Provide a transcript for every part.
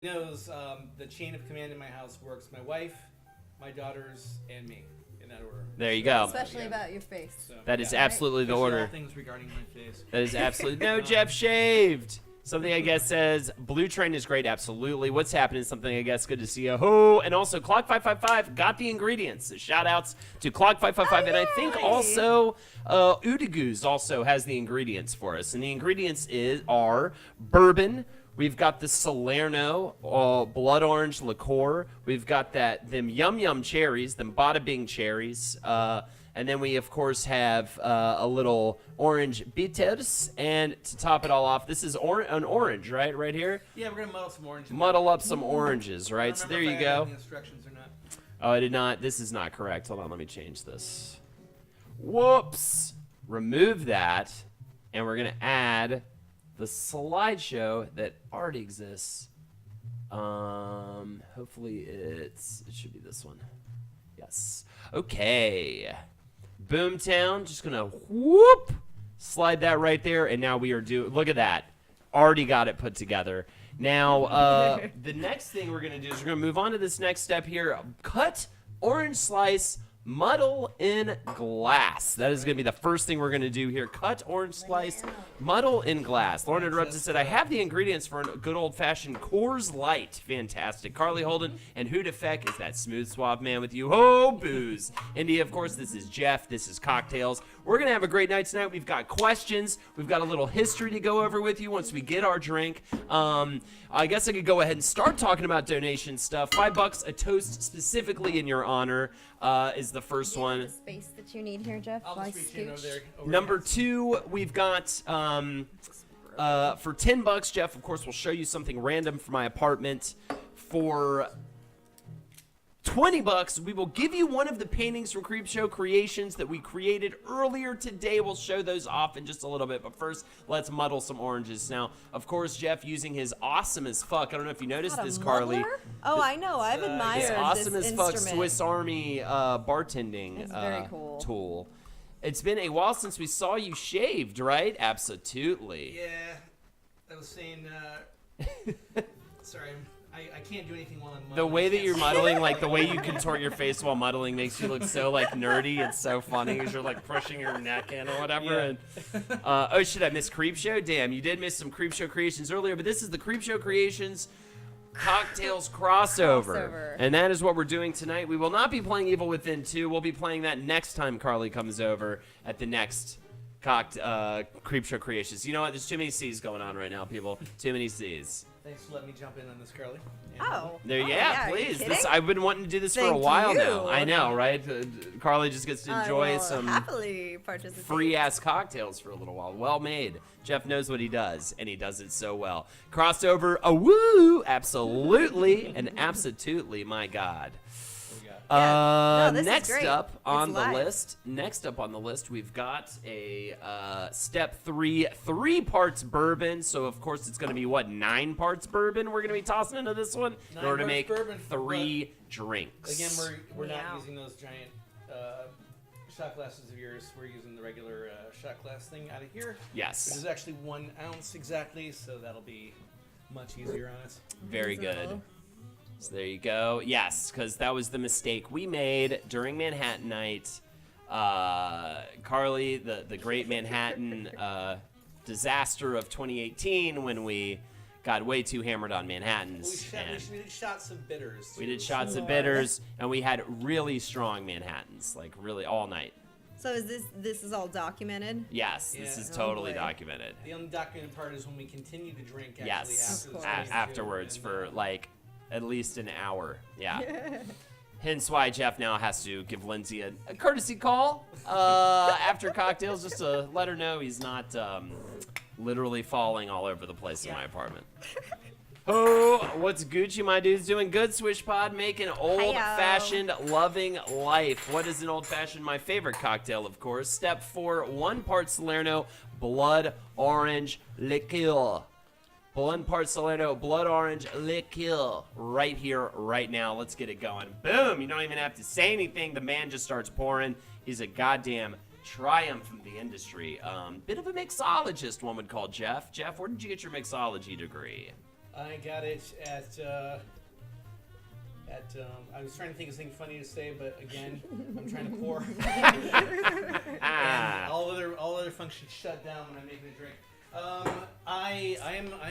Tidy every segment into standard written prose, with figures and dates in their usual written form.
knows the chain of command in my house works. My wife, my daughters, and me. In that order. There you go. Especially about your face. So, That is absolutely the order. All things regarding my face. That is absolutely no. Jeff shaved. Something I guess says Blue Train is great. Absolutely. What's happening? Something I guess good to see you. Oh, and also Clock 555 got the ingredients. Shout outs to Clock 555, and I think also Udigoo's also has the ingredients for us. And the ingredients are bourbon. We've got the Salerno blood orange liqueur. We've got them yum yum cherries, them bada bing cherries. And then we, of course, have a little orange bitters. And to top it all off, this is an orange, right? Right here? Yeah, we're going to muddle some oranges. Muddle up some oranges, right? So there you go. The instructions or not. Oh, I did not. This is not correct. Hold on, let me change this. Whoops. Remove that. And we're going to add the slideshow that already exists. Hopefully it should be this one. Yes. Okay. Boomtown, just gonna whoop, slide that right there, and now we are look at that. Already got it put together. Now, the next thing we're gonna do is we're gonna move on to this next step here. Cut orange slice, muddle in glass. That is gonna be the first thing we're gonna do here. Cut orange slice, muddle in glass. Lauren Interrupted said, I have the ingredients for a good old-fashioned Coors Light. Fantastic. Carly Holden, and who the feck is that smooth, suave man with you? Oh, booze. India, of course, this is Jeff. This is CockTails. We're going to have a great night tonight. We've got questions. We've got a little history to go over with you once we get our drink. I guess I could go ahead and start talking about donation stuff. $5 a toast specifically in your honor is the first one. The space that you need here, Jeff. I'll just reach in over there. Number 2, we've got for $10, Jeff, of course, we'll show you something random from my apartment. For $20, we will give you one of the paintings from Creepshow Creations that we created earlier today. We'll show those off in just a little bit, but first, let's muddle some oranges. Now, of course, Jeff using his awesome as fuck, I don't know if you noticed this, Carly. Oh, I know. I've admired His awesome this as fuck instrument. Swiss Army bartending It's very cool. tool. It's been a while since we saw you shaved, right? Absolutely. Yeah, I was saying, sorry, I can't do anything while I'm muddling. The way that you're muddling, like the way you contort your face while muddling makes you look so like nerdy. It's so funny as you're like pushing your neck in or whatever. Yeah. And, oh shit, I missed Creepshow? Damn, you did miss some Creepshow Creations earlier, but this is the Creepshow Creations CockTails crossover. And that is what we're doing tonight. We will not be playing Evil Within 2. We'll be playing that next time Carly comes over at the next Creepshow Creations. You know what? There's too many C's going on right now, people. Too many C's. Thanks for letting me jump in on this, Carly. Please. I've been wanting to do this for a while now. I know, right? Carly just gets to enjoy some happily participate. free-ass cocktails for a little while. Well made. Jeff knows what he does, and he does it so well. Crossover, woo! Absolutely, and absolutely, my God. Next up on the list, we've got a step 3, 3 parts bourbon. So of course it's going to be 9 parts bourbon we're going to be tossing into this one in order to make bourbon 3 drinks. Again, we're not using those giant shot glasses of yours. We're using the regular shot glass thing out of here. Yes. Which is actually 1 ounce exactly, so that'll be much easier on us. Very good. So there you go. Yes, because that was the mistake we made during Manhattan Night. Carly, the great Manhattan disaster of 2018 when we got way too hammered on Manhattans. We did shots of bitters. We did shots of bitters, and we had really strong Manhattans, like really all night. So is this is all documented? Yes, this is totally documented. The undocumented part is when we continue to drink actually yes, afterwards for like at least an hour. Yeah. Hence why Jeff now has to give Lindsay a courtesy call after cocktails just to let her know he's not literally falling all over the place in my apartment. Oh, what's Gucci, my dudes? Doing good, Swish Pod, making old-fashioned loving life. What is an old-fashioned? My favorite cocktail, of course. Step 4, 1 part Salerno, blood orange liqueur. 1 part Salerno, blood orange liqueur. Right here, right now. Let's get it going. Boom! You don't even have to say anything. The man just starts pouring. He's a goddamn triumph of the industry. Bit of a mixologist, one would call Jeff. Jeff, where did you get your mixology degree? I got it at I was trying to think of something funny to say, but again, I'm trying to pour. And all other functions shut down when I'm making a drink. I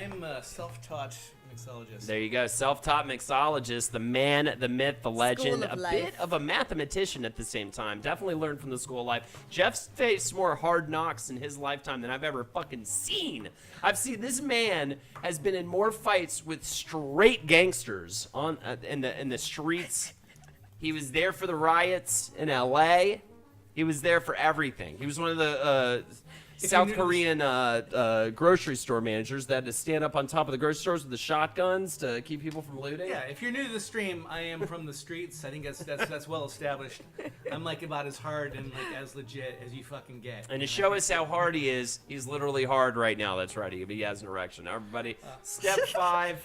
am a self-taught mixologist. There you go, self-taught mixologist, the man, the myth, the legend, of a life. bit of a mathematician at the same time. Definitely learned from the school of life. Jeff's faced more hard knocks in his lifetime than I've ever fucking seen. I've seen this man has been in more fights with straight gangsters on in the streets. He was there for the riots in L.A. He was there for everything. He was one of the South Korean grocery store managers that had to stand up on top of the grocery stores with the shotguns to keep people from looting. Yeah, if you're new to the stream, I am from the streets. I think that's well established. I'm like about as hard and like as legit as you fucking get. And to show us how hard he is, he's literally hard right now. That's right. He has an erection. Everybody, step 5,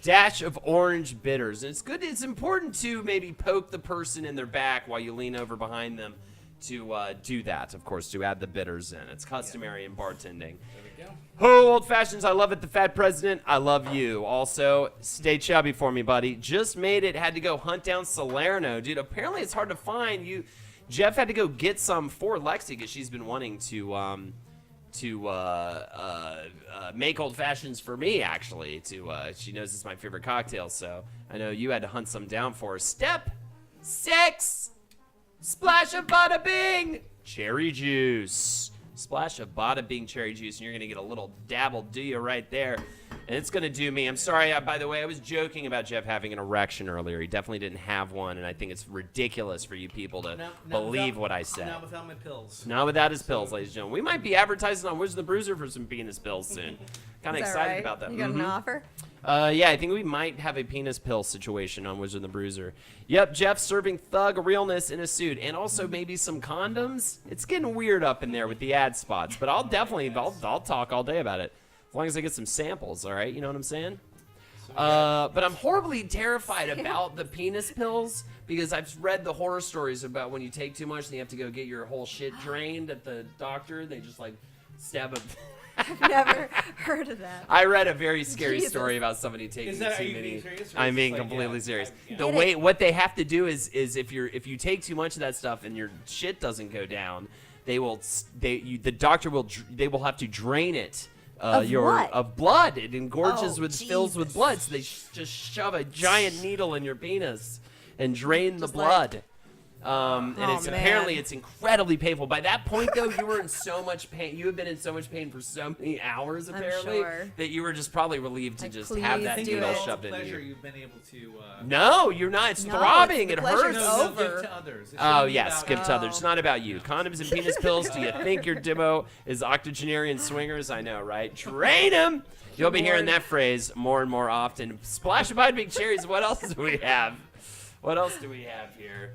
dash of orange bitters. And it's important to maybe poke the person in their back while you lean over behind them to do that, of course, to add the bitters in. It's customary in bartending. There we go. Oh, old fashions, I love it. The fat president, I love you. Also, stay chubby for me, buddy. Just made it. Had to go hunt down Salerno, dude. Apparently, it's hard to find. Jeff had to go get some for Lexi because she's been wanting to make old fashions for me. Actually, she knows it's my favorite cocktail, so I know you had to hunt some down for her. Step 6. Splash of bada bing cherry juice. Splash of bada bing cherry juice, and you're gonna get a little dabble do you right there, and it's gonna do me. I'm sorry. By the way, I was joking about Jeff having an erection earlier. He definitely didn't have one, and I think it's ridiculous for you people to believe what I said. Not without my pills. Not without his pills, ladies and gentlemen. We might be advertising on Wizard the Bruiser for some penis pills soon. Kind of Is that excited right? about that. You got an offer? Yeah, I think we might have a penis pill situation on Wizard and the Bruiser. Yep, Jeff serving thug realness in a suit, and also maybe some condoms. It's getting weird up in there with the ad spots, but I'll talk all day about it as long as I get some samples. All right, you know what I'm saying? But I'm horribly terrified about the penis pills because I've read the horror stories about when you take too much and you have to go get your whole shit drained at the doctor. They just like stab a. I've never heard of that. I read a very scary Jesus. story about somebody taking too are you many. being serious, or I'm is being this like, completely yeah, serious. yeah. The way what they have to do is if you take too much of that stuff and your shit doesn't go down, the doctor will have to drain it. Of what? Of blood. It engorges Oh, fills with Jesus. blood. So they just shove a giant needle in your penis and drain the Just blood. And Oh, apparently man. it's incredibly painful. By that point, though, you were in so much pain. You have been in so much pain for so many hours, I'm apparently, sure. that you were just probably relieved to Like, just have please that do needle it. shoved in pleasure you. you've been able to. No, you're not. It's No, throbbing. it's It the pleasure's hurts. No, over. give to others. It Oh, shouldn't be yes, about give you. to others. It's not about you. Condoms and penis pills. Do you think your demo is octogenarian swingers? I know, right? Train them. You'll be hearing that phrase more and more often. Splash of Bide Big Cherries. What else do we have? What else do we have here?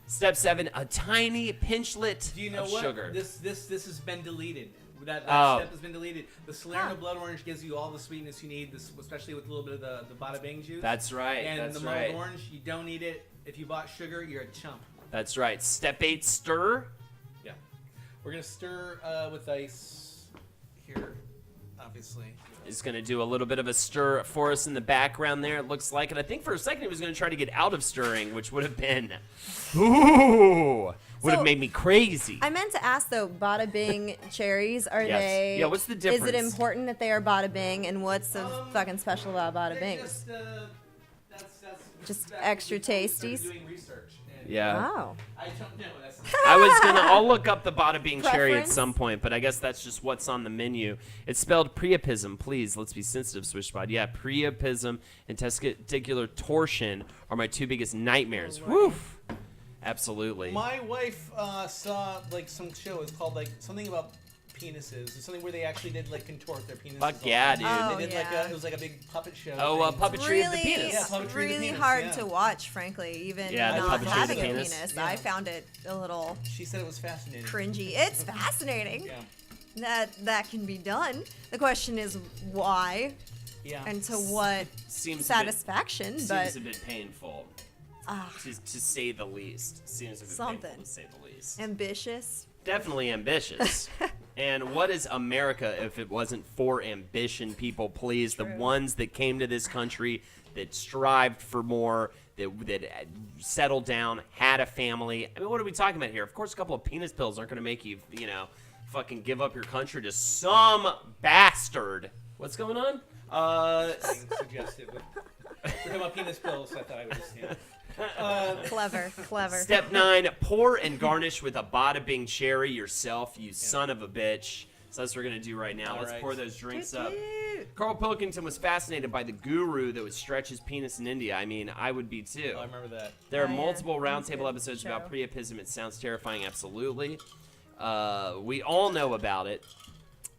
Step 7, a tiny pinchlet Do you know of what? sugar. This has been deleted. That Oh. step has been deleted. The Salerno Blood Orange gives you all the sweetness you need, especially with a little bit of the Bada Bing juice. That's right. And That's the right. mulled orange, you don't need it. If you bought sugar, you're a chump. That's right. Step 8, stir. Yeah. We're going to stir with ice here, obviously. Is going to do a little bit of a stir for us in the background there, it looks like. And I think for a second he was going to try to get out of stirring, which would have been, would have So, made me crazy. I meant to ask though, Bada Bing cherries, are Yes. they? Yeah, what's the Is difference? it important that they are Bada Bing, and what's so fucking special about Bada They're Bings? Just extra started tasties? Doing research. And Yeah. Wow. I don't know. That's I'll look up the Bada Bing cherry at Preference? some point, but I guess that's just what's on the menu. It's spelled priapism. Please, let's be sensitive, Swishbot. Yeah, priapism and testicular torsion are my two biggest nightmares. Woof. Absolutely. My wife saw like some show. It's called like something about penises. It's something where they actually did like contort their penises. Fuck yeah, dude. Oh, They did like yeah. it was like a big puppet show. Oh, thing. puppetry of the Really, penis. Yeah, puppetry of the really penis, hard yeah. to watch, frankly. Even Yeah, the not puppetry of the having a penis. penis, Yeah. I found it a little She said it was fascinating. cringy. It's fascinating Yeah. that can be done. The question is why Yeah. and to what Seems satisfaction, a bit, but seems a bit painful, ah, to say the least. Seems a bit Something. painful, to say the least. ambitious. Definitely ambitious. And what is America if it wasn't for ambition, people, please? The ones that came to this country, that strived for more, that settled down, had a family. I mean, what are we talking about here? Of course, a couple of penis pills aren't going to make you, fucking give up your country to some bastard. What's going on? Being suggested. We're talking about penis pills, so I thought I would just, Clever. Step 9, pour and garnish with a bada bing cherry yourself, you son of a bitch. So that's what we're going to do right now. Let's pour those drinks up. Carl Pilkington was fascinated by the guru that would stretch his penis in India. I mean, I would be too. I remember that. There are Oh, yeah. multiple That's roundtable good. episodes Show. about priapism. It sounds terrifying, absolutely. We all know about it.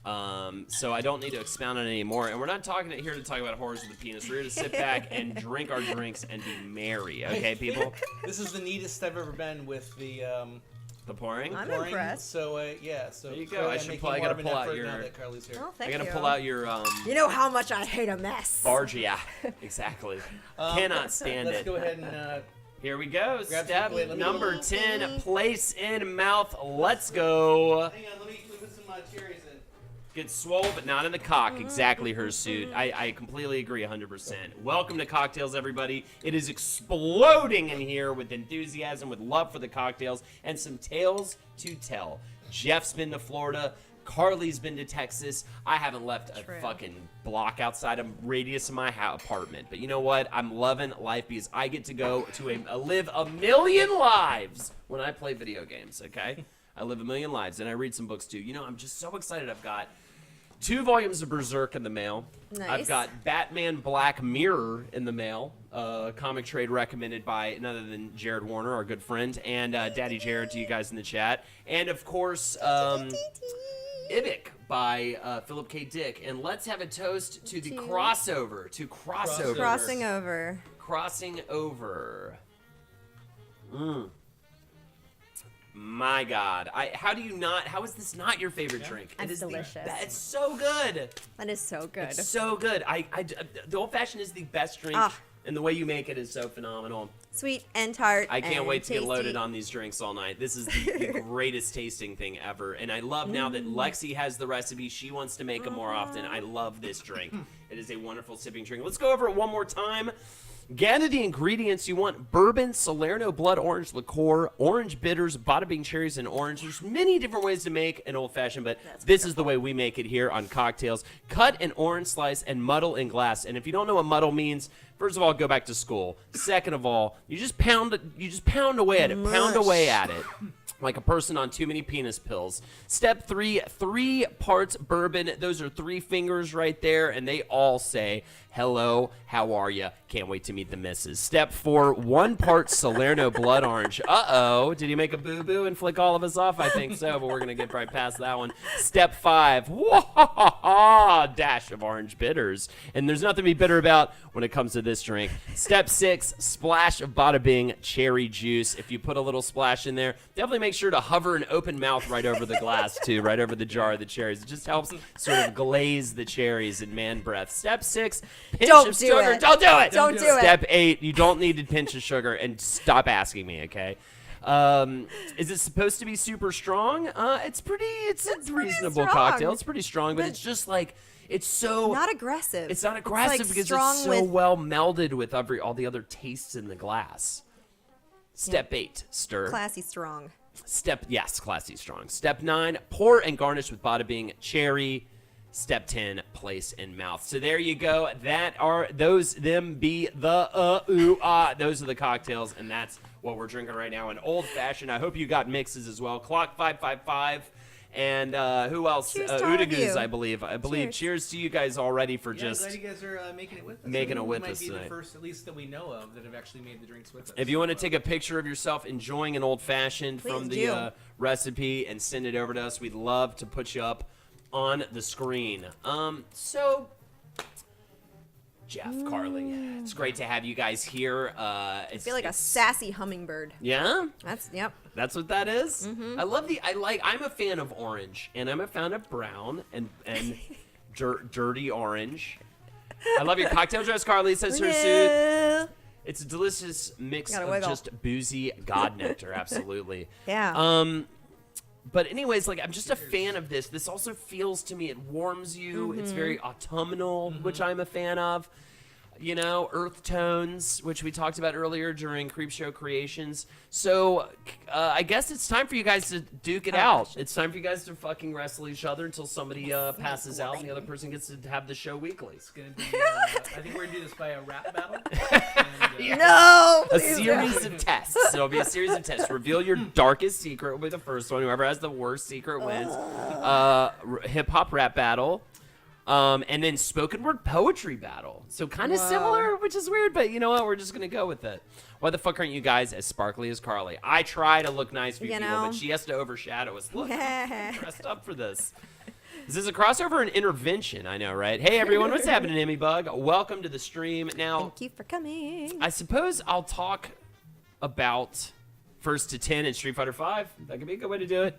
So I don't need to expound on it anymore. And we're not here to talk about horrors of the penis. We're here to sit back and drink our drinks and be merry. Okay, people? This is the neatest I've ever been with the The pouring? I'm pouring. impressed. So there you go. I gotta pull out your- Now that Carly's here. Oh, I thank gotta you. pull out your You know how much I hate a mess. barge. Yeah, exactly. Cannot stand Let's it. go ahead and Here we go. Grab Step some- wait, let me- number 10, place in mouth. Let's go. hang on. Let me put some cherries in. Get swole, but not in the cock. Exactly her suit. I completely agree 100%. Welcome to CockTails, everybody. It is exploding in here with enthusiasm, with love for the cocktails, and some tales to tell. Jeff's been to Florida. Carly's been to Texas. I haven't left a True. fucking block outside a radius of my apartment. But you know what? I'm loving life because I get to go to live a million lives when I play video games, okay? I live a million lives, and I read some books too. I'm just so excited. I've got 2 volumes of Berserk in the mail. Nice. I've got Batman Black Mirror in the mail. Comic trade recommended by none other than Jared Warner, our good friend, and Daddy Jared to you guys in the chat. And of course, Ibic by Philip K. Dick. And let's have a toast to the crossover. To crossover. Crossing over. Crossing over. My God. How is this not your favorite drink? It's It is delicious. It's so good. That is so good. It's so good. The old fashioned is the best drink, Ah. and the way you make it is so phenomenal. Sweet and tart. I can't and wait to get tasty. loaded on these drinks all night. This is the greatest tasting thing ever. And I love now that Lexi has the recipe. She wants to make them more often. I love this drink. It is a wonderful sipping drink. Let's go over it one more time. Gather the ingredients you want: bourbon, Salerno blood orange liqueur, orange bitters, bada bing cherries, and orange. There's many different ways to make an old fashioned, but this is the way we make it here on CockTails. Cut an orange slice and muddle in glass. And if you don't know what muddle means, first of all, go back to school. Second of all, you just pound away at it. Pound away at it. Like a person on too many penis pills. Step 3, 3 parts bourbon. Those are 3 fingers right there, and they all say, hello, how are ya? Can't wait to meet the missus. Step 4, 1 part Salerno blood orange. Uh-oh, did he make a boo-boo and flick all of us off? I think so, but we're going to get right past that one. Step 5, dash of orange bitters. And there's nothing to be bitter about when it comes to this drink. Step 6, splash of bada bing cherry juice. If you put a little splash in there, definitely make sure to hover an open mouth right over the glass too, right over the jar of the cherries. It just helps sort of glaze the cherries in man breath. Step 6, pinch Don't of do sugar. it. Don't do it. Don't do it. Step 8, you don't need a pinch of sugar, and stop asking me, okay? Is it supposed to be super strong? It's a reasonable strong. cocktail. It's pretty strong, but But- it's just like, it's so... Not aggressive. It's not aggressive like because strong it's so with- well melded with all the other tastes in the glass. Step 8, stir. Classy strong. Yes, classy strong. Step 9, pour and garnish with bada bing cherry. Step 10, place in mouth. So there you go. Those are the cocktails, and that's what we're drinking right now. An old fashioned. I hope you got mixes as well. Clock 555. And who else? Cheers to all of Udagoos, you. I believe. Cheers. Cheers to you guys already for Yeah, just. I'm glad you guys are making it with us. Making it with might us be tonight. the first, at least that we know of, that have actually made the drinks with us. If you want to take a picture of yourself enjoying an old fashioned from Please the recipe and send it over to us, we'd love to put you up on the screen. So, Jeff, Carly, it's great to have you guys here. I feel like a sassy hummingbird. Yeah, Yep. that's what that is? I'm a fan of orange, and I'm a fan of brown and dirty orange. I love your cocktail dress, Carly, says her suit. It's a delicious mix Gotta of wiggle. just boozy god nectar, absolutely. Yeah. But anyways, like I'm just a fan of this. This also feels to me, it warms you. It's very autumnal, which I'm a fan of. You know, earth tones, which we talked about earlier during Creepshow creations. So I guess it's time for you guys to duke it out. It's time for you guys to fucking wrestle each other until somebody passes out and the other person gets to have the show weekly. It's gonna be. I think we're gonna do this by a rap battle. And, No! A please series of tests. It'll be a series of tests. Reveal your darkest secret will be the first one. Whoever has the worst secret wins. Hip hop rap battle. And then spoken word poetry battle. So kind of similar, which is weird, but you know what? We're just going to go with it. Why the fuck aren't you guys as sparkly as Carly? I try to look nice for you people, but she has to overshadow us. Look, I'm dressed up for this. Is this a crossover or an intervention? I know, right? Hey, everyone. What's happening, Emmy Bug? Welcome to the stream. Now, Thank you for coming. I suppose I'll talk about 1st to 10 in Street Fighter V. That could be a good way to do it.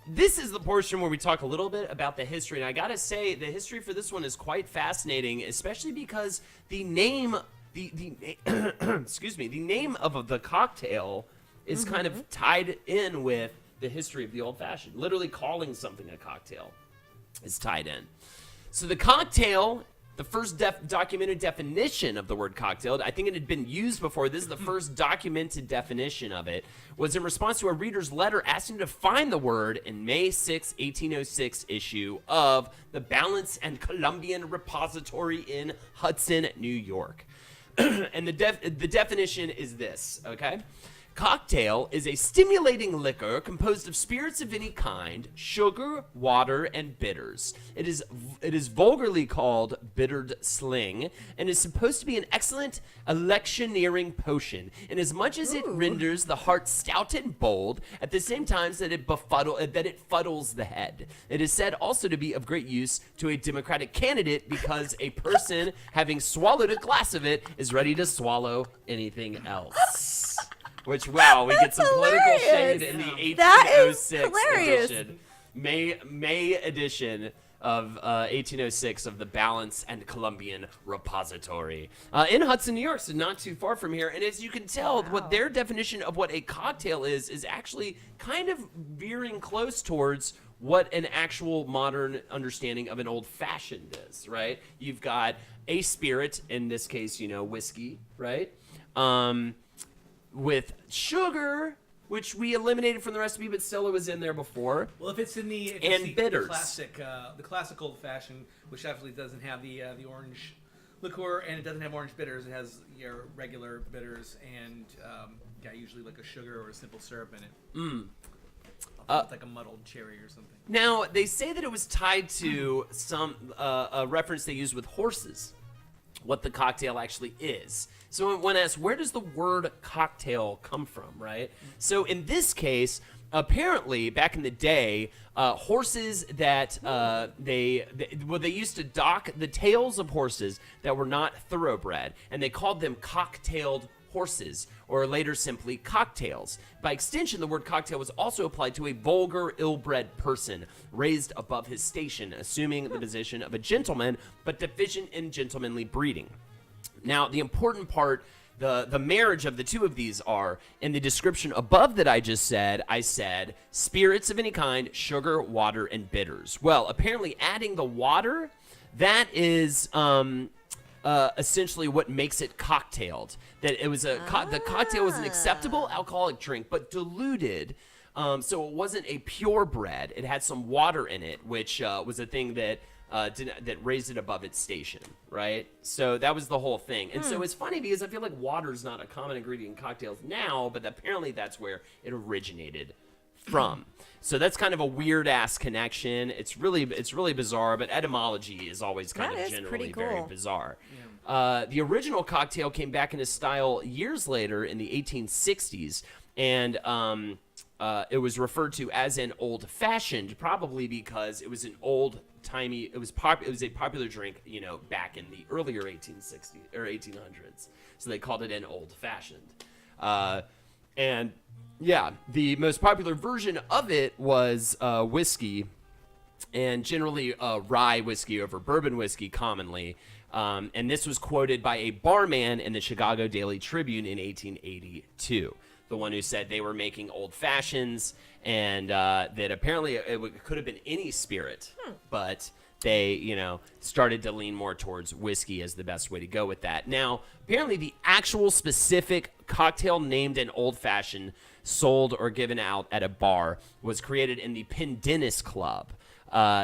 This is the portion where we talk a little bit about the history, and I gotta say, the history for this one is quite fascinating, especially because the name, excuse me, the name of the cocktail is kind of tied in with the history of the old-fashioned. Literally calling something a cocktail is tied in. So the cocktail, the first documented definition of the word cocktail, I think it had been used before. This is the first documented definition of it, was in response to a reader's letter asking to find the word in May 6, 1806 issue of the Balance and Columbian Repository in Hudson, New York. And the definition is this, okay? Cocktail is a stimulating liquor composed of spirits of any kind, sugar, water, and bitters. It is vulgarly called bittered sling and is supposed to be an excellent electioneering potion, inasmuch as it renders the heart stout and bold at the same time that it fuddles the head. It is said also to be of great use to a Democratic candidate because a person having swallowed a glass of it is ready to swallow anything else. Which, wow, we get some political shade in the 1806 edition. May edition of 1806 of the Balance and Columbian Repository. In Hudson, New York, so not too far from here. And as you can tell, what their definition of what a cocktail is actually kind of veering close towards what an actual modern understanding of an old-fashioned is, right? You've got a spirit, in this case, you know, whiskey, right? With sugar, which we eliminated from the recipe, but still it was in there before. Well, if it's in the bitters, the classic old fashioned, which definitely doesn't have the orange liqueur and it doesn't have orange bitters, it has your regular bitters and usually like a sugar or a simple syrup in it. Like a muddled cherry or something. Now they say that it was tied to some a reference they used with horses. What the cocktail actually is. So when asked, where does the word cocktail come from, right? So in this case, apparently back in the day, horses that they used to dock the tails of horses that were not thoroughbred, and they called them cocktailed horses, or later simply cocktails. By extension, the word cocktail was also applied to a vulgar, ill-bred person raised above his station, assuming the position of a gentleman, but deficient in gentlemanly breeding. Now, the important part, the marriage of the two of these are, in the description above that I just said, I said, spirits of any kind, sugar, water, and bitters. Well, apparently adding the water, that is essentially what makes it cocktailed. That it was the cocktail was an acceptable alcoholic drink, but diluted, so it wasn't a purebred. It had some water in it, which was a thing that that raised it above its station, right? So that was the whole thing. And so it's funny because I feel like water's not a common ingredient in cocktails now, but apparently that's where it originated from. So that's kind of a weird ass connection. It's really bizarre, but etymology is always kind of generally very bizarre. Yeah. The original cocktail came back into style years later in the 1860s, and it was referred to as an old-fashioned, probably because it was an old-timey. It was a popular drink, you know, back in the earlier 1860s or 1800s. So they called it an old-fashioned, and yeah, the most popular version of it was whiskey, and generally rye whiskey over bourbon whiskey commonly. And this was quoted by a barman in the Chicago Daily Tribune in 1882. the one who said they were making old fashions, and that apparently it could have been any spirit, but they, started to lean more towards whiskey as the best way to go with that. Now, apparently the actual specific cocktail named an old fashioned sold or given out at a bar was created in the Pendennis Club.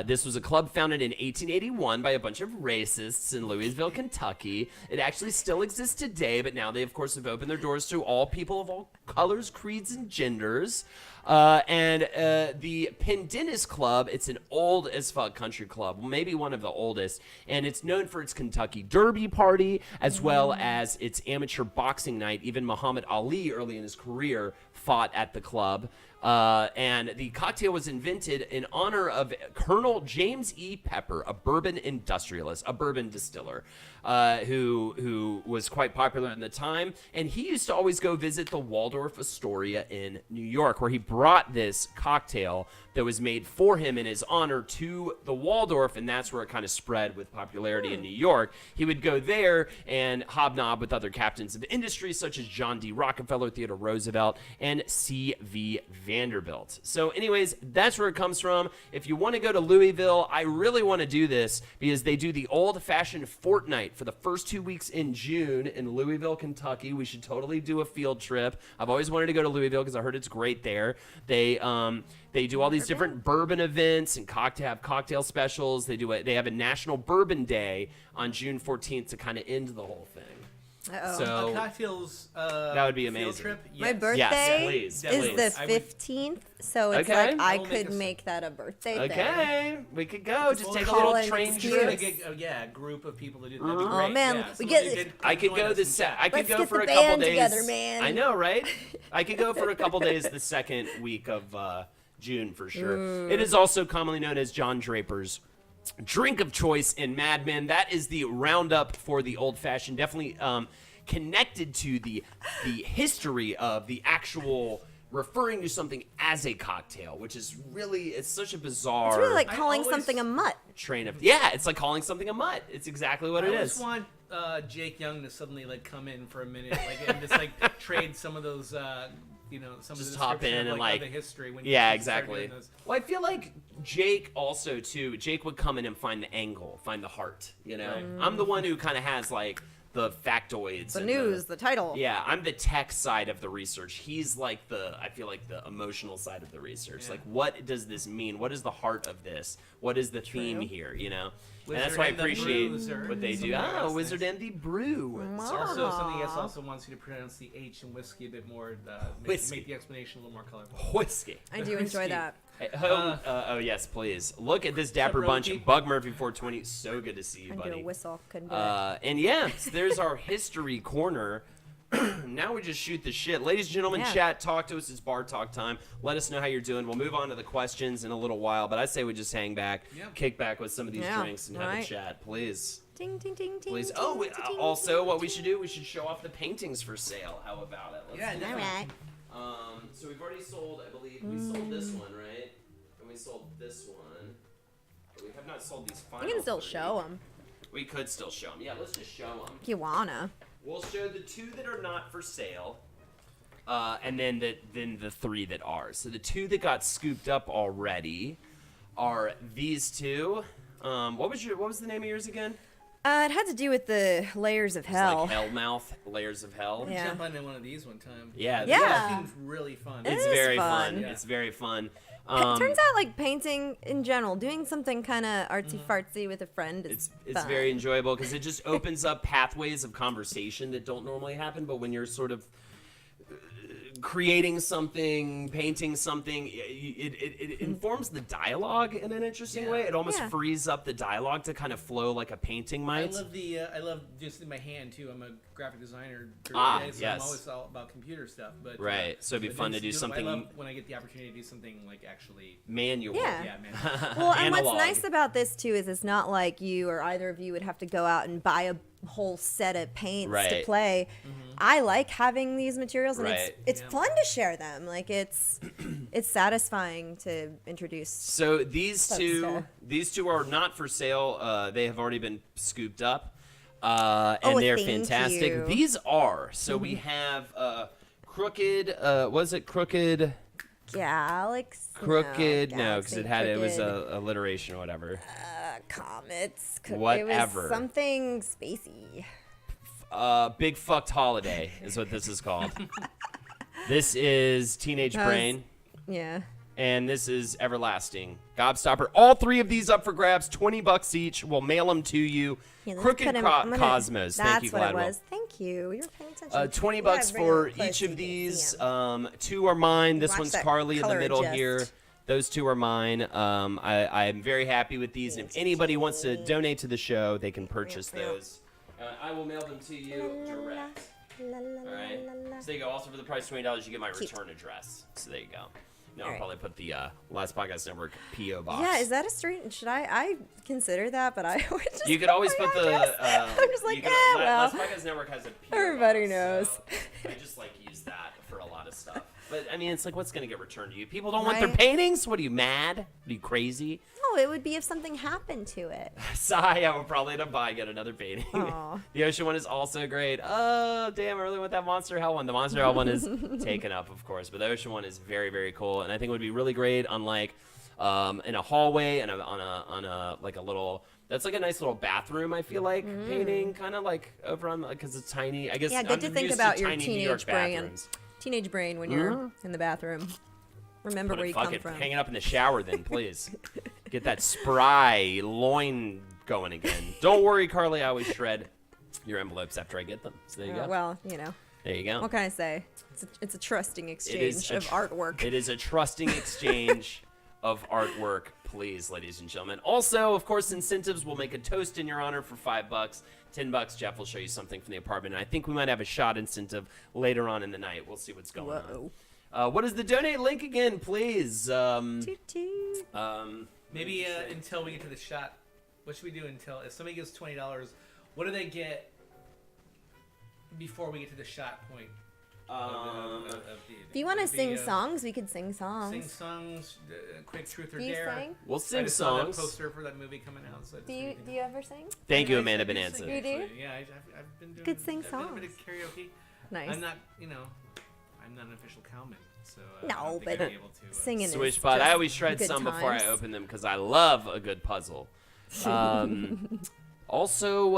This was a club founded in 1881 by a bunch of racists in Louisville, Kentucky. It actually still exists today, but now they, of course, have opened their doors to all people of all colors, creeds, and genders. The Pendennis Club, it's an old as fuck country club, maybe one of the oldest, and it's known for its Kentucky Derby party, as well as its amateur boxing night. Even Muhammad Ali, early in his career, fought at the club. And the cocktail was invented in honor of Colonel James E. Pepper, a bourbon industrialist, a bourbon distiller, who was quite popular in the time. And he used to always go visit the Waldorf Astoria in New York, where he brought this cocktail that was made for him in his honor to the Waldorf, and that's where it kind of spread with popularity in New York. He would go there and hobnob with other captains of industry, such as John D. Rockefeller, Theodore Roosevelt, and C.V. Vanderbilt. So anyways, that's where it comes from. If you want to go to Louisville, I really want to do this because they do the old-fashioned fortnight for the first 2 weeks in June in Louisville, Kentucky. We should totally do a field trip. I've always wanted to go to Louisville because I heard it's great there. They do all these different bourbon events and cocktail specials. They have a National Bourbon Day on June 14th to kind of end the whole thing. Uh-oh. So cocktails. that would be field amazing. Trip? My Yes. birthday Yes, please, is please. the I would- 15th, so it's Okay. like I We'll make could a- make that a birthday thing. Okay, we could go. Just We'll take a call little it train excuse. We're gonna trip. get a group of people to do. That'd be Uh-huh. great. Oh, man, yeah. we So get- they did I could join go us this. and I could Let's go get for the a couple band days. together, man. I know, right? I could go for a couple days the second week of June for sure. It is also commonly known as John Draper's drink of choice in Mad Men. That is the roundup for the old fashioned. Definitely connected to the history of the actual referring to something as a cocktail, which is really, it's such a bizarre It's really like I calling always- something a mutt. train of, yeah, it's like calling something a mutt. It's exactly what I it always is. want Jake Young to suddenly come in for a minute, and just trade some of those, some Just of the hop description in of, and the history. When Yeah, you start exactly. doing those. Well, I feel like Jake also too. Jake would come in and find the angle, find the heart. I'm the one who kind of has the factoids, The and news, the title. Yeah, I'm the tech side of the research. He's I feel like the emotional side of the research. Yeah. Like, what does this mean? What is the heart of this? What is the theme here? And that's Wizard why I and the appreciate Bruiser, what they do. something else Oh, Wizard nice. and the Brew. Also, something else also wants you to pronounce the H in whiskey a bit more, Whiskey. make the explanation a little more colorful. Whiskey. I do enjoy Whiskey. that. Hey, oh yes, please. Look at this dapper up, bunch. Roky? Bug Murphy 420. So good to see you, I do buddy. a whistle. Couldn't do it. And yeah, so there's our history corner. Now we just shoot the shit. Ladies and gentlemen, Yeah. chat, talk to us. It's bar talk time. Let us know how you're doing. We'll move on to the questions in a little while, but I say we just hang back, Yeah. kick back with some of these Yeah, drinks and have a alright. chat, please. Ding, ding, ding, ding. Please. ding, Oh, ding, ding, also, ding, what we ding. should do, we should show off the paintings for sale. How about it? Let's Yeah, do All that. right. So we've already sold, I believe, we sold this one, right? And we sold this one. But we have not sold these final You can still 30. show them We could still show them. Yeah, let's just show them. if you wanna. We'll show the 2 that are not for sale, and then the 3 that are. So the 2 that got scooped up already are these 2. What was the name of yours again? It had to do with the layers of It's hell. like Hellmouth, Layers of Hell. Yeah. Jump onto one of these one time. Yeah. Yeah. That seems really fun. It It's is very fun. fun. Yeah. It's very fun. It turns out like painting in general, doing something kind of artsy fartsy with a friend is It's fun. very enjoyable because it just opens up pathways of conversation that don't normally happen. But when you're sort of creating something, painting something, it informs the dialogue in an interesting Yeah. way. It almost Yeah. frees up the dialogue to kind of flow like a painting might. I love just in my hand too. I'm a graphic designer. So yes. I'm always all about computer stuff. But Right, so it'd be but fun then to do still- something- I love when I get the opportunity to do something actually. Manual. Yeah. Yeah, man. Well, and what's Analog. nice about this too is it's not like you or either of you would have to go out and buy a whole set of paints to Right. play. I like having these materials, and Right. it's Yeah. fun to share them. Like it's satisfying to introduce. So these That's two, fair. these 2 are not for sale. They have already been scooped up, and Oh, they're thank fantastic. you. These are. So we have Crooked. Was it Crooked? Galaxy. Crooked. No, because Galaxy, it was Crooked, alliteration or whatever. Comets. It Whatever. was something spacey. Big Fucked Holiday is what this is called. This is Teenage Brain. Yeah. And this is Everlasting Gobstopper. All three of these up for grabs, $20 each. We'll mail them to you. Yeah, let's Crooked put 'em- I'm gonna- Cosmos. Thank you, That's what it Gladwell. was. Thank you. You're paying attention. $20 Yeah, bring for them close each so of you can see these. 'em. 2 are mine. This Watch one's that Carly in the color middle adjust. here. Those 2 are mine. I'm very happy with these. And if anybody wants to donate to the show, they can purchase those. I will mail them to you direct. La, la, All la, right. la, la. So there you go. Also for the price of $20, you get my Cute. return address. So there you go. Now All I'll right. probably put the Last Podcast Network PO box. Yeah, is that a street? Should I consider that? But I would just. You could always put put my the. address. I'm just like, you could- well. Last Podcast Network has a PO Everybody box, knows. so I just use that for a lot of stuff. But I mean, it's like, what's gonna get returned to you? People don't want their Right. paintings. What are you, mad? Are you crazy? No, it would be if something happened to it. Sigh. I would probably end up buying get another painting. Aw. The ocean one is also great. Oh, damn! I really want that Monster Hell one. The Monster Hell one is taken up, of course, but the ocean one is very, very cool, and I think it would be really great on in a hallway and on a like a little. That's like a nice little bathroom. I feel like painting, kind of like over on because it's tiny. I guess. Yeah, good I'm to think used about your tiny New York teenage brain. bathrooms. Teenage brain when you're in the bathroom. Remember Put where it you come fucking from. hanging up in the shower, then please get that spry loin going again. Don't worry, Carly. I always shred your envelopes after I get them. So there you go. Well, There you go. what can I say? It's a trusting It is exchange of artwork. It is a trusting exchange of artwork, please, ladies and gentlemen. Also, of course, incentives will make a toast in your honor for $5. $10, Jeff will show you something from the apartment. And I think we might have a shot incentive later on in the night. We'll see what's going Whoa. on. What is the donate link again, please? Toot toot. Maybe until we get to the shot. What should we do until if somebody gives $20? What do they get before we get to the shot point? If you want to sing songs, we could sing songs. Sing songs, quick truth or Do you dare. sing? We'll I sing just saw that songs. poster for that movie coming out. So Do you ever sing? Thank you, I Amanda do Bonanza. sing, You do? actually. Yeah, I've been doing. Could sing I've done a bit songs. of karaoke. Nice. I'm not, I'm not an official cowman, so I No, don't think but I'd be able to. singing is Swish spot. I just always shred good some before I times. open them because I love a good puzzle. Also,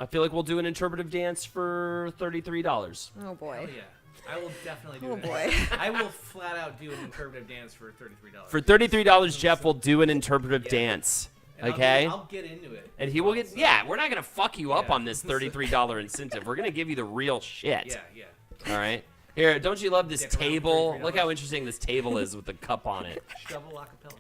I feel like we'll do an interpretive dance for $33. Oh boy. Hell yeah. I will definitely do Oh it. boy. I will flat out do an interpretive dance for $33. For $33, Jeff will do an interpretive Yeah. dance. And Okay? I'll get into it. And he will get. So- Yeah, we're not gonna fuck you up Yeah. on this $33 incentive. We're gonna give you the real shit. Yeah, yeah. All right. Here, don't you love this Dick around for table? $33. Look how interesting this table is with the cup on it. Shovel acapella.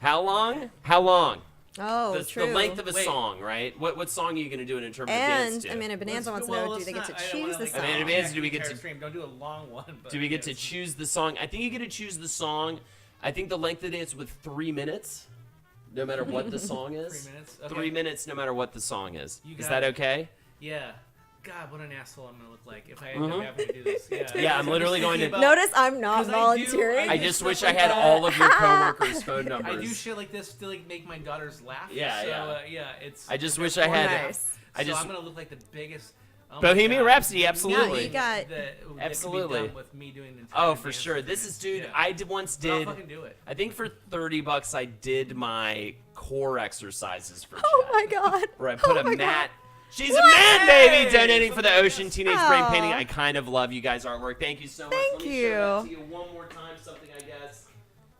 How long? How long? Oh, The true. length of a Wait. song, right? What song are you gonna do an interpretive dance And to? Amanda Bonanza wants to Well, know: Do let's they get not- to I don't choose wanna, the like, song? Amanda Bonanza, do we the get entire to- stream. Don't do a long one. But Do we get to yes. choose the song? I think you get to choose the song. I think the length of the dance with 3 minutes, no matter what the song is. 3 minutes? Okay. 3 minutes, no matter what the song is. You Is got that it. okay? Yeah. God, what an asshole I'm gonna look like if I end up having to do this. Yeah, Yeah, I'm literally going to- Notice I'm not 'Cause I do- volunteering. I do just stuff wish I like had that. all of your coworkers' phone I do numbers. shit like this to like make my daughters laugh. Yeah, so, yeah. Yeah, it's. I just it's wish I had- Nice. I so just- I'm gonna look like the biggest. Oh my Bohemian God. Rhapsody, absolutely. Yeah, you got- That could be Absolutely. done with me doing the Oh, entire for dance sure. with This it. is, dude. Yeah. I once But I'll did. fucking do it. I think for $30, I did my core exercises for Oh Chet, my god. where I put Oh a my mat. God. She's a man, baby, donating for the Something Ocean else. Teenage Brain Aw. Painting. I kind of love you guys' artwork. Thank you so much. Thank Let me show that to you. you one more time. Something I guess.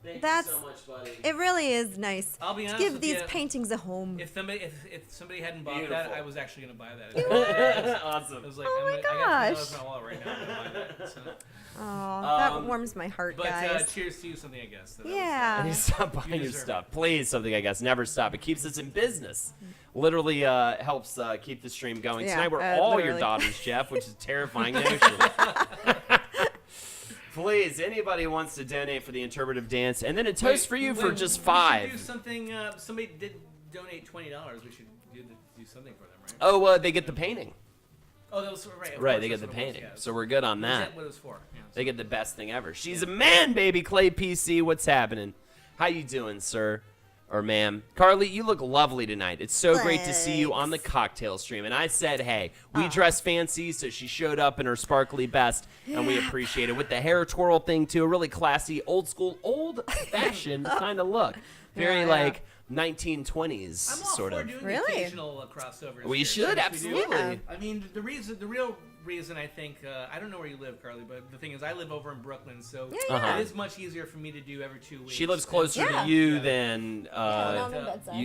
Thank That's- you so much, buddy. It really is nice I'll be to honest give with these you. paintings a home. If somebody hadn't bought that, Beautiful. I was actually gonna buy that. I Awesome. was like, Oh I my got $10 gosh. in my wallet right now. I'm gonna buy that. So. Oh, that Um, warms my heart, But guys. cheers to you, something I guess. That was, Yeah. I need to stop buying You your deserve stuff. Please, something I guess. Never stop. It keeps us in business. Literally helps keep the stream going. Yeah, Tonight we're all your literally. daughters, Jeff, which is a terrifying notion. Please, anybody who wants to donate for the interpretive dance, and then a toast for you for just We should $5. do something. Somebody did donate $20. We should do something for them, right? Oh, they get the painting. Oh, that was right. of Right, course, they get that's the what it was, painting. yeah. So we're good on What was that. What it was for? Yeah, They get the best thing ever. She's a man, baby. Clay PC, what's happening? How you doing, sir? or ma'am. Carly, you look lovely tonight. It's so great to see you on the Thanks. cocktail stream. And I said, hey, we dress fancy, so she showed up in her sparkly best, and we appreciate it. With the hair twirl thing, too, a really classy, old school, old-fashioned kind of look. Very, Yeah. like, 1920s I'm all sort for of. doing Really? the occasional crossovers. We here. should, Yes, we do. absolutely. Yeah. I mean, the real reason I think I don't know where you live, Carly, but the thing is, I live over in Brooklyn, so Uh-huh. it is much easier for me to do every 2 weeks. She lives closer Yeah. to you Yeah. than down the bedside.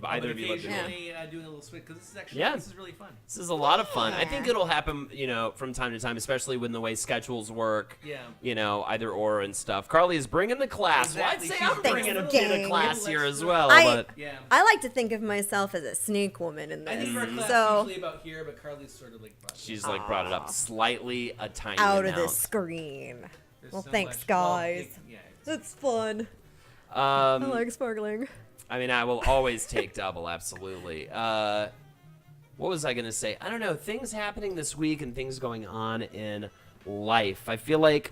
either of you live together. Occasionally, doing a little switch because this is actually Yeah. this is really fun. This is a lot of fun. I Yeah. think it'll happen, from time to time, especially when the way schedules work. Yeah. Either or and stuff. Carly is bringing the class. Exactly. Well, I'd say She's I'm bringing bringing a the bit of gang. class here as well. I- but Yeah. I like to think of myself as a snake woman in I this. think our class So is usually about here, but Carly's sort of like brought it. she's like brought it up slightly, a tiny out amount. of the screen. There's Well, so thanks, much- well, guys. yeah. It's fun. I Um, like sparkling. I mean, I will always take double, absolutely. What was I going to say? I don't know. Things happening this week and things going on in life. I feel like,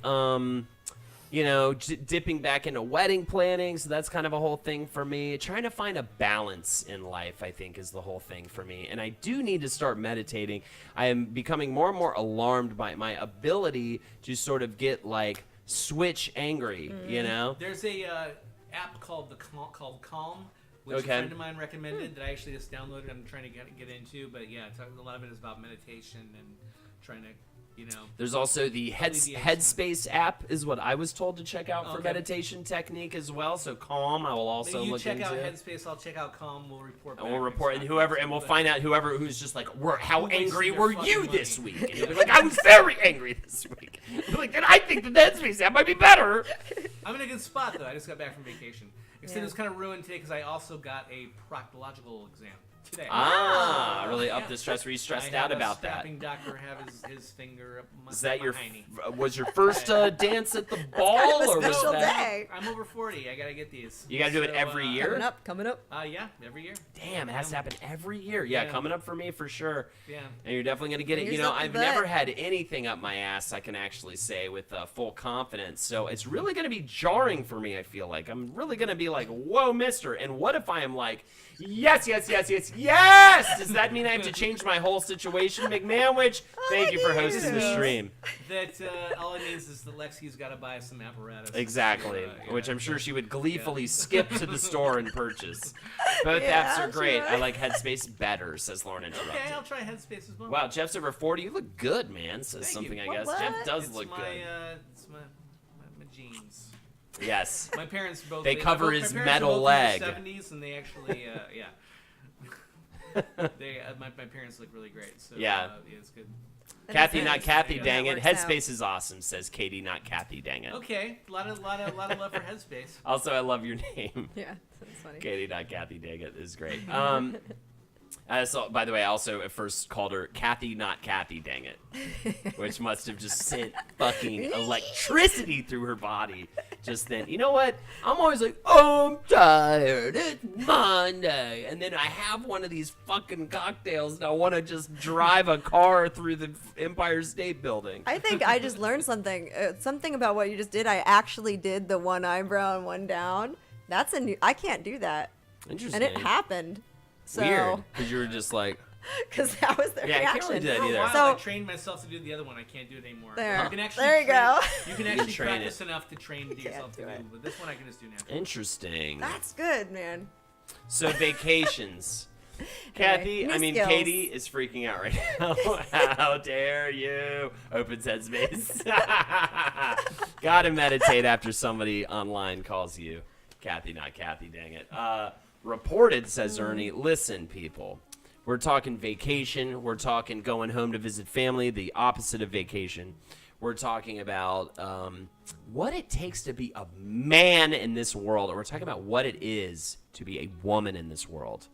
dipping back into wedding planning, so that's kind of a whole thing for me. Trying to find a balance in life, I think, is the whole thing for me. And I do need to start meditating. I am becoming more and more alarmed by my ability to sort of get, like, switch angry, There's a app called Calm, which Okay. a friend of mine recommended that I actually just downloaded. I'm trying to get into, but yeah, a lot of it is about meditation and trying to, There's also the Alleviation. Headspace app is what I was told to check out for Okay. meditation technique as well. So Calm, I will also maybe you look check into. out Headspace. I'll check out Calm. We'll report. And back we'll next report, time. and we'll find out who's just like, how Who wasted angry their were fucking you money?" this week? And you'll be like, I was very angry this week. You're like, then I think the Headspace app might be better. I'm in a good spot though. I just got back from vacation. Except Yeah. it was kind of ruined today because I also got a proctological exam today. Really Yeah. up the stress. Were you I stressed had out a about that? strapping doctor have his finger up my Is that your hiney. was your first dance at the ball, kind of a or was special that? day. I'm over 40. I gotta get these. You gotta do it every year? Coming up. Yeah, every year. Damn, it has to happen every year. Yeah, Yeah. coming up for me for sure. Yeah. And you're definitely gonna get it. Fingers up the I've butt. never had anything up my ass, I can actually say with full confidence. So it's really gonna be jarring for me. I feel like I'm really gonna be like, "Whoa, Mister!" And what if I am like, "Yes, yes, yes, yes, yes"? Does that mean I have to change my whole situation, McManwich? Thank you for hosting the you. stream. That all it means is that Lexi's got to buy some apparatus. Exactly, Yeah, which I'm sure she would gleefully skip to the store and purchase. Both Yeah, apps are great. sure. I like Headspace better, says Lauren Interrupted. Okay, I'll try Headspace as well. Wow, Jeff's over 40. You look good, man. Says Thank something, you. I guess. What? Jeff does it's look my, good. It's my genes. Yes. My parents both. They cover both- his my parents metal are both leg. In their 70s, and they actually, yeah. My parents look really great. So Yeah. it's good. Kathy, is not nice. Kathy, Yeah, dang that it. works out. Headspace is awesome, says Katie, not Kathy, dang it. Okay, a lot of love for Headspace. Also, I love your name. Yeah, that's funny. Katie, not Kathy, dang it, is great. By the way, I also at first called her Kathy, not Kathy, dang it, which must have just sent fucking electricity through her body just then. You know what? I'm always like, oh, I'm tired. It's Monday. And then I have one of these fucking cocktails and I want to just drive a car through the Empire State Building. I think I just learned something. Something about what you just did. I actually did the one eyebrow and one down. That's a new. I can't do that, Interesting. and it happened. So, Weird. Because you were just like, because that was the Yeah, I can't reaction. really do that For a either. while, So- I trained myself to do the other one. I can't do it anymore. There. You can actually There you go. You can actually train practice enough to train can't yourself to do do it. it. But this one I can just do now. interesting. That's good, man. So vacations. Kathy, new I mean, skills. Katie is freaking out right now. How dare you? Opens Headspace. Gotta meditate after somebody online calls you Kathy, not Kathy, dang it. Reported, says Ernie, listen, people. We're talking vacation. We're talking going home to visit family, the opposite of vacation. We're talking about what it takes to be a man in this world, or we're talking about what it is to be a woman in this world.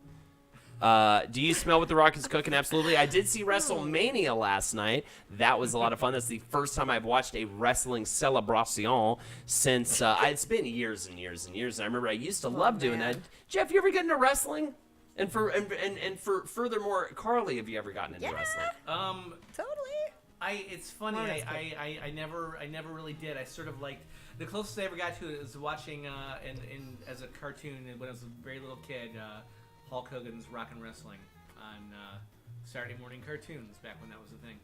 Do you smell what The Rock is cooking? Absolutely. I did see WrestleMania last night. That was a lot of fun. That's the first time I've watched a wrestling celebration since it's been years and years and years. And I remember I used to love doing man. that. Jeff, you ever get into wrestling? And for furthermore, Carly, have you ever gotten into wrestling? Totally. It's funny. Oh, that's I never really did. I sort of liked The closest I ever got to it is watching as a cartoon when I was a very little kid, Hulk Hogan's Rockin' Wrestling on Saturday morning cartoons back when that was a thing.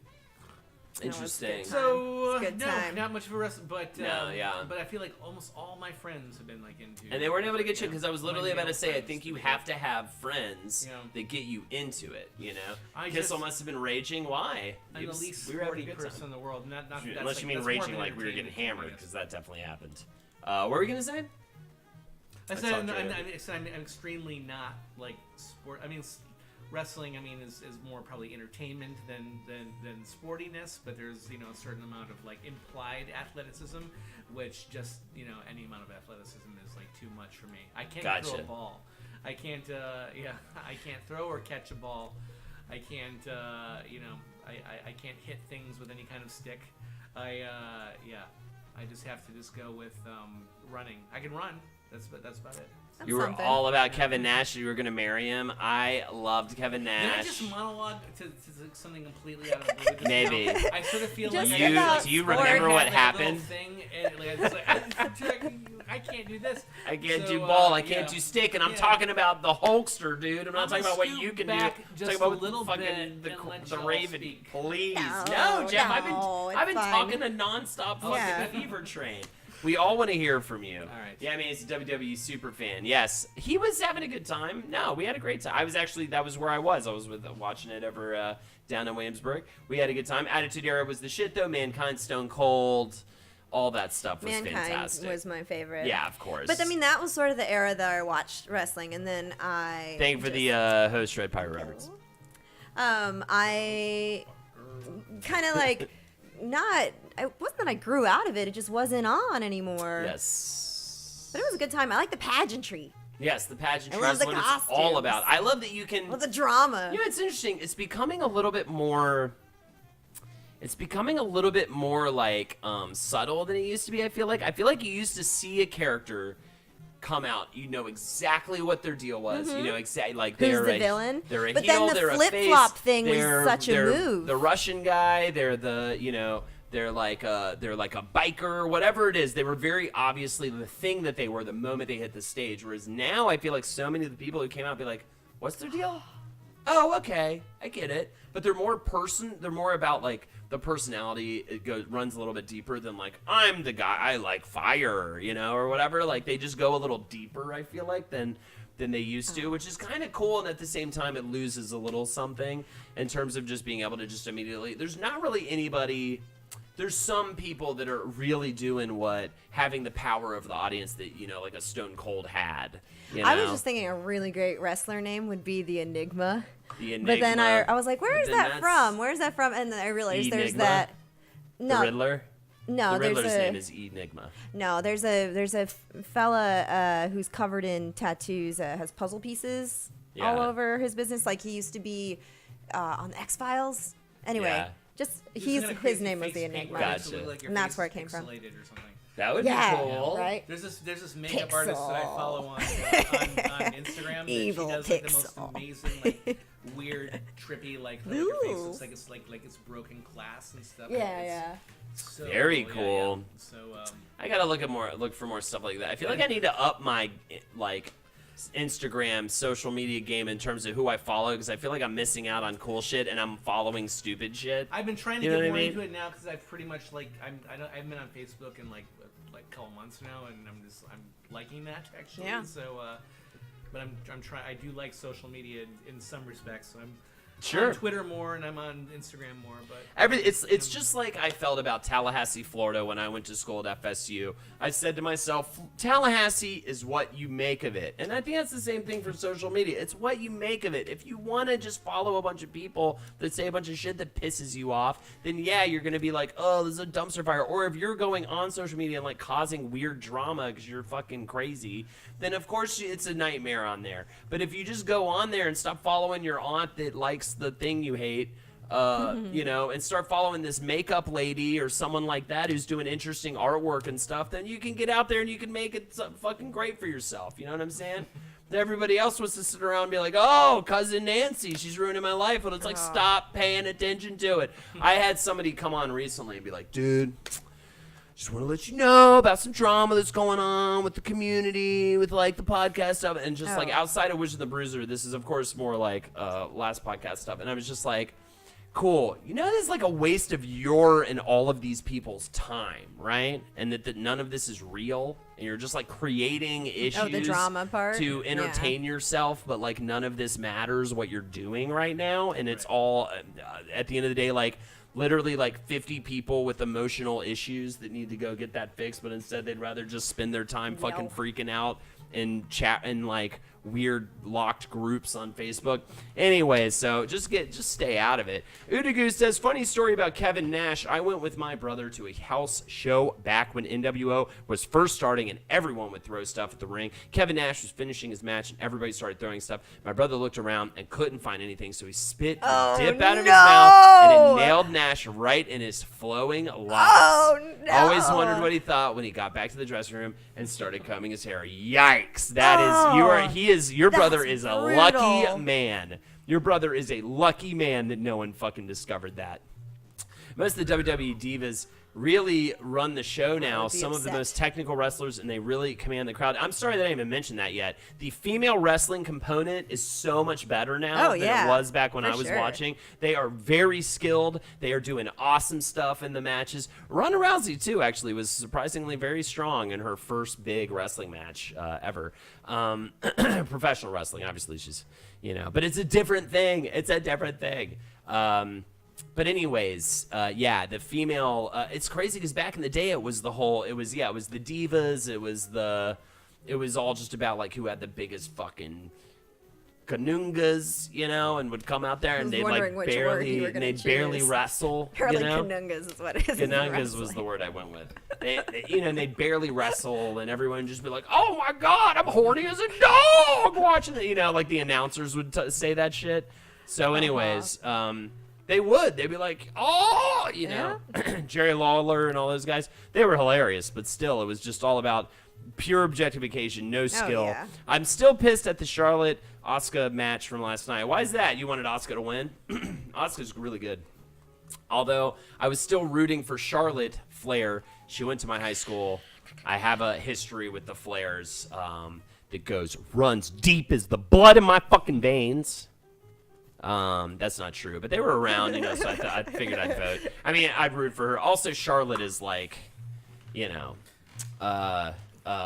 Interesting. So It's a good no, time. not much of a wrestling, but No, yeah. But I feel like almost all my friends have been like into. And they weren't able to get you because I was My literally about to male say I friends, think you they have did. to have friends Yeah. that get you into it. You know, I Kissel just- must have been raging. Why? I'm It the was- least we were having a sporty good time. person in the world. Not that's Unless like, you mean that's more of raging an like we were getting entertainment thing, I hammered, guess. because that definitely happened. What were we gonna say? I said talked I'm extremely not like sport. I mean, wrestling. I mean, is more probably entertainment than sportiness. But there's a certain amount of like implied athleticism, which just any amount of athleticism is like too much for me. I can't throw Gotcha. a ball. I can't. I can't throw or catch a ball. I can't. I can't hit things with any kind of stick. I just have to just go with running. I can run. That's about it. That's You were something. all about Kevin Nash. You were gonna marry him. I loved Kevin Did I Nash. just monologue to something completely out of the blue? just Maybe. now? I sort of feel Just like about Do you sport. remember what I had, like, a little happened? Thing, and, like, I was like, I can't do this. I can't So, do ball. I yeah. can't do stick, and I'm Yeah. talking about the Hulkster, dude. I'm not I'm talking gonna about what scoot you can do. back I'm just talking a about little fucking bit the, and let the y'all Raven. speak. Please, No, Jeff. no, I've been it's talking fine. a nonstop fucking Yeah. fever train. We all want to hear from you. All right. Yeah, I mean, he's a WWE super fan. Yes, he was having a good time. No, we had a great time. That was where I was. I was watching it over down in Williamsburg. We had a good time. Attitude Era was the shit though. Mankind, Stone Cold, all that stuff was Mankind fantastic. was my favorite. Yeah, of course. But I mean, that was sort of the era that I watched wrestling, and then I. Thank you for just- the host, Red Pirate Roberts. I kind of like not. It wasn't that I grew out of it; it just wasn't on anymore. Yes. But it was a good time. I like the pageantry, Yes, the pageantry I love is the what it's all costumes. about. I love that you can. well, the drama. You know, it's interesting. It's becoming a little bit more. It's becoming a little bit more like subtle than it used to be. I feel like you used to see a character come out, you know exactly what their deal was. You know exactly like Who's they're the a villain? They're a But heel. then the they're a flip-flop face, thing was they're- such a they're move. The Russian guy. They're the They're like a biker, whatever it is. They were very obviously the thing that they were the moment they hit the stage. Whereas now, I feel like so many of the people who came out be like, "What's their deal?" Oh, okay, I get it. But they're more They're more about like the personality. It runs a little bit deeper than like I'm the guy. I like fire, or whatever. Like they just go a little deeper. I feel like than they used to, which is kind of cool. And at the same time, it loses a little something in terms of just being able to just immediately. There's not really anybody. There's some people that are really doing what having the power of the audience that like a Stone Cold had. I was just thinking a really great wrestler name would be the Enigma. The Enigma. But then I was like, where is Then that that's from? Where's that from? And then I realized there's Enigma? that. The No, Riddler. no, The there's Riddler's a name is Enigma. no. There's a fella who's covered in tattoos, has puzzle pieces all Yeah. over his business. Like he used to be on the X-Files. Anyway, Yeah. just Just his kinda crazy name was face the paint Enigma. where it makes it Gotcha. look like your And that's face where is it came from. pixelated or something. That would Yeah, be cool. right. There's this makeup artist that I Pixel. follow on Instagram. That Evil she does like the pixel. most amazing, like weird, trippy, like your face looks like it's broken glass and stuff. Yeah, It's yeah. So Very yeah, cool. yeah. So I gotta look for more stuff like that. I feel like I need to up my like Instagram social media game in terms of who I follow because I feel like I'm missing out on cool shit and I'm following stupid shit. I've been trying to You know get what I more mean? into it now because I've pretty much like I've been on Facebook in like a couple months now, and I'm liking that actually. Yeah. So, but I'm trying. I do like social media in some respects. So I'm Sure. on Twitter more and I'm on Instagram more. But It's just like I felt about Tallahassee, Florida when I went to school at FSU. I said to myself, Tallahassee is what you make of it. And I think that's the same thing for social media. It's what you make of it. If you want to just follow a bunch of people that say a bunch of shit that pisses you off, then yeah, you're going to be like, oh, this is a dumpster fire. Or if you're going on social media and like causing weird drama because you're fucking crazy, then of course it's a nightmare on there. But if you just go on there and stop following your aunt that likes the thing you hate, and start following this makeup lady or someone like that who's doing interesting artwork and stuff, then you can get out there and you can make it fucking great for yourself. You know what I'm saying? Everybody else wants to sit around and be like, oh, cousin Nancy, she's ruining my life. And it's like, stop paying attention to it. I had somebody come on recently and be like, dude, just want to let you know about some drama that's going on with the community, with like the podcast stuff, and just like outside of Wizard of the Bruiser, this is of course more like last podcast stuff, and I was just like, cool. You know, this is like a waste of your and all of these people's time, right? And that none of this is real, and you're just like creating issues the drama part? to entertain yourself, but like none of this matters what you're doing right now, and it's all at the end of the day like literally like 50 people with emotional issues that need to go get that fixed, but instead they'd rather just spend their time fucking freaking out and chat in like weird locked groups on Facebook. Anyway, so just stay out of it. Udagu says, funny story about Kevin Nash. I went with my brother to a house show back when NWO was first starting and everyone would throw stuff at the ring. Kevin Nash was finishing his match and everybody started throwing stuff. My brother looked around and couldn't find anything, so he spit the dip out of his mouth and it nailed Nash right in his flowing locks. Oh, no. Always wondered what he thought when he got back to the dressing room and started combing his hair. Yikes. That is your brother is a lucky man. Your brother is a lucky man that no one fucking discovered that. Most of the WWE divas really run the show now. Some of the most technical wrestlers, and they really command the crowd. I'm sorry that I didn't even mention that yet. The female wrestling component is so much better now than it was back when I was watching. They are very skilled. They are doing awesome stuff in the matches. Ronda Rousey, too, actually, was surprisingly very strong in her first big wrestling match ever. Professional wrestling, obviously, she's, but it's a different thing. It's a different thing. But anyways, the female, it's crazy because back in the day it was the divas, it was all just about like who had the biggest fucking kanungas, and would come out there and they'd like barely wrestle. Apparently kanungas is what it is. Kanungas was the word I went with. And they'd barely wrestle and everyone would just be like, oh my God, I'm horny as a dog watching it. Like the announcers would say that shit. So anyways, they'd be like, oh, Jerry Lawler and all those guys. They were hilarious, but still, it was just all about pure objectification, no skill. Oh, yeah. I'm still pissed at the Charlotte Asuka match from last night. Why is that? You wanted Asuka to win? Asuka's really good. Although, I was still rooting for Charlotte Flair. She went to my high school. I have a history with the Flairs that runs deep as the blood in my fucking veins. That's not true, but they were around, so I figured I'd vote. I mean, I'd root for her. Also, Charlotte is like,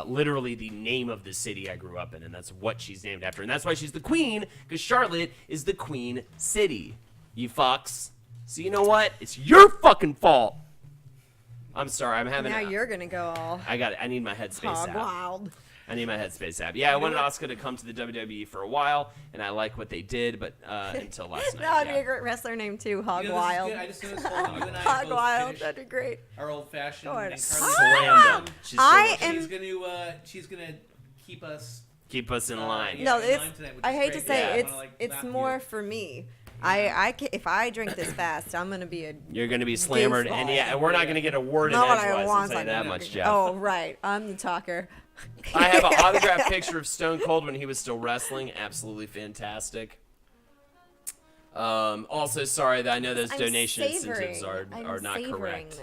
literally the name of the city I grew up in, and that's what she's named after. And that's why she's the queen, because Charlotte is the queen city. You fucks. So you know what? It's your fucking fault. I'm sorry, I'm having you're gonna go all I need my headspace out. wild. I need my headspace app. Yeah, I wanted Asuka to come to the WWE for a while, and I like what they did, but until last night. That would be a great wrestler name too, Hog Wild. I just noticed you and I Hog both Wild, that'd be great. our old-fashioned Go and ahead. Slam them. She's gonna Keep us in line. No, in it's. line tonight, which I is hate great. to say Yeah. it's. I wanna, It's lap more you. for me. If I drink this fast, I'm gonna be a. You're going to be slammered, and we're not going to get awarded Not what I edgewise, I'll want. tell you that much, Jeff. Oh right, I'm the talker. I have an autographed picture of Stone Cold when he was still wrestling. Absolutely fantastic. Also, sorry that I know those donation incentives are not correct.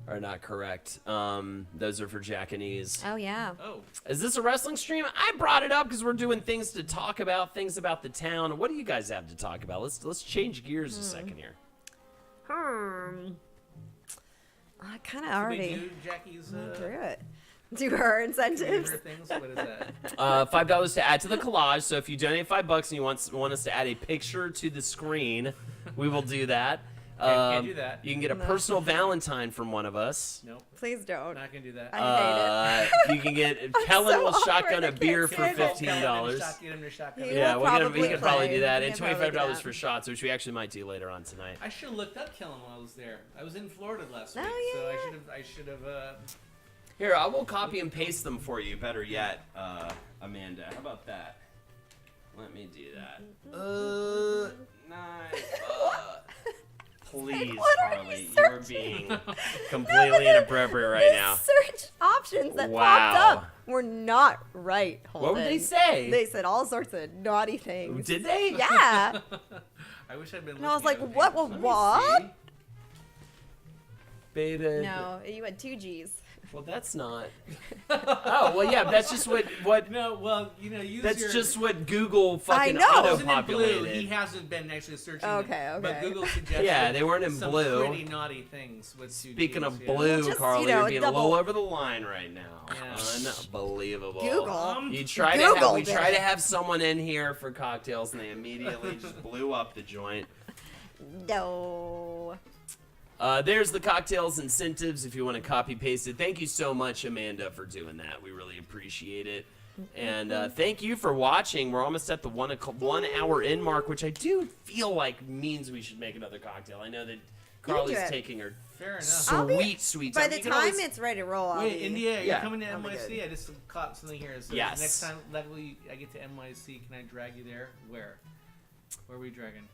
Are not correct. Those are for Jackanese. Oh yeah. Oh, Is this a wrestling stream? I brought it up because we're doing things to talk about, things about the town. What do you guys have to talk about? Let's change gears a second here. I kind of we already do Jackie's through it. Do her incentives. favorite things. What is that? $5 to add to the collage. So if you donate $5 and you want us to add a picture to the screen, we will do that. Can't do that. You can get a personal Valentine from one of us. Nope, Please don't. not gonna do that. I hate it. You can get Kellen so will shotgun a awkward, I beer can't for stand it. $15. Get him to shotgun. He Yeah, will we probably could probably play. do that, We and can probably do $25 that. for shots, which we actually might do later on tonight. I should have looked up Kellen while I was there. I was in Florida last Oh, week, yeah, so yeah. I should have. Here, I will copy and paste them for you. Better yet, Amanda, how about that? Let me do that. Nice. Please, What are Carly, you you are being completely inappropriate right now. Search options that Wow. popped up were not right. What would they Holden. say? They said all sorts of naughty things. Did they? Yeah. I wish I'd been. And I was looking like, at what? things. What? See? faded. No, you had 2 G's. Well, that's not. Oh, well, yeah, that's just what. No, well, use That's your... just what Google fucking know. It wasn't in blue. auto-populated. He hasn't been actually searching. Okay. But Google suggested. Yeah, they weren't in some blue. pretty naughty things with Speaking of CGs, blue, Well, just, Carly, you know, you're being a double- little over the line right now. Yeah. Unbelievable. Google. You try to Googled we try it. to have someone in here for cocktails, and they immediately just blew up the joint. No. There's the cocktails incentives if you want to copy paste it. Thank you so much, Amanda, for doing that. We really appreciate it. And thank you for watching. We're almost at the 1 hour in mark, which I do feel like means we should make another cocktail. I know that Carly's it. taking her Fair enough. sweet By time. the You can time always- it's ready to roll, I'll Wait, be... India, are Yeah. you coming to That'll be NYC? good. I just caught something here. So Yes. next time, luckily, I get to NYC. Can I drag you there? Where? Where are we dragging?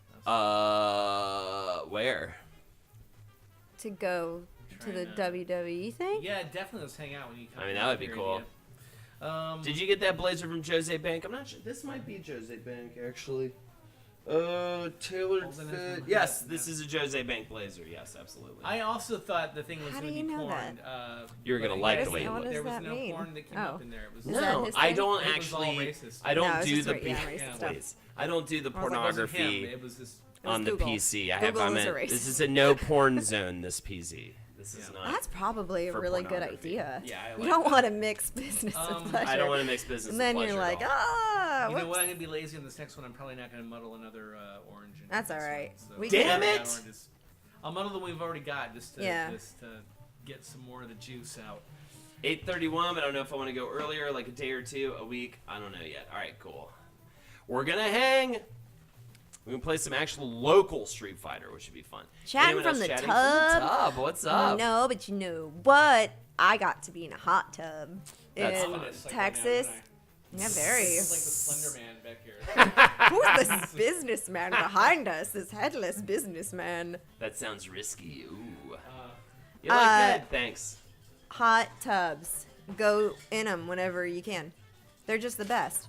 Where? To go to the Trying to- WWE thing? Yeah, definitely. Let's hang out when you come. I mean, that down would be here, cool. India. Did you get that blazer from Jose Bank? I'm not sure. This might be Jose Bank, actually. Tailored Holding it fit. from- Yes, yeah. this is a Jose Bank blazer. Yes, absolutely. I also thought the thing was How going do to be you know porn. You were gonna but like I the way guess it What looked. does there was that no mean? porn that came Oh. up in there. It was Is that No, his I thing? don't It was all actually. racist. I don't No, it's do just the racist stuff. please. I don't do the I was like, It wasn't him. pornography It was this. It was on the Google. PC. Google I'm is a in, racist. this is a no porn zone. This PC. This is Yeah. not. That's probably a for really good pornography. idea. Yeah, I you like don't that. want to mix business Um, with pleasure. I don't want to mix business. And then with you're pleasure like, at all. You know whoops. what? I'm gonna be lazy on this next one. I'm probably not gonna muddle another orange. In That's this all right. one, We Damn Yeah, it! oranges. I'll muddle them we've already got just to get some more of the juice out. 8:31, but I don't know if I want to go earlier, like a day or two, a week. I don't know yet. All right, cool. We're gonna hang. We're gonna play some actual local Street Fighter, which should be fun. Chatting Anyone from else the chatting tub. From the tub. What's up? No, but you know what? I got to be in a hot tub That's in fun. It's like Texas. right now, Yeah, very. It's like the Slender Man back here. Who's this businessman behind us? This headless businessman. That sounds risky. Ooh. Uh, You look good. Thanks. Hot tubs. Go in them whenever you can. They're just the best.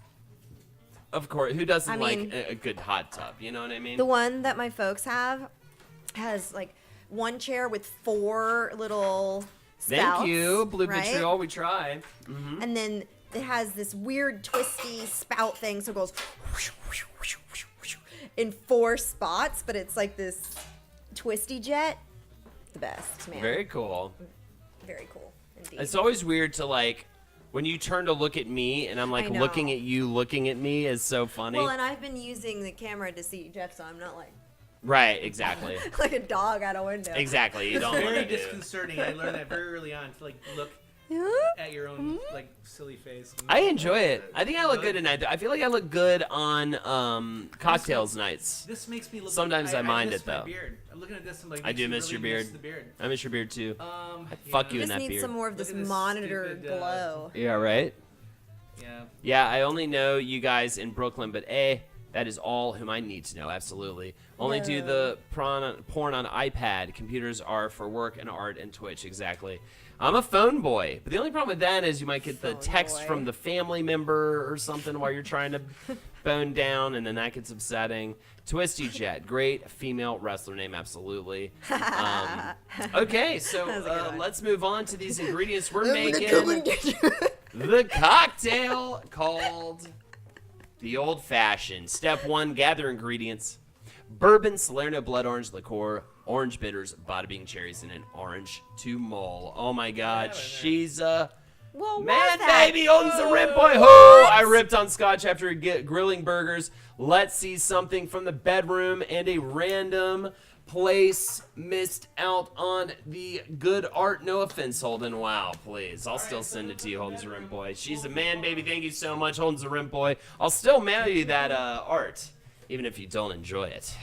Of course. Who doesn't I mean- like a good hot tub? You know what I mean? The one that my folks have has like one chair with 4 little spouts. Thank you, Blue right? Vitriol. We try. And then it has this weird twisty spout thing, so it goes in 4 spots, but it's like this twisty jet. The best, man. Very cool. Very cool, indeed. It's always weird to like when you turn to look at me and I'm like I know. looking at you looking at me is so funny. Well, and I've been using the camera to see Jeff, so I'm not like Right, exactly. like a dog out a window. Exactly. You don't want very to do. disconcerting. I learned that very early on to like look Huh? at your own like silly face. I enjoy it. I think I look Really? good tonight. I feel like I look good on cocktails nights. This makes me look. Sometimes I mind miss it, my though. Beard. I'm looking at this. I'm like, I do you miss your really beard. miss the beard. I miss your beard too. Yeah. fuck you in Just that need beard. some more of Look this at this monitor stupid, glow. Yeah, right? Yeah. Yeah, I only know you guys in Brooklyn, but that is all whom I need to know, absolutely. Only do the porn on iPad. Computers are for work and art and Twitch, exactly. I'm a phone boy, but the only problem with that is you might get the Phone text boy. from the family member or something while you're trying to bone down, and then that gets upsetting. Twisty Jet, great female wrestler name, absolutely. Okay, so That was a good one. let's move on to these ingredients we're I'm gonna making. come and get you. The cocktail called the Old Fashioned. Step 1, gather ingredients. Bourbon, Salerno blood orange liqueur, orange bitters, bada bing cherries, and an orange to mull. Oh my god, she's a Well, man, what's that? baby, owns the rib boy. Ho! I ripped on scotch after grilling burgers. Let's see something from the bedroom and a random place missed out on the good art. No offense, Holden. Wow, please. I'll still send it to you, Holden's Rim Boy. She's a man, baby. Thank you so much, Holden's a Rim Boy. I'll still mail you that art, even if you don't enjoy it.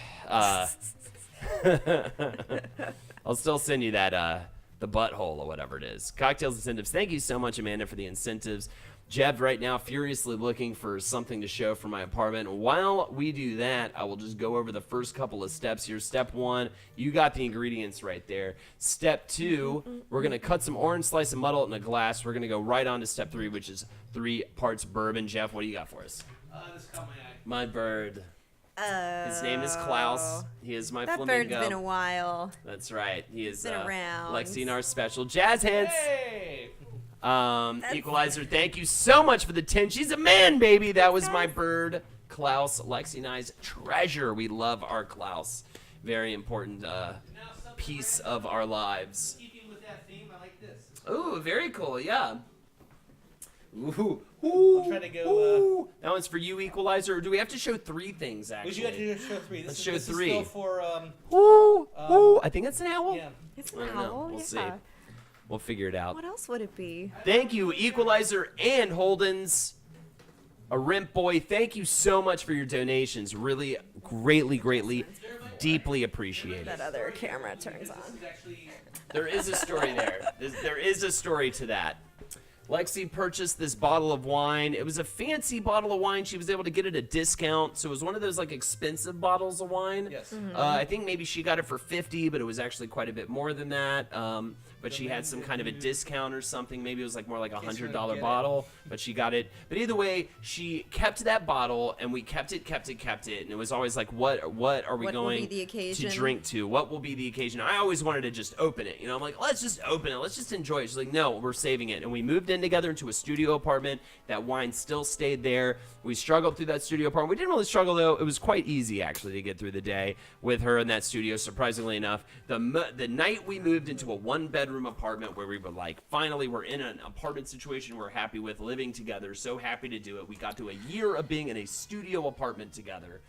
I'll still send you that the butthole or whatever it is. Cocktails incentives. Thank you so much, Amanda, for the incentives. Jeb right now furiously looking for something to show for my apartment. While we do that, I will just go over the first couple of steps here. Step 1, you got the ingredients right there. Step 2, we're going to cut some orange slice and muddle it in a glass. We're going to go right on to step 3, which is 3 parts bourbon. Jeff, what do you got for us? This caught my eye. My bird. His name is Klaus. He is my That flamingo. bird's been a while. That's right. He is Been around. Lexi and our special jazz hands. Hey! Equalizer, thank you so much for the 10. She's a man, baby. That was my bird, Klaus. Lexi and I's treasure. We love our Klaus. Very important piece of our lives. Keeping with that theme, I like this. Ooh, very cool. Yeah. Ooh. I'll try to go. Ooh. That one's for you, Equalizer. Or do we have to show 3 things, We actually? should have to show 3. Let's This show is 3. still for Ooh. Ooh. I think it's an owl. yeah. It's I an don't know. owl. We'll yeah. see. We'll figure it out. What else would it be? Thank you, Equalizer and Holden's. A Rimp Boy, thank you so much for your donations. Really, greatly, deeply appreciated. That other camera turns on. This is actually There is a story there. There is a story to that. Lexi purchased this bottle of wine. It was a fancy bottle of wine. She was able to get it at a discount. So it was one of those like expensive bottles of wine. yes. I think maybe she got it for 50, but it was actually quite a bit more than that. But she had some kind of a discount or something. Maybe it was like more like case you $100 wanna get it. bottle, but she got it. But either way, she kept that bottle, and we kept it, and it was always like, what are we What will going be the to occasion? drink to? What will be the occasion? I always wanted to just open it. You know, I'm like, let's just open it. Let's just enjoy it. She's like, no, we're saving it. And we moved in together into a studio apartment. That wine still stayed there. We struggled through that studio apartment. We didn't really struggle, though. It was quite easy, actually, to get through the day with her in that studio, surprisingly enough. The night we moved into a one-bedroom apartment where we were like, finally, we're in an apartment situation we're happy with, living together, so happy to do it. We got to a year of being in a studio apartment together,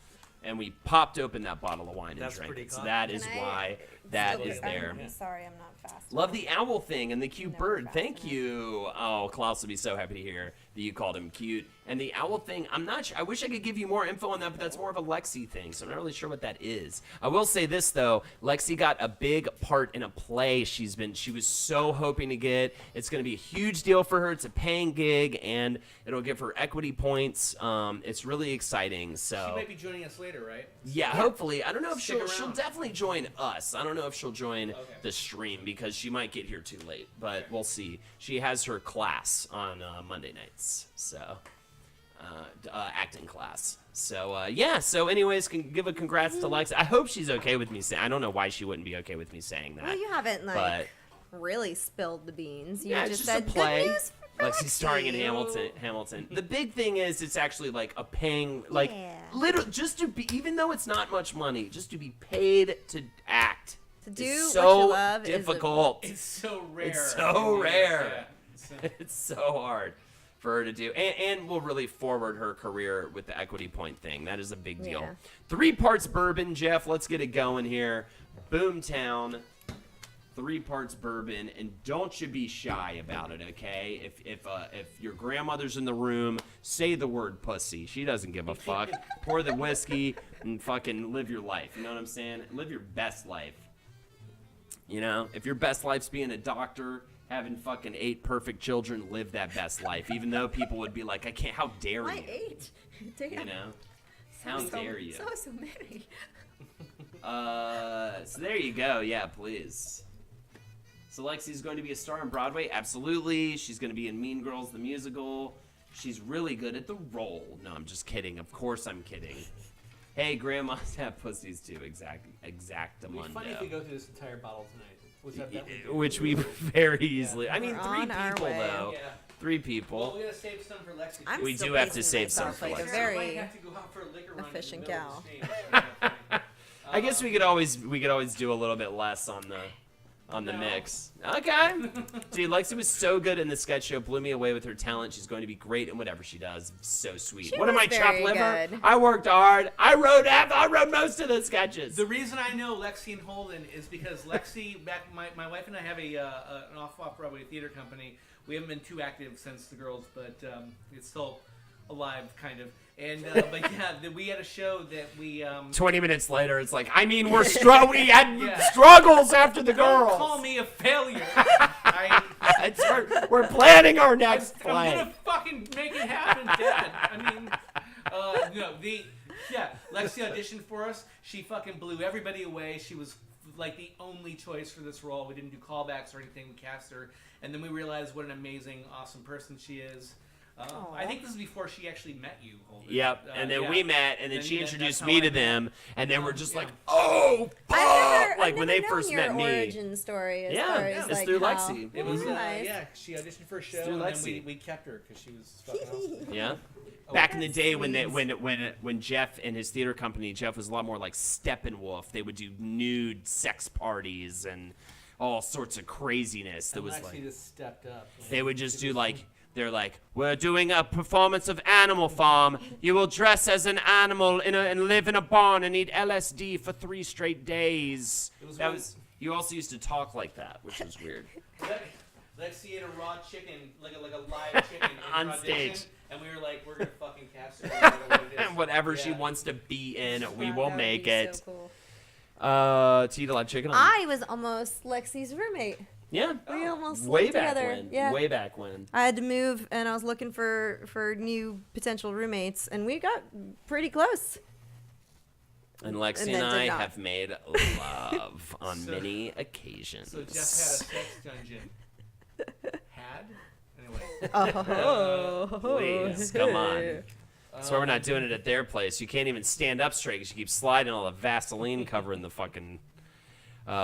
and we popped open that bottle of wine and That's drank pretty it. So cool. that is why that is there. I'm sorry, I'm not fast. Love the owl thing and the cute No, bird. fast Thank enough. you. Oh, Klaus will be so happy to hear that you called him cute. And the owl thing, I'm not sure. I wish I could give you more info on that, but that's more of a Lexi thing, so I'm not really sure what that is. I will say this, though. Lexi got a big part in a play she was so hoping to get. It's going to be a huge deal for her. It's a paying gig, and it'll give her equity points. It's really exciting. So She might be joining us later, right? yeah, hopefully. I don't know if Stick she'll around. definitely join us. I don't know if she'll join Okay. the stream because she might get here too late, but we'll see. She has her class on Monday nights, so acting class. So yeah. So anyways, can give a congrats to Lex. I hope she's okay with me saying. I don't know why she wouldn't be okay with me saying that. Well, you haven't but really spilled the beans. You yeah, just it's just said a play. good news for Lexi's starring in Lexi. Hamilton. The big thing is it's actually like a paying, like Yeah. literally just to be, even though it's not much money, just to be paid to act. To do is what so you love is a- difficult. It's so rare. It's so rare. Yeah. So- It's so hard for her to do, and will really forward her career with the equity point thing. That is a big deal. Yeah. 3 parts bourbon, Jeff. Let's get it going here. Boomtown. 3 parts bourbon, and don't you be shy about it, okay? If your grandmother's in the room, say the word pussy. She doesn't give a fuck. Pour the whiskey and fucking live your life. You know what I'm saying? Live your best life. You know, if your best life's being a doctor, having fucking 8 perfect children, live that best life. Even though people would be like, I can't, how dare Why you? 8? Damn. You know? How dare you? So many. So there you go. Yeah, please. So Lexi's going to be a star on Broadway? Absolutely. She's going to be in Mean Girls, the musical. She's really good at the role. No, I'm just kidding. Of course I'm kidding. Hey, grandmas have pussies too. It'd be Exactamundo. funny if we go through this entire bottle tonight. That would be- Which we very easily. I mean, We're 3 on our people way. though. Yeah. 3 Well, people. we gotta save some for Lexi. I'm We still do have to pacing save some myself for like a Lexi. I very might have to go out for a liquor run efficient in the middle gal. of the stream. I guess we could always do a little bit less on the No. mix. Okay. Dude, Lexi was so good in the sketch show, blew me away with her talent. She's going to be great in whatever she does. So sweet. She What am was I, chopped very liver? good. I worked hard. I wrote most of the sketches. The reason I know Lexi and Holden is because Lexi, my wife and I have an off-Broadway theater company. We haven't been too active since the girls, but it's still alive, kind of. And but yeah, we had a show that we. 20 minutes later, it's like, we had Yeah. struggles after the girls. Don't call me a failure. We're planning our next I'm play. gonna fucking make it happen, Dad. I mean, Lexi auditioned for us. She fucking blew everybody away. She was like the only choice for this role. We didn't do callbacks or anything. We cast her, and then we realized what an amazing, awesome person she is. I think this is before she actually met you, Holden. Yep, and then we met, and then she that's introduced how me I to met. them, and then we're just Yeah. like, oh, fuck! I've Like when never they first known your met me. origin story. As Yeah, far yeah. as, It's like, through how- Lexi. It was, nice. she auditioned for a show, through and then Lexi. we kept her because she was fucking awesome. Yeah. Oh, Back in the that's day when sweet. when Jeff and his theater company, Jeff was a lot more like Steppenwolf. They would do nude sex parties and all sorts of craziness. That And was Lexi like just stepped up. they would just She do was- like they're like, we're doing a performance of Animal Farm. You will dress as an animal and live in a barn and eat LSD for 3 straight days. It was That one- was you also used to talk like that, which was weird. Lexi ate a raw chicken, like a live chicken in On her stage. audition, and we were like, we're gonna fucking cast her. No matter what it is. And whatever she Yeah. wants to be in, we That will would make be it. so cool. To eat a live chicken. I was almost Lexi's roommate. Yeah. We almost Way lived back together. when. Yeah. Way back when. I had to move, and I was looking for new potential roommates, and we got pretty close. And Lexi And and, then did I not. have made love on So- many occasions. So Jeff had a sex dungeon. Had? Anyway. Oh, Please, come on. That's why we're not doing it at their place. You can't even stand up straight because you keep sliding all the Vaseline covering the fucking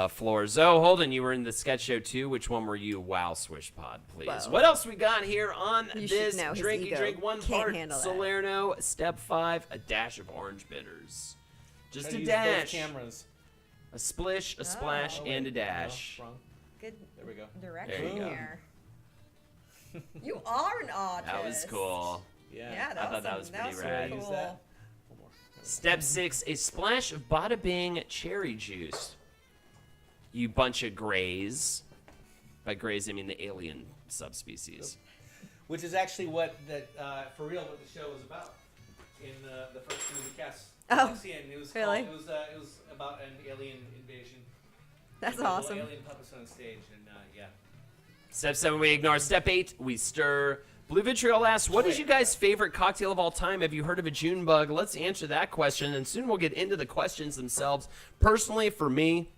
floors. Oh, Holden, you were in the sketch show too. Which one were you? Wow, Swish Pod, please. Well, what else we got here on you should this know his drinky ego drink? 1 can't part handle that. Salerno, step 5, a dash of orange bitters. Just Gotta a use both dash. cameras. A splish, a splash, Oh, and a wait. dash. No, wrong. good There we go. direction There you go. here. You are an artist. That was cool. Yeah. Yeah, I thought that was pretty super rad. Cool. Use that. One more. Step 6, a splash of Bada Bing cherry juice. You bunch of grays. By grays, I mean the alien subspecies. Which is actually what for real, what the show was about. In the first movie cast. Oh, Lexi, and it was really? Called, it was about an alien invasion. That's Little awesome. Alien puppets on stage, and yeah. Step 7, we ignore. Step 8, we stir. Blue Vitriol asks, what is you guys' favorite cocktail of all time? Have you heard of a June bug? Let's answer that question, and soon we'll get into the questions themselves. Personally, for me,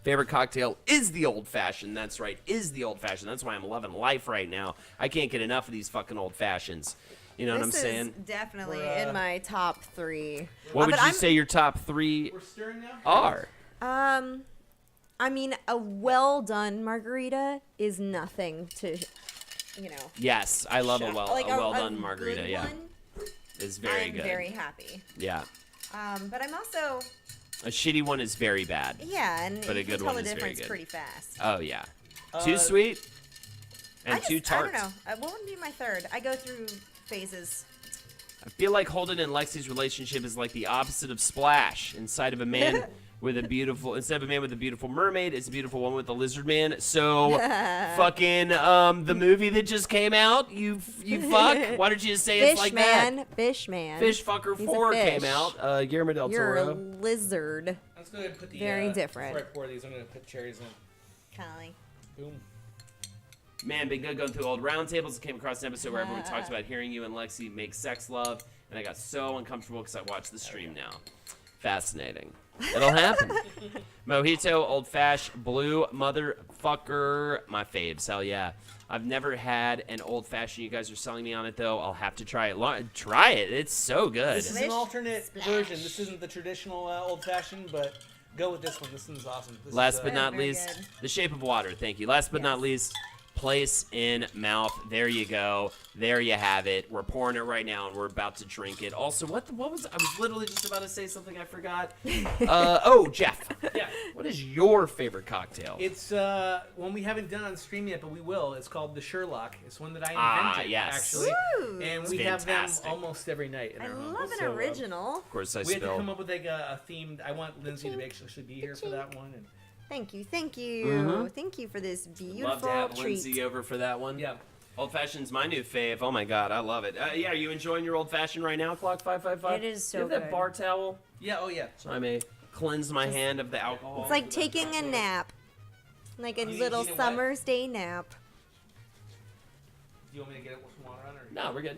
favorite cocktail is the old fashioned. That's right, is the old fashioned. That's why I'm loving life right now. I can't get enough of these fucking old fashions. You know what I'm This saying? is definitely We're, in my top 3. What would but you I'm- say your top 3 We're stirring now? are? I mean, a well done margarita is nothing to, Yes, I love a shock- well, like a well done good margarita. Yeah, one, it's very I'm good. very happy. Yeah, But I'm also, a shitty one is very bad. yeah, and But a you can good tell one the is very difference good. pretty fast. Oh yeah, too sweet and too I tart. don't know. What would be my third? I go through phases. I feel like Holden and Lexi's relationship is like the opposite of Splash. Inside of a man with a beautiful, instead of a man with a beautiful mermaid, it's a beautiful one with a lizard man. So, fucking the movie that just came out, you fuck. Why don't you just say it's like that? Fish man. Fish Fucker He's a 4 came fish. out. Guillermo del You're a Toro. lizard. Let's go ahead and put the Very different. Before I pour these, I'm gonna put cherries in. Kind of like. Boom. Man, been good going through old roundtables. I came across an episode where everyone talked about hearing you and Lexi make sex love, and I got so uncomfortable because I watched the stream now. Fascinating. It'll happen. Mojito, old fashioned, blue, motherfucker, my faves. Hell yeah. I've never had an old fashioned. You guys are selling me on it though. I'll have to try it. Try it. It's so good. This is an alternate version. This isn't the traditional old fashioned, but go with this one. This one's awesome. This Last is, but not Very least, good. The Shape of Water. Thank you. Last but not least, place in mouth. There you go. There you have it. We're pouring it right now, and we're about to drink it. Also, what was I was literally just about to say something I forgot. Jeff. Yeah. What is your favorite cocktail? It's one we haven't done on stream yet, but we will. It's called the Sherlock. It's one that I invented, yes. actually. Woo! And It's we have them fantastic. almost every night in I our home. love an So, original. Of course, I we had to come spilled. up with like a themed. I want Lindsay to actually be here for that one. And Thank you. Thank you. Mhm. Thank you for this beautiful Love to have treat. Lindsay over for that one. yeah, Old fashioned's my new fave. Oh my god, I love it. Yeah, are you enjoying your old fashioned right now, Clock 555? It is so You have that good. bar towel, yeah, oh yeah. so I may cleanse my hand of the alcohol. It's like taking a nap. Like a You- little you know what? summer's day nap. Do you want me to get it with some water on it? Or No, we're good.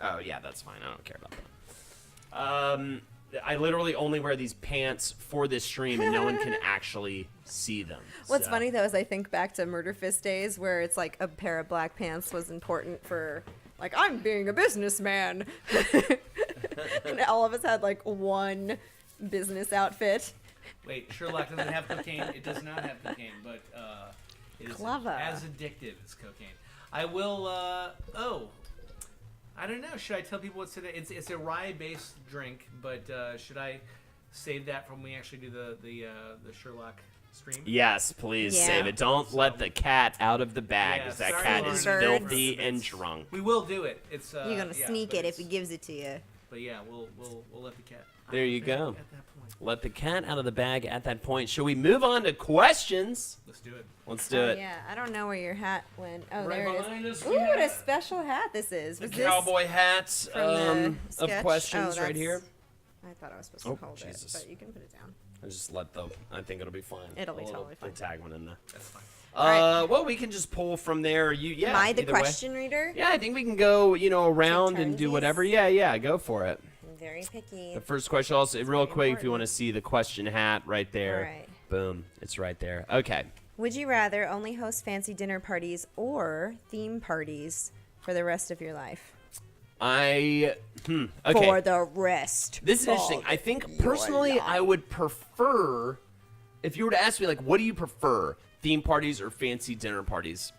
Oh yeah, that's fine. I don't care about that. I literally only wear these pants for this stream, and no one can actually see them. What's So- funny though is I think back to Murder Fist days where it's like a pair of black pants was important for like, I'm being a businessman. And all of us had like one business outfit. Wait, Sherlock doesn't have cocaine. It does not have cocaine, but it is Clever. as addictive as cocaine. I will. I don't know. Should I tell people what's today? It's a rye-based drink, but should I save that from when we actually do the Sherlock stream? Yes, please Yeah. save it. Don't let the cat out of the bag, Yeah, 'cause that sorry, cat Lauren, is Birds. filthy and drunk. We will do it. It's You're gonna sneak but it if it's- he gives it to you. But yeah, we'll let the cat. There you out there go. At that point. Let the cat out of the bag at that point. Shall we move on to questions? Let's do it. Let's do Oh, it. yeah, I don't know where your hat went. Oh, Right there it behind is. us, Ooh, we what a have special hat this is. The Was this cowboy hat from the of sketch? questions Oh, right here. I thought I was supposed to Oh, hold Jesus. it, but you can put it down. I just let the. I think it'll be fine. It'll be A little totally fine. Tag one in there. That's fine. Alright. Well, we can just pull from there. Yeah. Am I the either way. question reader? Yeah, I think we can go, around turn and do these? whatever. Yeah, go for it. I'm very picky. The first question, also, real very quick, if you want to important. see the question hat right there. Alright. Boom, it's right there. Okay. Would you rather only host fancy dinner parties or theme parties for the rest of your life? Okay. For the rest. This is interesting. of I think your personally, life. I would prefer, if you were to ask me, like, what do you prefer, theme parties or fancy dinner parties?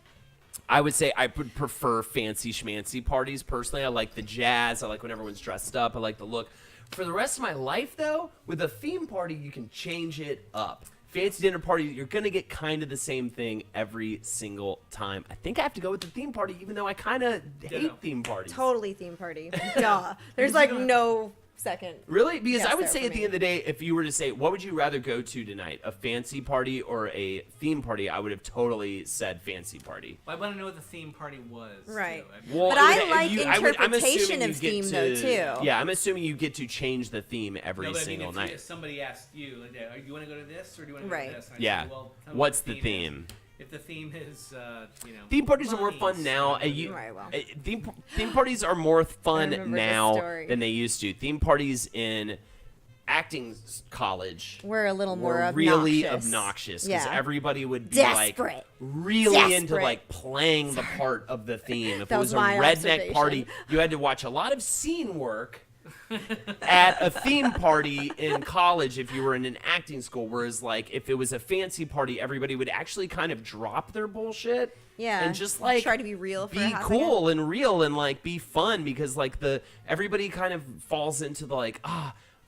I would say I would prefer fancy schmancy parties. Personally, I like the jazz. I like when everyone's dressed up. I like the look. For the rest of my life, though, with a theme party, you can change it up. Fancy dinner party, you're going to get kind of the same thing every single time. I think I have to go with the theme party, even though I kind of hate theme parties. Totally theme party. Duh. There's like no second. Really? Because Yes, I would there say for at the me. end of the day, if you were to say, what would you rather go to tonight? A fancy party or a theme party? I would have totally said fancy party. Well, I want to know what the theme party was. Right. Too. I mean, Well, But it I would- like I'm interpretation assuming of you get theme, though, too. Yeah, I'm assuming you get to change the theme every no, but I mean, single if, night. if somebody asked you, like, "Do you want to go to this or do you want to Right. go to this?" And I'd Yeah. say, well, tell me What's what the is. theme? If the theme is, Theme parties are more fun bunnies, now. Right, well. Theme parties are more fun remember this now story. than they used to. Theme parties in acting college We're a little more were really obnoxious. obnoxious because Yeah. everybody would be Desperate. like really into Desperate. like playing the part of the theme. If That it was was a my redneck party, observation. you had to watch a lot of scene work at a theme party in college if you were in an acting school. Whereas like if it was a fancy party, everybody would actually kind of drop their bullshit. Yeah. And just like try to be real for a be hot cool and real and like be fun because like everybody kind of falls into the like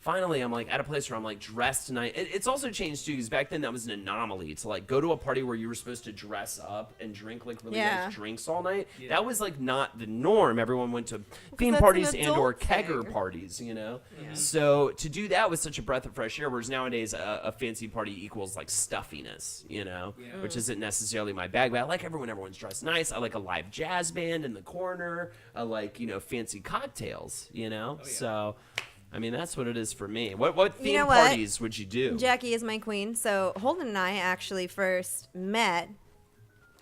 finally I'm like at a place where I'm like dressed tonight. It's also changed too because back then that was an anomaly to like go to a party where you were supposed to dress up and drink like really Yeah. nice drinks all night. Yeah. That was like not the norm. Everyone went to theme that's an parties and or adult kegger thing. parties, Yeah. So to do that was such a breath of fresh air. Whereas nowadays a fancy party equals like stuffiness, Yeah. which isn't necessarily my bag. But I like everyone's dressed nice. I like a live jazz band in the corner. I like fancy cocktails. yeah. So. I mean, that's what it is for me. What theme know what? parties would you do? Jackie is my queen. So Holden and I actually first met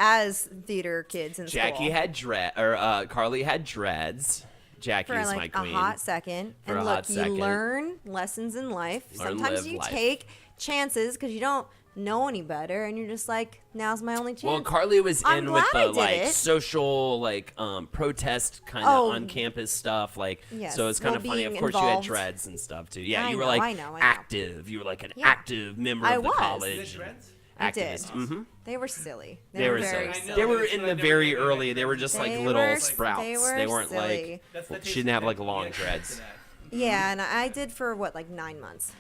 as theater kids in Jackie school. had Carly had dreads. Jackie for is like my a queen. hot second. For and a look, hot you second. learn lessons in life. Learn, Sometimes live you life. take chances because you don't know any better, and you're just like, now's my only chance. Well, Carly was I'm in with glad I the did like it. social protest kind of Oh. on campus stuff. Like Yes, so it's kind well, of funny. Of being course you had involved. dreads and stuff too. Yeah, I you were know, like I know. active. You were like an Yeah. active member I of the was. Is it college. dreads? I did. Activist. Mm-hmm. They were silly. They were very silly. I know, They were that's in what the I never very knew early. that. They were just like They little were- sprouts. they weren't silly. like That's the she taste didn't have that like you long get dreads. to that. Yeah, and I did for like 9 months,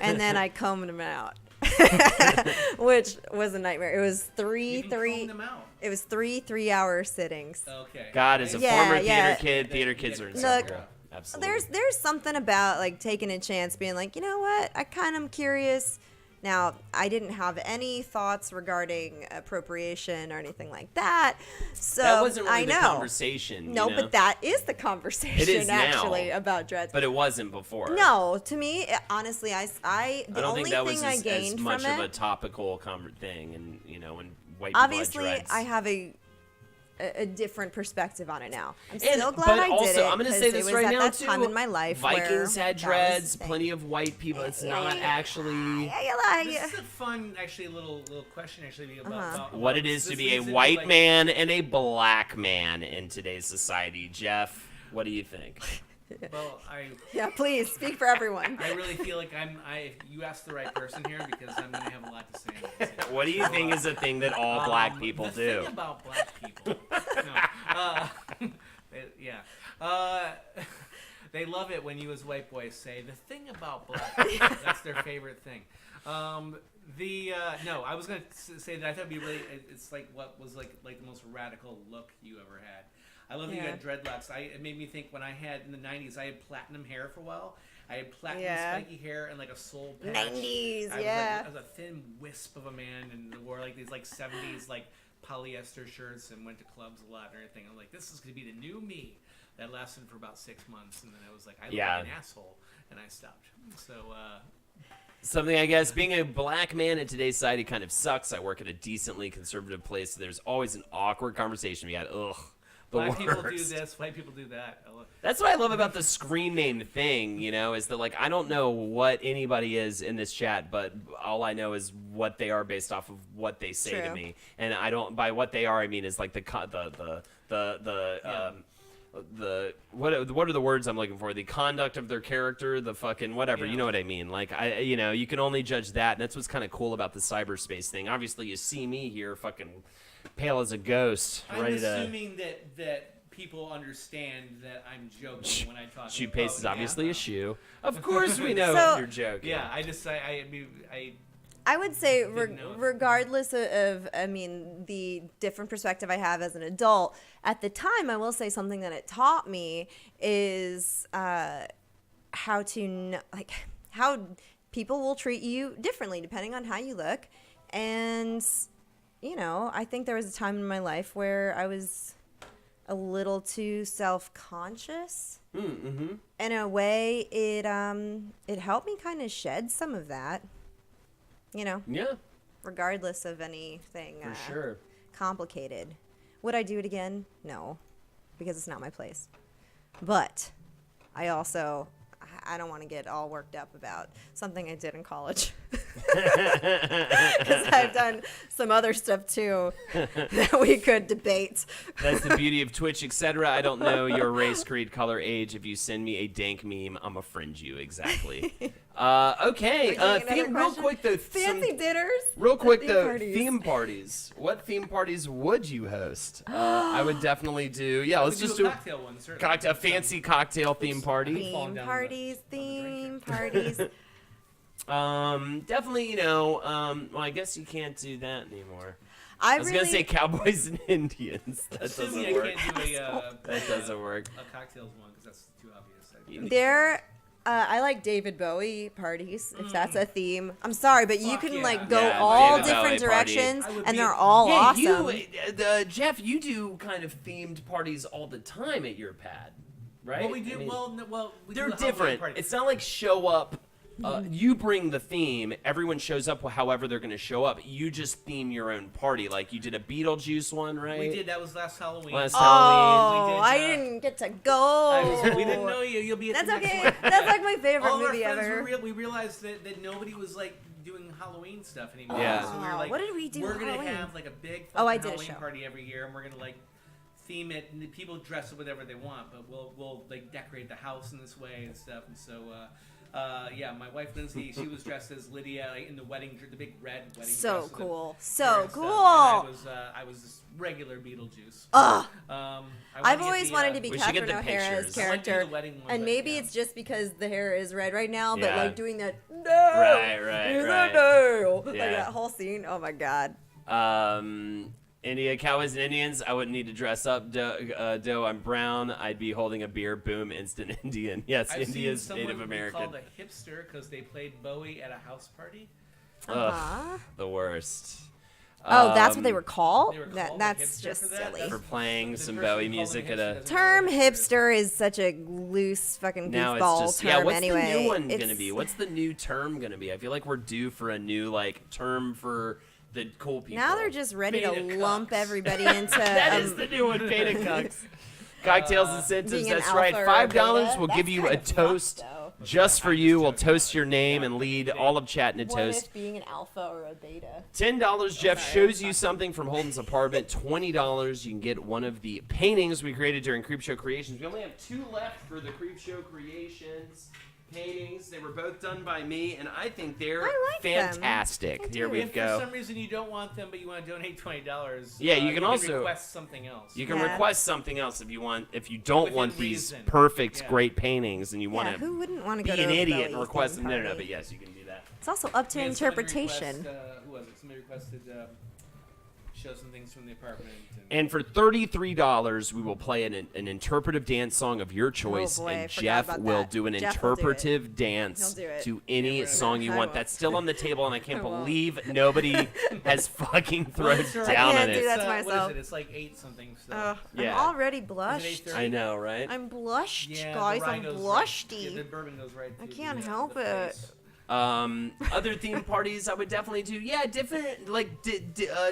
and then I combed them out, which was a nightmare. It was You can comb them out. It was 3-hour sittings. Okay. God, as a Yeah, former yeah. theater kids are Look, inseparable. Absolutely. There's something about like taking a chance, being like, you know what, I kind of am curious. Now, I didn't have any thoughts regarding appropriation or anything like that, so that wasn't really I the know. conversation. No, you know? but that is the conversation It is now. actually about dreads. But it wasn't before. No, to me, honestly, the I don't only think that thing was I as gained much from of a it, topical thing, and when white people had obviously, dreads. I have a a different perspective on it now. I'm And- still glad but I also, did it. I'm gonna 'cause say it this was right at now that too. time in my life Vikings where had that was dreads, the thing. plenty of white people. It's not actually This is a fun, actually, little question actually about what it is to this be a leads into, white like, man and a black man in today's society. Jeff, what do you think? Well, Yeah, please speak for everyone. I really feel like you asked the right person here because I'm going to have a lot to say. About this. What do you think is a thing that all black people the do? thing about black people, they love it when you as white boys say the thing about black people. That's their favorite thing. No, I was going to say that I thought it'd be really. It's like what was like the most radical look you ever had. I love that you had dreadlocks. It made me think when I had in the 90s, I had platinum hair for a while. I had platinum spiky hair and like a soul patch. 90s, I was a thin wisp of a man and wore like these like 70s like polyester shirts and went to clubs a lot and everything. I'm like, this is going to be the new me. That lasted for about 6 months, and then I was like, I look like an asshole, and I stopped. So, Something, I guess, being a black man in today's society kind of sucks. I work at a decently conservative place, so there's always an awkward conversation we had. Ugh. Black people do this, white people do that. That's what I love about the screen name thing, is that, like, I don't know what anybody is in this chat, but all I know is what they are based off of what they say to me. And I don't, by what they are, I mean is like what are the words I'm looking for? The conduct of their character, the fucking whatever, you know what I mean? Like, you can only judge that, and that's what's kind of cool about the cyberspace thing. Obviously, you see me here, fucking pale as a ghost, I'm ready assuming that people understand that I'm joking when I talk. Shoe paste is obviously a shoe. Of course we know So- you're joking. Yeah, I would say, Didn't know it. regardless of, the different perspective I have as an adult, at the time, I will say something that it taught me is how people will treat you differently depending on how you look. And, I think there was a time in my life where I was a little too self-conscious. Mm-hmm. In a way, it helped me kind of shed some of that. Yeah, Regardless of anything for sure. complicated. Would I do it again? No, because it's not my place. But I don't want to get all worked up about something I did in college. Because I've done some other stuff too that we could debate. That's the beauty of Twitch, etc. I don't know your race, creed, color, age. If you send me a dank meme, I'm a friend you. Exactly. Okay. Real quick though. Fancy dinners. Real quick Theme though, parties. theme parties. What theme parties would you host? I would definitely do. Yeah, let's just do a cocktail one. a fancy cocktail theme party. falling down the Theme parties. Definitely. Well, I guess you can't do that anymore. I was gonna say cowboys and Indians. That doesn't Assuming work. I can't do That doesn't work. a cocktails one because that's too obvious. I like David Bowie parties, if that's a theme. I'm sorry, but you Fuck can yeah. go Yeah, all David different Bowie party. directions, I would and be- they're all awesome. Jeff, you do kind of themed parties all the time at your pad, right? Well, we do. I mean, We they're do a Halloween different. party. It's not like show up. You bring the theme. Everyone shows up however they're going to show up. You just theme your own party. Like you did a Beetlejuice one, right? We did. That was last Halloween. Last Oh, Halloween. We did, I didn't get to go. We didn't know you. You'll be at That's the next okay. one. That's like my favorite All of our movie friends ever. we realized that nobody was like doing Halloween stuff anymore. Yeah. So we were like, What did we do We're for gonna Halloween? have like a big Oh, I fucking did a Halloween show. party every year, and we're gonna like theme it, and the people dress up whatever they want, but we'll like decorate the house in this way and stuff. And so my wife Lindsay, she was dressed as Lydia like, in the big red wedding dress. So with the cool. hair So and stuff. cool. And I was this regular Beetlejuice. Ugh. I I've wanna always get wanted to be We should get Catherine the O'Hara's pictures. I like to do character. the wedding one, And but, maybe yeah. it's just because the hair is red right now, but Yeah. like doing that no, Right, he's a right. no. Like Yeah. that whole scene. Oh my god. India Cowboys and Indians. I wouldn't need to dress up. Doe, I'm brown. I'd be holding a beer. Boom, instant Indian. Yes, I've India's seen Native someone American. called a hipster because they played Bowie at a house party. Uh-huh. The worst. Oh, that's what they were called? They were called a That's hipster just for that? silly. For playing The some person Bowie who called music them at hipster a. doesn't know what Term a hipster is. hipster is such a loose fucking Now it's goofball just term what's anyway. the new one It's- gonna be? What's the new term gonna be? I feel like we're due for a new like term for the cool people. Now they're just ready to Beta lump cucks. everybody into. That is the new one, beta cucks. Cocktails incentives. being an That's right. alpha or a $5 beta. will give That's you kind a of toast rough, though. just for you. We'll toast your name and lead all of chat in a What toast. if being an alpha or a beta? $10, Jeff shows you something from Holden's apartment. $20, you can get one of the paintings we created during Creepshow Creations. We only have 2 left for the Creepshow Creations paintings. They were both done by me, and I think they're I like them. fantastic. Here we If go. for some reason you don't want them, but you want to donate $20, Yeah, you can also- request something else. You can Yeah. request something else if you want. If you don't Within want these reason. perfect, Yeah. great paintings, and you want Yeah, to who wouldn't want to be go to an a idiot belly and request theme them. No, party? but yes, you can do that. It's also up to And somebody interpretation. who was it? Somebody requested show some things from the apartment. And for $33, we will play an interpretive dance song of your choice, boy, I and forgot Jeff about will that. do an Jeff will do it. interpretive dance He'll do it. to any Yeah, song you I want. won't. That's still on the table, and I can't I won't. believe nobody has fucking thrown it's all down right. on can't do it. that to What is myself. it? It's like 8 something. So. Ugh, Yeah. I'm already Is it blushed. 8:30? I know, right? I'm blushed, Yeah, guys. the rye I'm goes blushy. Right, yeah, the bourbon goes right. I to can't the, help the it. face. Other theme parties I would definitely do. Yeah, different, like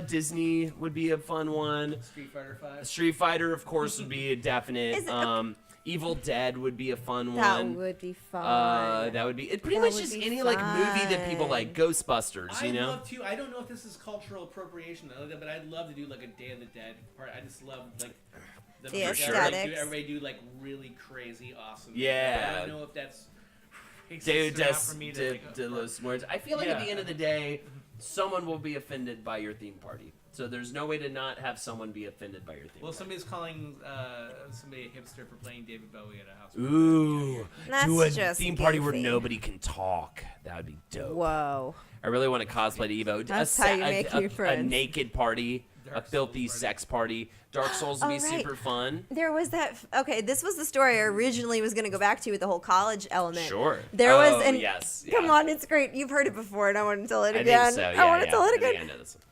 Disney would be a fun one. Street Fighter 5. Street Fighter, of course, would be a definite. Is it- Evil Dead would be a fun That one. would be fun. That would be pretty That much would just be any like movie that people fun. like. Ghostbusters, you I'd know. love to. I don't know if this is cultural appropriation, but I'd love to do like a Day of the Dead part. I just love like The aesthetics. Everybody do like really crazy, awesome. Yeah. I don't know if that's De, racist or not for me to like. los Muertos. I feel like at Yeah. the end of the day, someone will be offended by your theme party. So there's no way to not have someone be offended by your theme Well, party. somebody's calling somebody a hipster for playing David Bowie at a house. Ooh, That's do a just theme party where goofy. nobody can talk. That would be dope. Whoa. I really want to cosplay to Evo. That's how you make new a friends. naked party, a Dark Souls filthy party. sex party. Dark Souls would be Oh, right. super fun. There was that. Okay, this was the story I originally was going to go back to with the whole college element. Sure. There was, Oh, and yes. come yeah. on, it's great. You've heard it before, and I want to tell it I again. think so. Yeah, I want to yeah. tell it I think again. I know this one.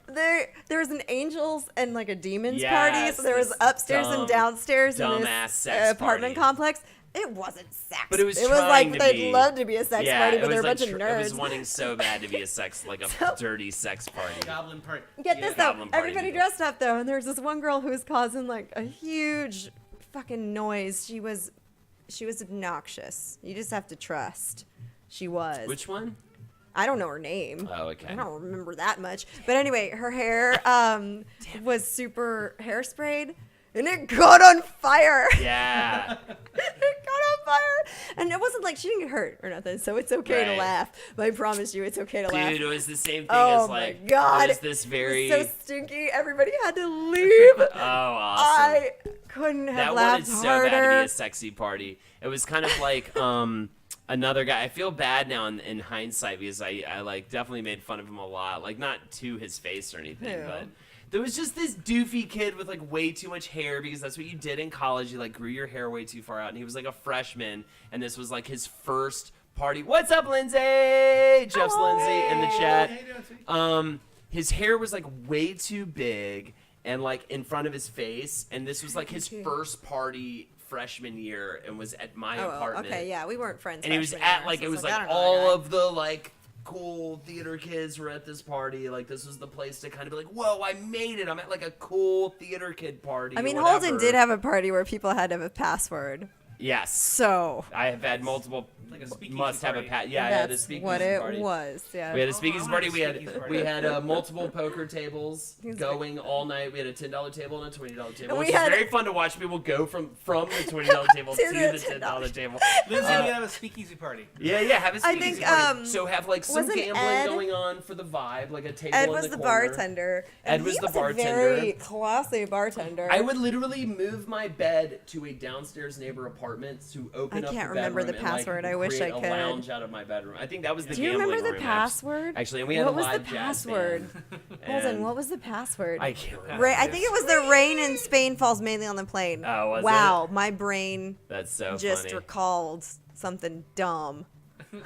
There was an angels and like a demons Yes, party. So there was this upstairs dumb, and downstairs in dumbass this sex apartment party. complex. It wasn't sex, But it was like trying to they'd be. love to be a sex Yeah, party, it but they're was a like bunch of nerds. It was wanting so bad to be a sex, like a So- dirty sex party. Goblin party. Get this though, Goblin party everybody people. dressed up though, and there was this one girl who was causing like a huge fucking noise. She was obnoxious. You just have to trust. She was. Which one? I don't know her name. Oh, okay. I don't remember that much. But anyway, her hair was super hairsprayed, and it caught on fire. Yeah. It caught on fire, and it wasn't like she didn't get hurt or nothing. So it's okay to Right. laugh. But I promise you, it's okay to laugh. Dude, it was the same thing Oh as my like. God. It was this very. It was so stinky. Everybody had to leave. Oh, awesome. I couldn't have That laughed wanted so harder. bad to be a sexy party. It was kind of like another guy. I feel bad now in hindsight because I like definitely made fun of him a lot. Like not to his face or anything, Who? but there was just this doofy kid with like way too much hair because that's what you did in college. You like grew your hair way too far out, and he was like a freshman, and this was like his first party. What's up, Lindsay? Jeff's Hello. Lindsay in the Hey, chat. how you doing, sweetie? His hair was like way too big and like in front of his face, and this was like his Okay. first party freshman year and was at my Oh, apartment. okay, yeah, we weren't friends. And he was freshman at year, like so it it's was I like don't know all that guy. of the like cool theater kids were at this party. Like this was the place to kind of be like, whoa, I made it. I'm at like a cool theater kid party. I mean, or Holden whatever. did have a party where people had to have a password. Yes. So I have had multiple. Like a speakeasy must have a party. Yeah, I had a that's speakeasy what it party. was. Yeah. We had a I speakeasy want party. a We had speakeasy party. we had multiple poker tables He's going all night. We had a $10 table and a $20 table, And which we is had- very fun to watch people go from the $20 table To to the the $10 table. Lindsay, we gotta have a speakeasy party. Yeah, have a I speakeasy think, party. So have like some wasn't gambling Ed- going on for the vibe, like a table Ed in was the the corner. bartender. Ed and was he the A bartender. very classy bartender. I would literally move my bed to a downstairs neighbor apartment to open I up can't the remember the bedroom and, like, password. I wish create I a could. lounge out of my bedroom. I think that was the Do you gambling remember the room, password? Actually, and we had What a was the live jazz password? band. Holden, And what was the password? I can't remember. I think it was the rain in Spain falls mainly on the plane. Oh, was wow, my brain That's so just funny. recalled something dumb.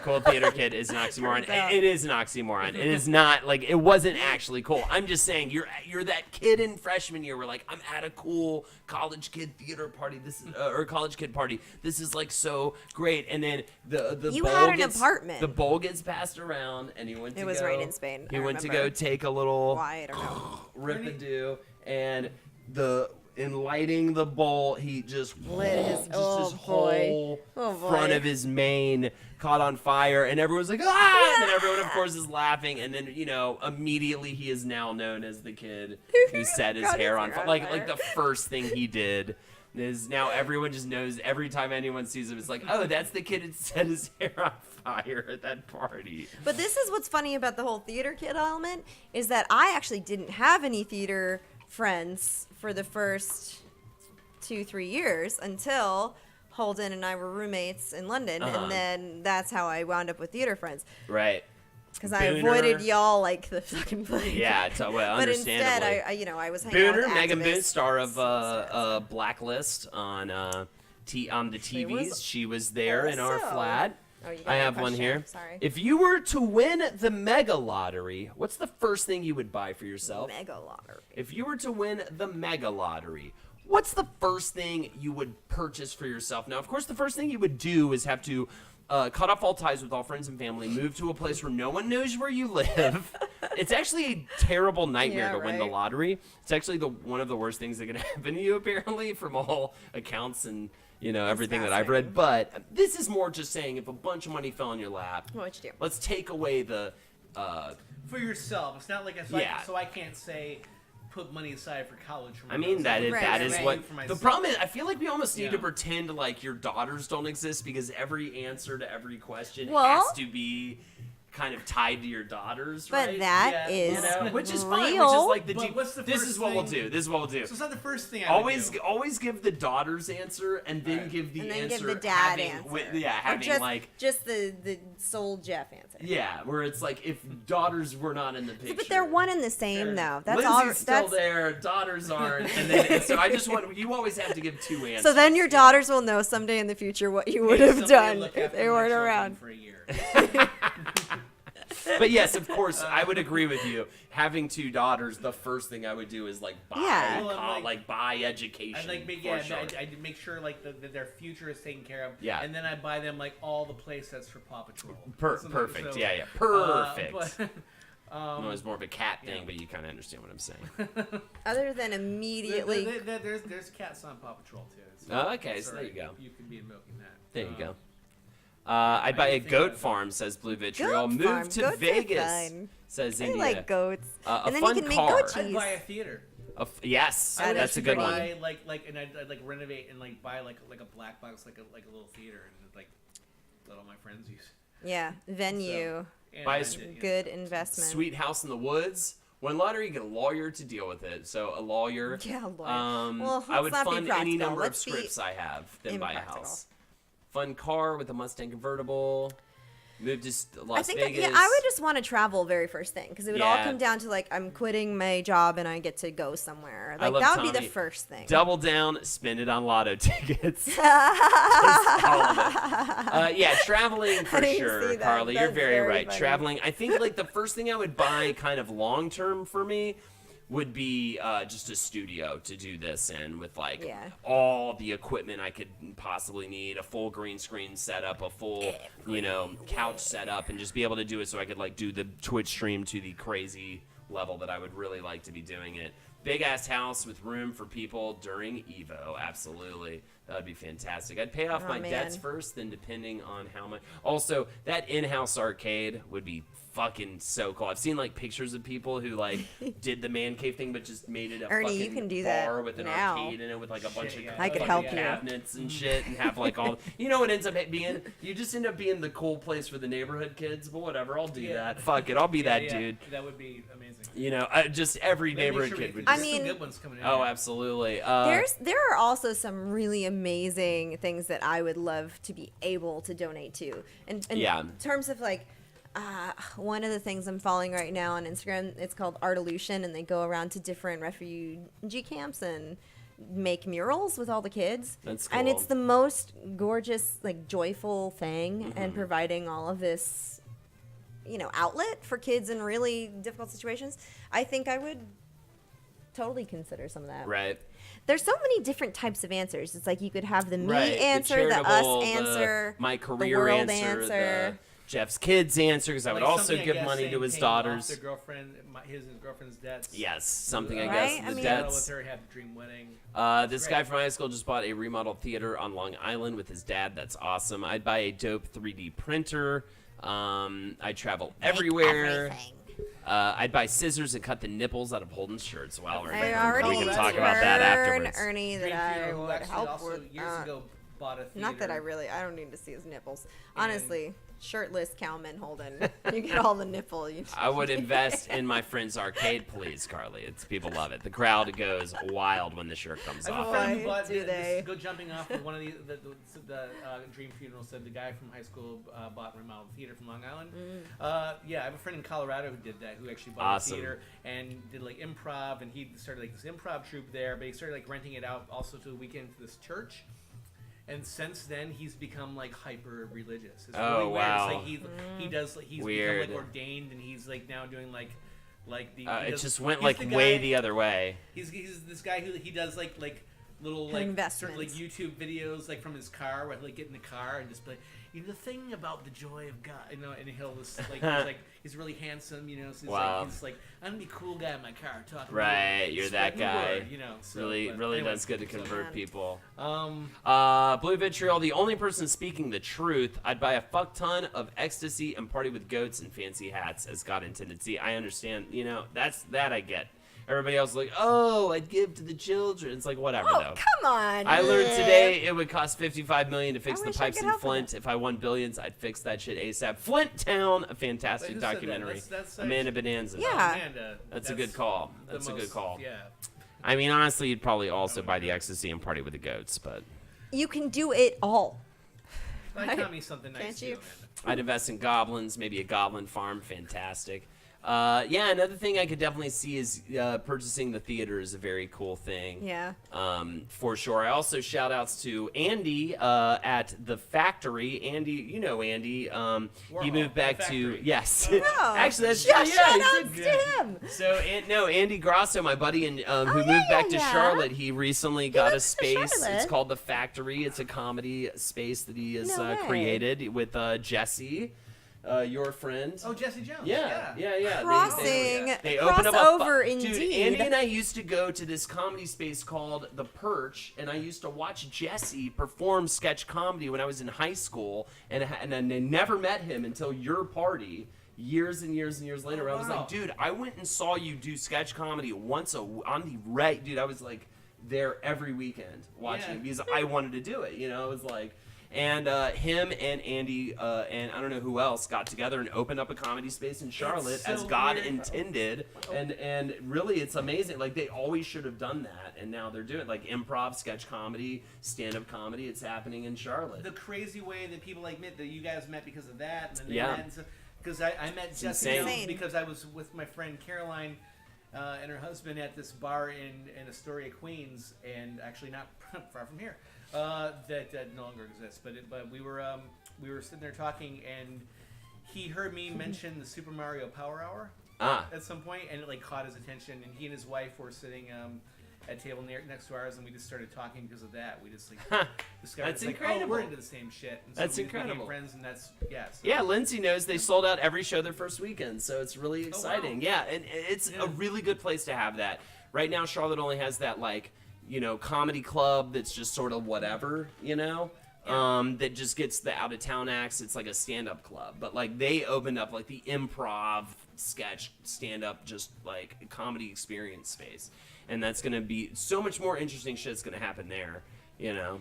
Cool theater kid is an oxymoron. Turns out. It is an oxymoron. It is not like it wasn't actually cool. I'm just saying you're that kid in freshman year where like I'm at a cool college kid theater party. This is or college kid party. This is like so great. And then the You bowl had an gets, apartment. The bowl gets passed around, and he went. It was right in Spain. He I went to remember. go take a little Why? I don't know. rip-a-doo, and in lighting the bowl, he just Lit his- his oh, whole boy. Oh, boy. front of his mane caught on fire, and everyone's like, ah! And then everyone, of course, is laughing, and then, immediately he is now known as the kid who set his Got hair his on hair fire. on Like fire. the first thing he did is now everyone just knows every time anyone sees him, it's like, oh, that's the kid who set his hair on fire at that party. But this is what's funny about the whole theater kid element is that I actually didn't have any theater friends for the first 2-3 years until Holden and I were roommates in London, Uh-huh. and then that's how I wound up with theater friends Right. because I Booner. avoided y'all like the fucking plague. Yeah, well, But understandably. instead, I was hanging out Booner, with Megan Boone, activists. star of Blacklist on the TVs. was She was there in our also- flat. Oh, you got I my have one question. here. Sorry. If you were to win the Mega Lottery, what's the first thing you would buy for yourself? Mega lottery. If you were to win the Mega Lottery, what's the first thing you would purchase for yourself? Now, of course, the first thing you would do is have to cut off all ties with all friends and family, move to a place where no one knows where you live. It's actually a terrible nightmare Yeah, to win the right. lottery. It's actually one of the worst things that can happen to you, apparently, from all accounts and everything that I've read. But this is more just saying if a bunch of money fell in your lap, What would you do? let's take away the For yourself. It's not like Yeah. so I can't say put money aside for college for my I mean that daughter. is, Right, that right, is right. what For the myself. problem is. I feel like we almost need to Yeah. pretend like your daughters don't exist because every answer to every question Well- has to be kind of tied to your daughters, But right? that Yeah, is Which is fine. Which is real. like the But deep. what's the This first is what we'll thing- do. This is what we'll do. So it's not the first thing I Always, would do. always give the daughter's answer and then Right. give the And then answer give the dad having, answer. having or just, like just the sole Jeff answer. yeah, where it's like if daughters were not in the picture. But they're one and the same, though. That's Lindsay's all. still That's there. Daughters aren't. And then, so I just want you always have to give two answers. so. Then your daughters will know someday in the future what you would have Somebody done look if after they my weren't children around. for a year. But yes, of course, I would agree with you. Having two daughters, the first thing I would do is like buy, Yeah. Well, I'm like- buy education. I'd like make for yeah, sure. I'd make sure like that their future is taken care of. Yeah. And then I buy them like all the play sets for Paw Patrol. Perfect. So, Yeah. Perfect. but, I know it's more of a cat thing, yeah. but you kind of understand what I'm saying. Other than immediately, there's cats on Paw Patrol too. Oh, okay, so sorry, there you go. You could be milking that. There you go. I'd buy a think goat about farm, says Blue Vitriol. Goat Move farm. to Goats are Vegas, fun. says I India. like goats, A and then fun you can make car. goat I'd cheese. buy a theater. Yes, That that's is a good pretty. one. Buy and I'd like renovate and like buy like a black box like a little theater and like let all my friends use. Yeah, venue, And Buy I a did, yeah. good investment. Sweet house in the woods. Win lottery, you get a lawyer to deal with it. So a lawyer. Yeah, lawyer. Well, I would let's not be fund any practical. number of Let's be scripts I have, then buy a impractical. house. Fun car with a Mustang convertible. Move to Las I think Vegas. that, yeah, I would just want to travel very first thing because it would all Yeah. come down to like I'm quitting my job and I get to go somewhere. I Like love that would be Tommy. the first thing. Double down, spend it on lotto tickets. Just all of it. Yeah, traveling for didn't sure, see that. Carly. You're That's very very right. funny. Traveling. I think like the first thing I would buy, kind of long term for me, would be just a studio to do this in with like Yeah. all the equipment I could possibly need, a full green screen setup, a full couch setup, and just be able to do it so I could like do the Twitch stream to the crazy level that I would really like to be doing it. Big ass house with room for people during Evo, absolutely. That would be fantastic. I'd pay off Oh, my man. debts first, then depending on how much. Also, that in-house arcade would be fucking so cool. I've seen like pictures of people who like did the man cave thing, but just made it a Ernie, you fucking can do that bar with an now. arcade in it with like a bunch of yeah. I could fucking help you. cabinets and shit, and have like all. You know what ends up being? You just end up being the cool place for the neighborhood kids. But whatever, I'll do Yeah. that. Fuck it, I'll be that Yeah, dude. That would be amazing. You know, just every Maybe neighborhood sure kid would. there's Just, I some mean- good ones coming in. oh, here. absolutely. There are also some really amazing things that I would love to be able to donate to. And Yeah. in terms of like, one of the things I'm following right now on Instagram, it's called Artolution, and they go around to different refugee camps and make murals with all the kids. That's And cool. it's the most gorgeous, like joyful thing, and providing all of this, outlet for kids in really difficult situations. I think I would totally consider some of that. Right. There's so many different types of answers. It's like you could have the me Right. answer, the us charitable, answer, my the career world answer, the answer. Jeff's kids answer, because I would Like also something, I give guess, money to saying his paying off daughters. Their girlfriend, his and his girlfriend's debts. Yes, something I Right? guess I the mean- Settle debts. with her, have a dream wedding. This great. guy from high school just bought a remodeled theater on Long Island with his dad. That's awesome. I'd buy a dope 3D printer. I'd travel everywhere. Everything. I'd buy scissors and cut the nipples out of Holden's shirts. Well, I already we can talk heard about that warned afterwards. Ernie that Dream I Funeral, who would actually help also with years ago bought a theater. Not that I don't need to see his nipples. Honestly, shirtless cowman Holden. You get all the nipple. I would invest in my friend's arcade, please, Carly. People love it. The crowd goes wild when the shirt comes I have a off. friend who Boy, bought do they. go jumping off with one of the Dream Funeral said the guy from high school bought and remodeled theater from Long Island. Yeah, I have a friend in Colorado who did that, who actually bought Awesome. a theater and did like improv, and he started like this improv troupe there, but he started like renting it out also to the weekend to this church. And since then, he's become like hyper religious. It's Oh, really weird. wow. It's like he does like he's Weird. become like ordained, and he's like now doing like the. he It does- just went he's like the way guy- the other way. He's this guy who he does like little like certain like Investments. YouTube videos like from his car where he'll like get in the car and just be like, the thing about the joy of God, and he'll just like he's really handsome, so he's Wow. he's like, I'm gonna be a cool guy in my car talking. Right, about you're spreading that the guy. word, so, Really, but really anyway, does good to so, convert man. people. Um, Blue Vitriol, the only person speaking the truth. I'd buy a fuck ton of ecstasy and party with goats and fancy hats as God intended. See, I understand. That I get. Everybody else is like, oh, I'd give to the children. It's like, whatever, Oh, though. come on. I learned Nick. today it would cost $55 million to fix the wish I pipes could in help with Flint. If I won billions, I'd fix that shit ASAP. Flint Town, a fantastic Who said that? documentary. That's Amanda Bonanza. Yeah. Amanda, That's a good call. the That's a good most- call. Yeah. I mean, honestly, you'd probably also buy the ecstasy and party with the goats, but You can do it all. Like, tell me something nice Can't too, you? Amanda. I'd invest in goblins, maybe a goblin farm. Fantastic. Another thing I could definitely see is purchasing the theater is a very cool thing. Yeah. For sure. I also shout outs to Andy at the factory. Andy, you know Andy. He Warhol, moved back The to Factory. yes. Oh, Actually, that's shout he outs did. to him. So Andy Grosso, my buddy, and who yeah, moved back to yeah. Charlotte, he recently got a moves to space. It's Charlotte? called the Factory. It's a comedy space that he has No way. created with Jesse, your friend. Oh, Jesse Jones. Yeah. Crossing. They opened up a crossover Dude, indeed. Andy and I used to go to this comedy space called The Perch, and I used to watch Jesse perform sketch comedy when I was in high school, and I never met him until your party. Years and years and years later, I was wow. like, dude, I went and saw you do sketch comedy on the right, dude. I was like there every weekend watching it because I wanted to do it. It was like. And him and Andy and I don't know who else got together and opened up a comedy space in Charlotte so as God weird. intended. And really, it's amazing. Like, they always should have done that, and now they're doing it. Like, improv, sketch comedy, stand-up comedy. It's happening in Charlotte. The crazy way that people admit that you guys met because of that, and then they Yeah. met because I met Jesse insane. Jones because I was with my friend Caroline and her husband at this bar in Astoria, Queens, and actually not far from here. That no longer exists, but we were sitting there talking, and he heard me mention the Super Mario Power Hour at some point, and it like caught his attention. And he and his wife were sitting at a table next to ours, and we just started talking because of that. We just like discovered That's it's like, incredible. oh, we're into the same shit. And so That's we just became incredible. friends, and that's so- Yeah, Lindsay knows they sold out every show their first weekend, so it's really exciting. wow. Yeah, and it's a really good place to have that. Right now, Charlotte only has that, like, comedy club that's just sort of whatever, that just gets the out-of-town acts. It's like a stand-up club. But, like, they opened up, like, the improv, sketch, stand-up, just, like, comedy experience space. And that's going to be so much more interesting shit's going to happen there,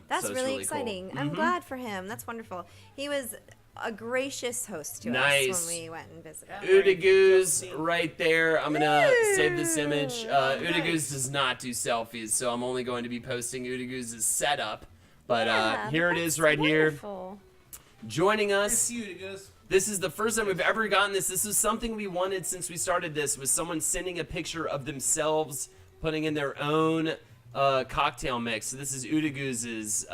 That's So it's really cool. exciting. I'm glad for him. That's wonderful. He was a gracious host to Nice. us when we went and visited. Yeah. Oodagoo's right there. I'm gonna save this image. nice. Oodagoo's does not do selfies, so I'm only going to be posting Oodagoo's setup. But Yeah, here it that's is right wonderful. here. Joining It's us. cute. It goes. This is the first time we've ever gotten this. This is something we wanted since we started this, was someone sending a picture of themselves putting in their own cocktail mix. So this is Udaguz's.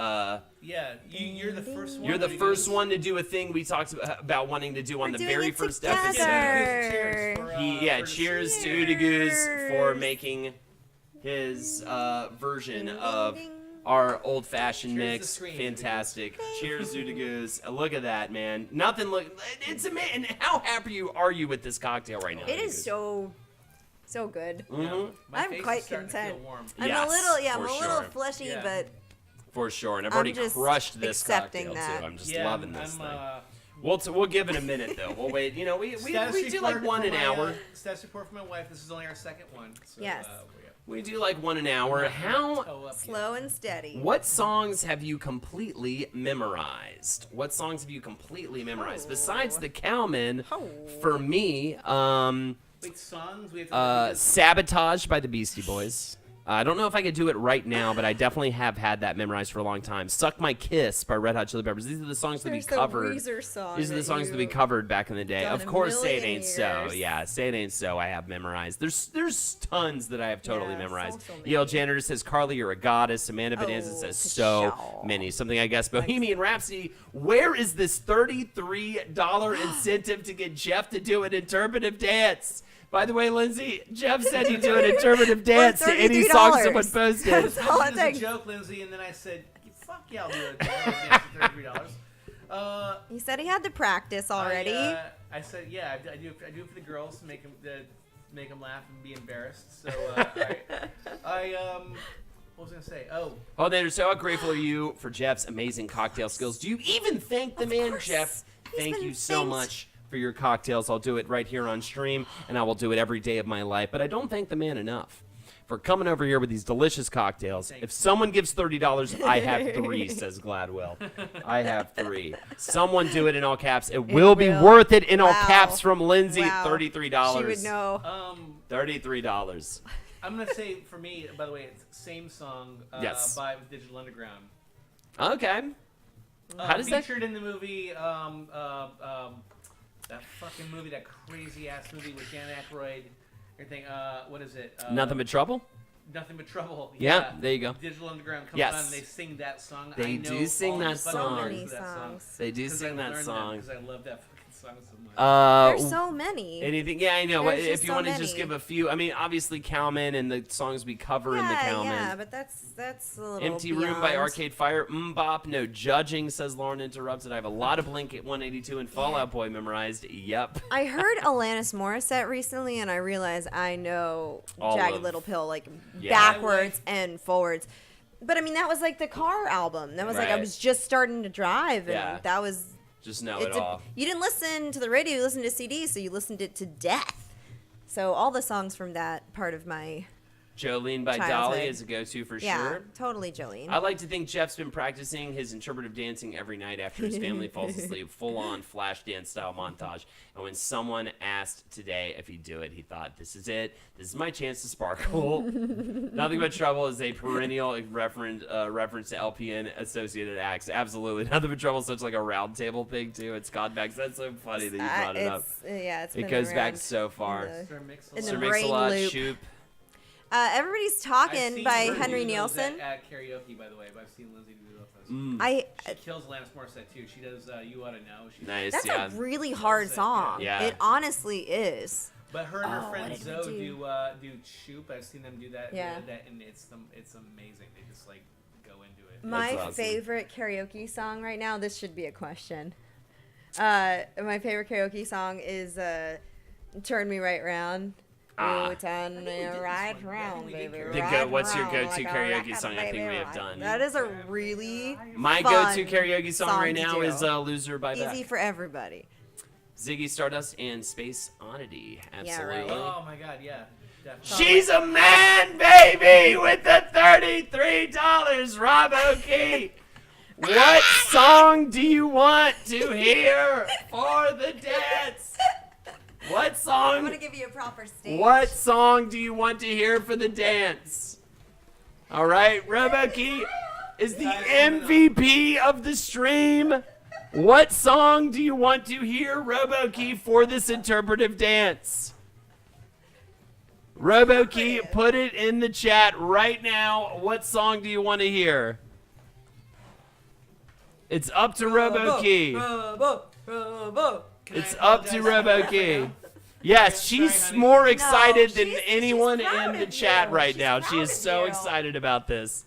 Yeah, you're the first one. You're the to do first this. one to do a thing we talked about wanting to do on the doing very it first together. episode. Cheers for, Cheers to Cheers. Udaguz for making his version of our old-fashioned Cheers to mix. screen, Fantastic. Cheers, Udaguz. Look at that, man. Nothing it's amazing. And how happy are you with this cocktail right now? It is Udaguz? so good. Mhm. My I'm face quite is starting to feel content. warm. I'm Yes, a little, yeah, I'm for a little sure. fleshy, Yeah. but For sure. And I've I'm already just crushed this accepting cocktail, that. too. I'm just Yeah, loving this I'm, thing. We'll give it a minute, though. We'll wait. You know, we do like one an hour. Status report from my wife. This is only our second one. So, Yes. We do like one an hour. How... slow and steady. What songs have you completely memorized? What songs have you completely memorized? Besides the Cowman, Oh. for me, Wait, songs? We have to Sabotage by the Beastie Boys. I don't know if I could do it right now, but I definitely have had that memorized for a long time. Suck My Kiss by Red Hot Chili Peppers. These are the songs that we There's the covered. Weezer song These are the that songs that we you covered back in the day. done Of a course, Say It million Ain't So. years. Yeah, Say It Ain't So I have memorized. There's tons that I have totally Yeah, memorized. so many. E.L. Janitor says, Carly, you're a goddess. Amanda Bonanza Oh, says, for so sure. many. Something, I guess, Bohemian Rhapsody. Where is this $33 incentive to get Jeff to do an interpretive dance? By the way, Lindsay, Jeff said he'd do an interpretive dance to any song someone $33. posted. That's all it It was a takes. joke, Lindsay, and then I said, "Fuck yeah, I'll do it." For $33. He said he had to practice already. I said, "Yeah, I do it for the girls to make them laugh and be embarrassed." So what was I gonna say? Oh, they're so grateful to you for Jeff's amazing cocktail skills. Do you even thank the man, course. Jeff? He's Thank been you so thanked. much for your cocktails. I'll do it right here on stream, and I will do it every day of my life. But I don't thank the man enough for coming over here with these delicious cocktails. If someone gives $30, I have 3, says Gladwell. I have 3. Someone do it in all caps. It will be will. worth it in all Wow. caps from Lindsay. Wow. $33. She would know. $33. I'm gonna say for me. By the way, it's same song Yes. by Digital Underground. Okay. How does that... featured in the movie? That fucking movie, that crazy ass movie with Dan Aykroyd. Everything. What is it? Nothing But Trouble? Nothing but trouble. Yeah, there you go. Digital Underground comes Yes. on and they sing that song. They I know do sing all that the fucking song. lyrics Many to that song. songs. They do sing that song. Because I love that fucking song so much. There's so many. Anything? Yeah, I know. There's If just you so want to just many. give a few, I mean, obviously Cowman and the songs we cover in the Cowman. Yeah, but that's a little Empty Room by beyond. Arcade Fire. Mbop. No judging, says Lauren Interrupted. I have a lot of Blink at 182 and Fallout Boy memorized. Yep. I heard Alanis Morissette recently, and I realized I know All Jagged of- Little Pill like Yeah. backwards and forwards. But I mean, that was like the car album. That was like I Right. was just starting to drive, and Yeah. that was. Just know it all. You didn't listen to the radio, you listened to CDs, so you listened it to death. So all the songs from that part of my Jolene by Dolly Childhood. is a go-to for yeah, sure. totally Jolene. I like to think Jeff's been practicing his interpretive dancing every night after his family falls asleep, full-on flash dance style montage. And when someone asked today if he'd do it, he thought, this is it. This is my chance to sparkle. Nothing But Trouble is a perennial reference to LPN associated acts. Absolutely. Nothing But Trouble is such like a round table thing, too. It's gone back. That's so funny that you brought it up. Yeah, it's It been goes back around so far. in the- Sir Mix-a-Lot. in the Sir brain Mix-a-Lot, loop. Shoop. Everybody's I've Talking seen by Lindsay Henry do those Nielsen. at karaoke, by the way, but I've seen Lindsay do those. Mm. She kills Alanis Morissette too. She does You Oughta Know. She Nice, That's yeah. a really hard song. Yeah. It honestly is. But her and her Oh, friend what did we Zoe do? do Shoop. I've seen them do that. Yeah. And it's amazing. They just like go into it. My awesome. favorite karaoke song right now, this should be a question. My favorite karaoke song is Turn Me Right Round. Ah. Ooh, turn we me did this right one. I round, think we did baby. karaoke. The right what's your round go-to like a karaoke rocket, song? I think baby, we have right. done. That is a really My fun go-to karaoke song right to now do. is Loser by easy Beck. for everybody. Ziggy Stardust and Space Oddity. Absolutely. right. Oh my god, yeah. Definitely. She's a man, baby, with the $33, Rob O'Key. What song do you want to hear for the dance? What I'm song? gonna give you a proper stage. What song do you want to hear for the dance? All right, Rob O'Key is the MVP of the stream. What song do you want to hear, Robo Key, for this interpretive dance? RoboKey, put it in the chat right now. What song do you want to hear? It's up to RoboKey. It's up to RoboKey. Yes, she's more excited than anyone in the chat right now. She is so excited about this.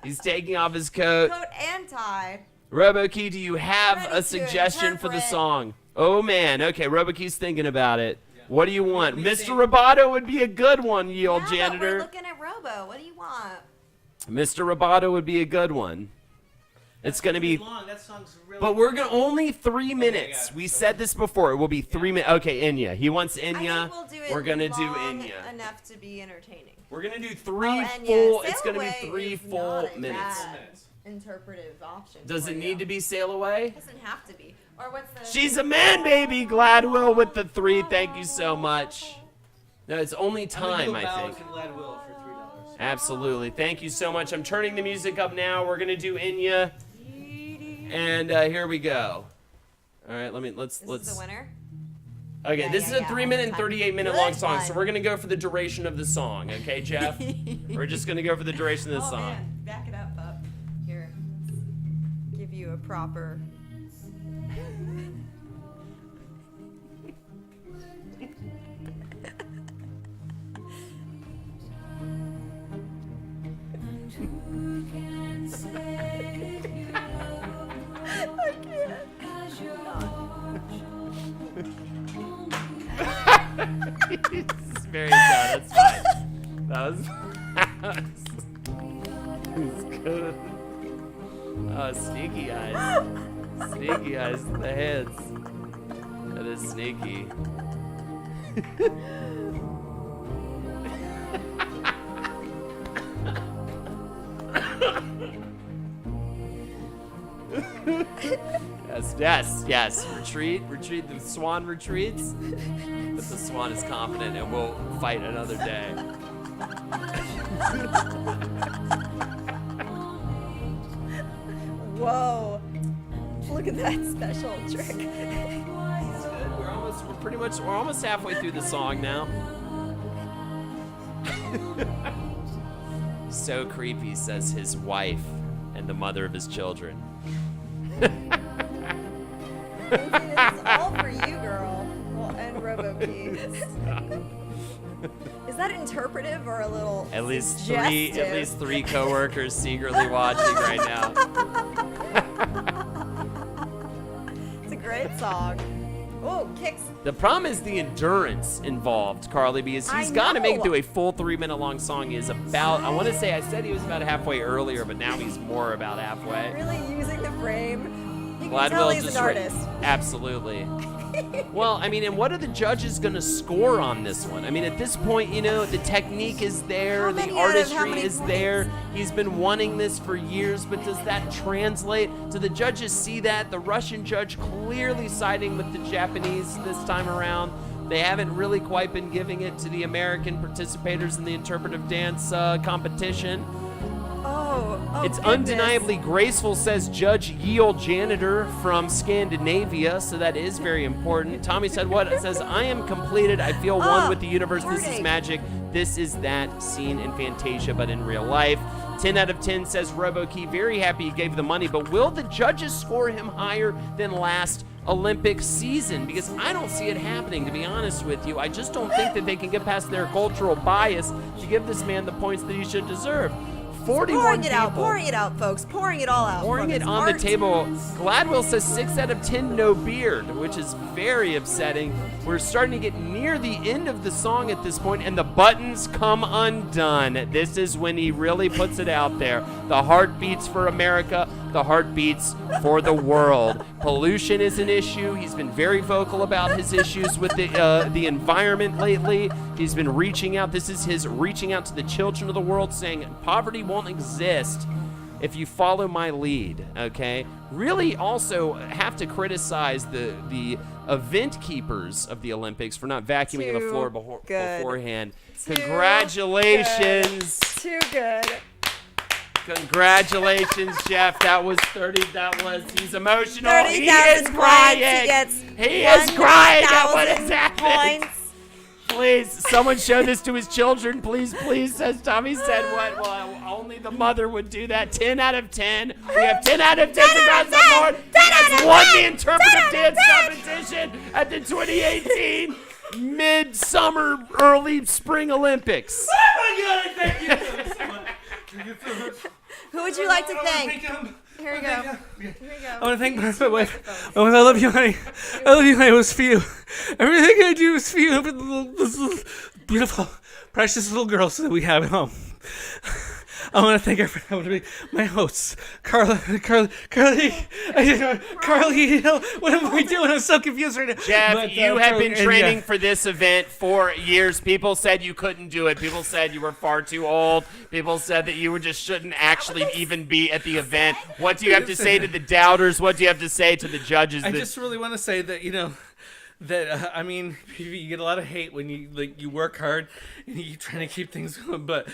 He's taking off his coat. Coat and tie. RoboKey, do you have a suggestion for the song? Oh, man. Okay, RoboKey's thinking about it. What do you want? Mr. Roboto would be a good one, ye old janitor. We're looking at Robo. What do you want? Mr. Roboto would be a good one. It's going to be... long. That song's really But we're going to only 3 minutes. We said this before. It will be 3 minutes. Okay, Enya. He wants Enya. I think we'll do it We're going to do long Enya. enough to be entertaining. We're going to do Enya. it's going to be Sail three Away full is not a minutes. bad interpretive option. Does for it you. need to be Sail Away? It doesn't have to be. Or what's the... She's a man, baby. Gladwell with the 3. Thank you so much. No, it's only time, I think. Gladwell for $3. Absolutely. Thank you so much. I'm turning the music up now. We're going to do Enya. And here we go. All right, let's This is the winner? Okay, Yeah, this is a 3 minute and 38-minute long Good song, so one. we're gonna go for the duration of the song, okay, Jeff? We're just gonna go for the duration of the song. Man. Back it up. Here. Give you a proper... I can't. It's very sad. That's fine. That was good. Oh, sneaky eyes. Sneaky eyes. The heads. That is sneaky. Yes. Retreat. The swan retreats. But the swan is confident and will fight another day. Whoa. Look at that special trick. We're almost halfway through the song now. So creepy, says his wife and the mother of his children. It's all for you, girl. Well, and RoboKey. Is that interpretive or a little At least suggestive? three coworkers secretly watching right now. It's a great song. Oh, kicks. The problem is the endurance involved, Carly, because he's I got to make it know. through a full 3 minute long song. He is about, I want to say, I said he was about halfway earlier, but now he's more about halfway. Really using the frame. You can Gladwell tell he's just an artist. Absolutely. Well, I mean, and what are the judges going to score on this one? I mean, at this point, you know, the technique is there, How the many out of how artistry many is points? there. He's been wanting this for years, but does that translate? Do the judges see that? The Russian judge clearly siding with the Japanese this time around. They haven't really quite been giving it to the American participators in the interpretive dance competition. Oh, It's goodness. undeniably graceful, says Judge Yale Janitor from Scandinavia, so that is very important. Tommy said what? It says, I am completed. I feel one with the universe. This is heartache. magic. This is that scene in Fantasia, but in real life. 10 out of 10 says RoboKey. Very happy he gave the money, but will the judges score him higher than last Olympic season? Because I don't see it happening, to be honest with you. I just don't think that they can get past their cultural bias to give this man the points that he should deserve. 41 Pouring it out, people. pouring it out, folks. Pouring it all out. Pouring from it his on heart. the table. Gladwell says 6 out of 10 no beard, which is very upsetting. We're starting to get near the end of the song at this point, and the buttons come undone. This is when he really puts it out there. The heart beats for America. The heart beats for the world. Pollution is an issue. He's been very vocal about his issues with the environment lately. He's been reaching out. This is his reaching out to the children of the world, saying poverty won't exist if you follow my lead, okay? Really also have to criticize the event keepers of the Olympics for not vacuuming the Too floor good. beforehand. Too Congratulations. Too good. Congratulations, Jeff. That was 30. He's emotional. 30,000 He is crying. points. He gets He is crying at what has 1,000 happened. points. Please, someone show this to his children, please, please, says Tommy said what? Well, only the mother would do that. 10 out of 10. We have 10 out of 10 across the board. He has won the interpretive dance competition at the 2018 Midsummer Early Spring Olympics. Oh my God! Thank you. Who would you like to I wanna thank? him. Here we go. Here we go. I want to thank my wife. Oh, I love you, honey. I love you, honey. It was for you. Everything I do is for you. This little beautiful, precious little girls that we have at home. I want to thank my hosts, Carly. What am I doing? I'm so confused right now. Jeff, But, you have Carly- been and, training for this event for years. People said you couldn't do it. People said you were far too old. People said that you just shouldn't actually even be at the event. What do you have to say to the doubters? What do you have to say to the judges? I just really want to say that that I mean, you get a lot of hate when you work hard and you trying to keep things going, but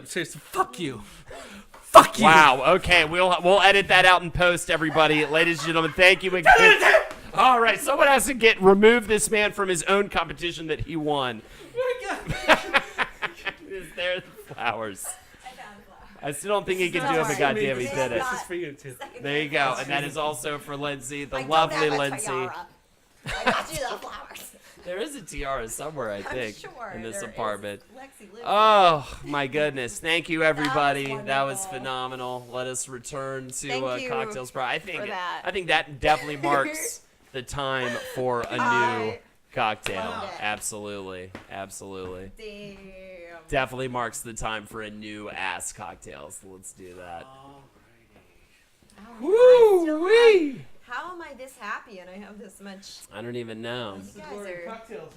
seriously, fuck you. Fuck you. Wow. Okay, we'll edit that out in post, everybody. Ladies and gentlemen, thank you again. All right, someone has to remove this man from his own competition that he won. There's flowers. I still don't think he can do it, but goddamn, he did it. This is for you too. There you go, and that is also for Lindsay, the lovely Lindsay. I got you the flowers. There is a tiara somewhere, I think, sure in this there is. apartment. Lexi lives Oh my goodness! Thank you, everybody. wonderful. That was phenomenal. Let us return to Thank you Cocktails Pro. I for think that. I think that definitely marks the time for a new cocktail. Wow. Absolutely, absolutely. Damn. Definitely marks the time for a new ass cocktails. Let's do that. Woo-wee! How am I this happy and I have this much? I don't even know. You guys are. Cocktails,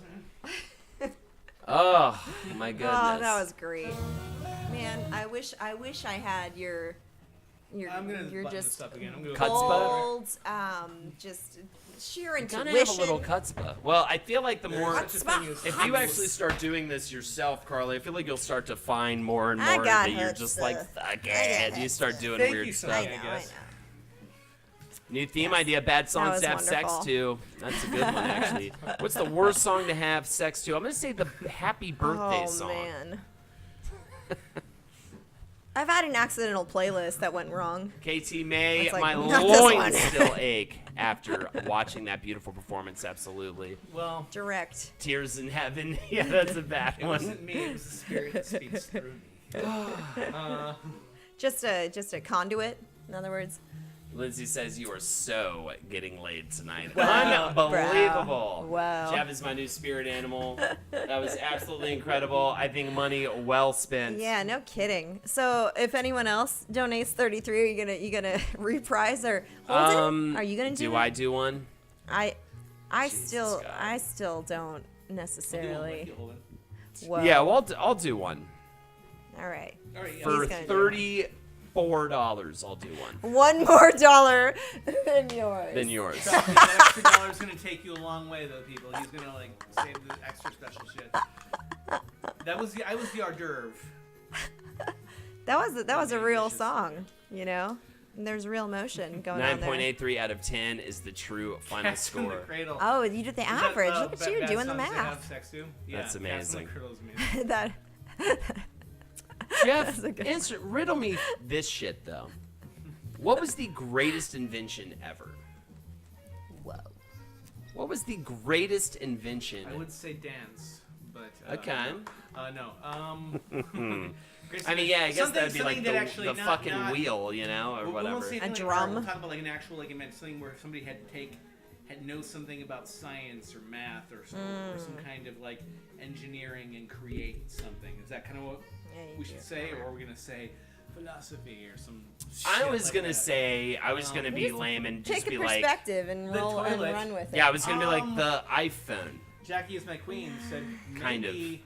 man. Oh my goodness. Oh, that was great, man. I wish I had your I'm gonna your button just this up again. I'm gonna Chutzpah? bold, just sheer Gotta intuition. have a little chutzpah. Well, I feel like the more Such a thing as- if you actually start doing this yourself, Carly, I feel like you'll start to find more and I more got that you're just like, chutzpah. fuck I it. got You start doing Thank weird you so stuff. much. I know. guess. New theme idea: bad songs was to have sex wonderful. to. That's a good one, actually. What's the worst song to have sex to? I'm gonna say the Happy Birthday Oh song. man. I've had an accidental playlist that went wrong. KT May, It's like, my not this one. loins still ache after watching that beautiful performance. Absolutely. Well, Direct. Tears in Heaven. Yeah, that's a bad it one. wasn't me. It was the spirit that speaks through me. Just a conduit. In other words. Lindsay says you are so getting laid tonight. Wow. Unbelievable. Wow. Jeff is my new spirit animal. That was absolutely incredible. I think money well spent. Yeah, no kidding. So if anyone else donates 33, are you gonna reprise or hold it? Are you gonna do it? I do one? I Jesus still God. don't necessarily. Whoa. Yeah, well, I'll do one. All right. All right, yeah. For He's gonna do $34, I'll do one. One more dollar than yours. Than yours. That extra $1's gonna take you a long way, though, people. He's gonna save the extra special shit. I was the hors d'oeuvre. That was a real song, you know. And there's real emotion going on there. 9.83 out of 10 is the true final Cats in the score. Cradle. Oh, you did the Is that, average. Look at you bad doing the songs to have math. sex to? Yeah, That's Cats in the amazing. Cradle is amazing. that. Jeff, That's a good riddle me this shit, though. What was the greatest invention ever? Whoa. What was the greatest invention? I would say dance, but Okay. No. I mean, yeah, I guess that'd be like something that the actually fucking wheel, you know, or We whatever. won't say A something like drum? We'll talk about like an actual event, something where somebody had know something about science or math or some kind of like engineering and create something. Is that kind of what Yeah, you we do. should say, or are we gonna say philosophy or some? I shit was like gonna that? say, I was gonna be lame and just Take be a like, perspective and the roll and toilet. run with it. yeah, I was gonna be like the iPhone. Jackie is my queen said Kind of. maybe.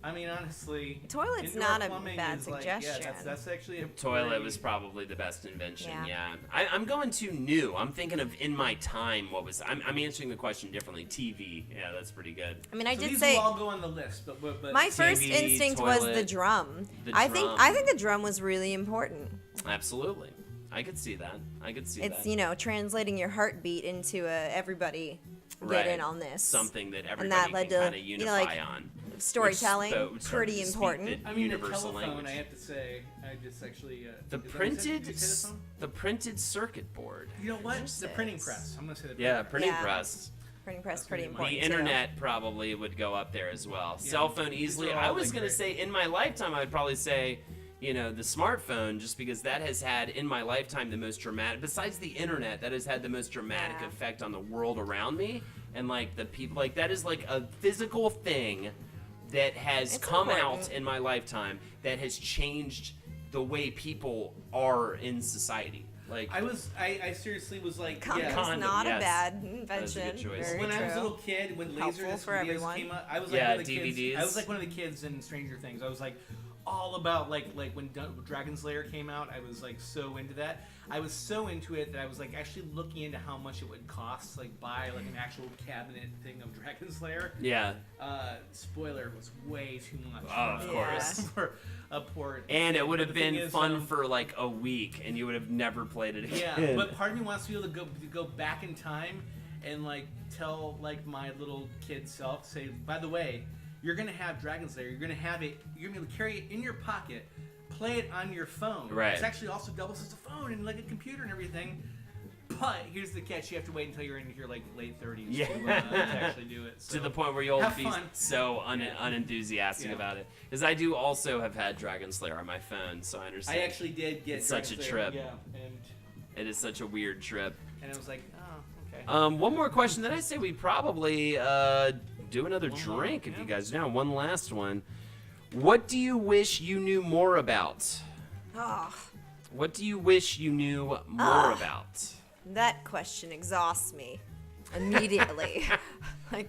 I mean, honestly, Toilet's indoor not a plumbing bad is like, suggestion. yeah, that's actually a Toilet pretty- was probably the best invention. Yeah. Yeah, I'm going to new. I'm thinking of in my time. What was I'm answering the question differently. TV. Yeah, that's pretty good. I mean, I So did these say will all go on the list, but my first TV, instinct was the toilet, drum. the I drum. think the drum was really important. Absolutely, I could see that. I could see It's that. translating your heartbeat into everybody get in on this. Something that everybody that led can to, kind of unify on. Storytelling, Which started pretty to speak important. the I mean, the universal telephone. language. I have to say, I just actually The is that what you said? printed, Did you say the phone? the printed circuit board. You know what? The Interesting. printing press. I'm gonna say the printing Yeah, press. printing Yeah. press. Printing press, That's pretty gonna be important. The too. internet probably would go up there as well. Yeah. Cell phone These easily. are all, I was like, gonna great. say in my lifetime, I'd probably say, the smartphone, just because that has had in my lifetime the most dramatic. Besides the internet, that has had the most dramatic Yeah. effect on the world around me, and like the people. Like that is like a physical thing that has It's come important. out in my lifetime that has changed the way people are in society. Like I seriously was like, Condom yeah. is not yes. a bad That was a good invention. choice. Very When I was a true. little kid, when Helpful Laserdisc for videos everyone. came out, I was like Yeah, one of the DVDs. kids. I was like one of the kids in Stranger Things. I was like all about like when Dragon's Lair came out. I was like so into that. I was so into it that I was like actually looking into how much it would cost, like buy like an actual cabinet thing of Dragon's Lair. Yeah. Spoiler was way too much. Oh, of course. For a port. And it would But have the thing been is, fun for like a week, and you would have never played it again. Yeah, but part of me wants to be able to go back in time and like tell like my little kid self, say, by the way, you're gonna have Dragon's Lair. You're gonna have it. You're gonna be able to carry it in your pocket, play it on your phone. Right. It's actually also doubles as a phone and like a computer and everything. But here's the catch: you have to wait until you're in your like late 30s Yeah. to actually do it. So. To the point where you'll Have be fun. so unenthusiastic Yeah. about it. Because I do also have had Dragon Slayer on my phone, so I understand. I actually did get It's such a Dragon's Lair, trip. Yeah, It is such a weird trip. and I was like, oh, okay. One more question. Then I say we probably do another One more, drink if yeah. you guys know. One last one. What do you wish you knew more about? Oh, What do you wish you knew more about? that question exhausts me immediately.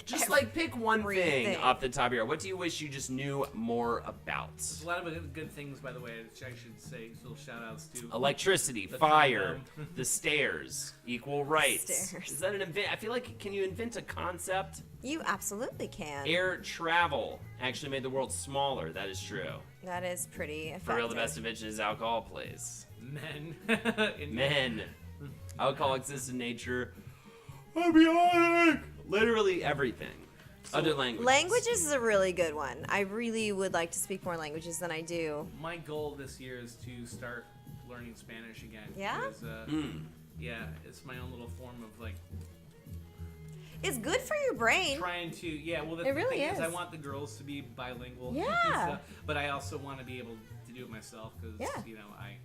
Just like pick one thing everything. off the top of your head. What do you wish you just knew more about? There's a lot of good things, by the way, which I should say. Little shout outs to. Electricity, The fire, condom. the stairs, equal rights. Stairs. Is that an invent? I feel like, can you invent a concept? You absolutely can. Air travel actually made the world smaller. That is true. That is pretty effective. For real, the best invention is alcohol plays. Men. Men. Alcohol exists in nature. Abiotic! Literally everything. Other languages. Languages is a really good one. I really would like to speak more languages than I do. My goal this year is to start learning Spanish again. Yeah? Because, yeah, it's my own little form of like It's good for your brain. trying to. Yeah, well, the It really thing is, I is. want the girls to be bilingual. Yeah. and stuff, but I also want to be able to do it myself because Yeah. you know I.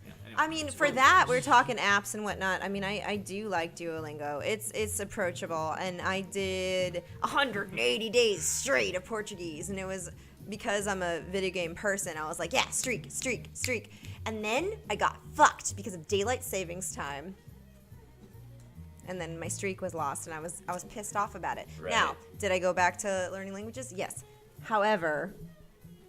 Yeah, anyway, I mean, it's for really that, good. we're talking apps and whatnot. I mean, I do like Duolingo. It's approachable, and I did 180 days straight of Portuguese, and it was because I'm a video game person. I was like, yeah, streak, and then I got fucked because of daylight savings time, and then my streak was lost, and I was pissed off about it. Right. Now, did I go back to learning languages? Yes. However,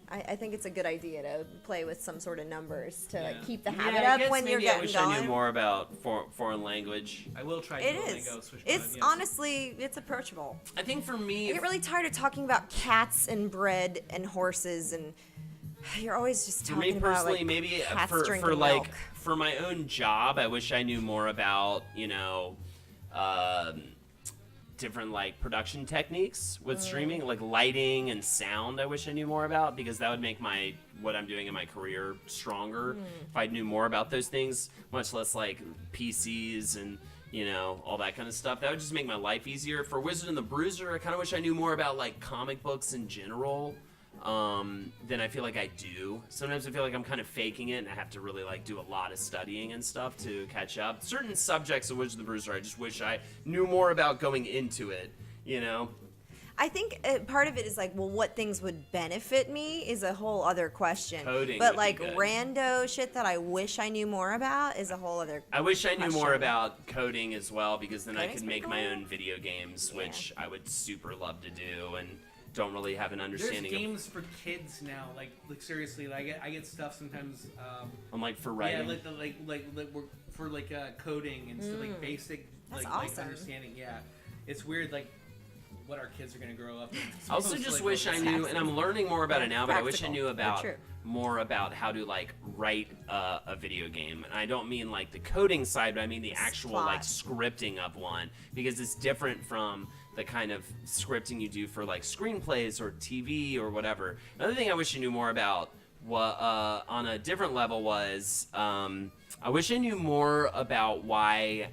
I think it's a good idea to play with some sort of numbers to Yeah. like keep the Yeah, habit I up guess when you're maybe I getting wish going. I knew more about foreign language. I will try It Duolingo. is. Switch It's yes. honestly, it's approachable. I think for me, I get really tired of talking about cats and bread and horses, and you're always just for talking me about personally, like maybe cats for drinking like milk. for my own job, I wish I knew more about different like production techniques with streaming, like lighting and sound. I wish I knew more about because that would make what I'm doing in my career stronger if I knew more about those things. Much less like PCs and all that kind of stuff. That would just make my life easier. For Wizard and the Bruiser, I kind of wish I knew more about like comic books in general. Than I feel like I do. Sometimes I feel like I'm kind of faking it and I have to really like do a lot of studying and stuff to catch up. Certain subjects of Wizard of the Bruiser I just wish I knew more about going into it, I think part of it is like, well, what things would benefit me is a whole other question. Coding but would be like good. rando shit that I wish I knew more about is a whole other. I wish I knew more Question. about coding as well because then I Coding's could make pretty my cool. own video games, Yeah. which I would super love to do and don't really have an There's understanding games for kids now. Like seriously, like I get stuff sometimes. I'm like for Yeah, writing. like we're for like coding and stuff, like basic That's like awesome. understanding. Yeah, it's weird like what our kids are gonna grow up. In. I also It's just like, wish I what- knew, and I'm learning more about it now, but I wish I Practical. knew They're about true. more about how to like write a video game, and I don't mean like the coding side, but I mean the actual like scripting of one, because it's different from the kind of scripting you do for like screenplays or TV or whatever. Another thing I wish I knew more about on a different level was I wish I knew more about why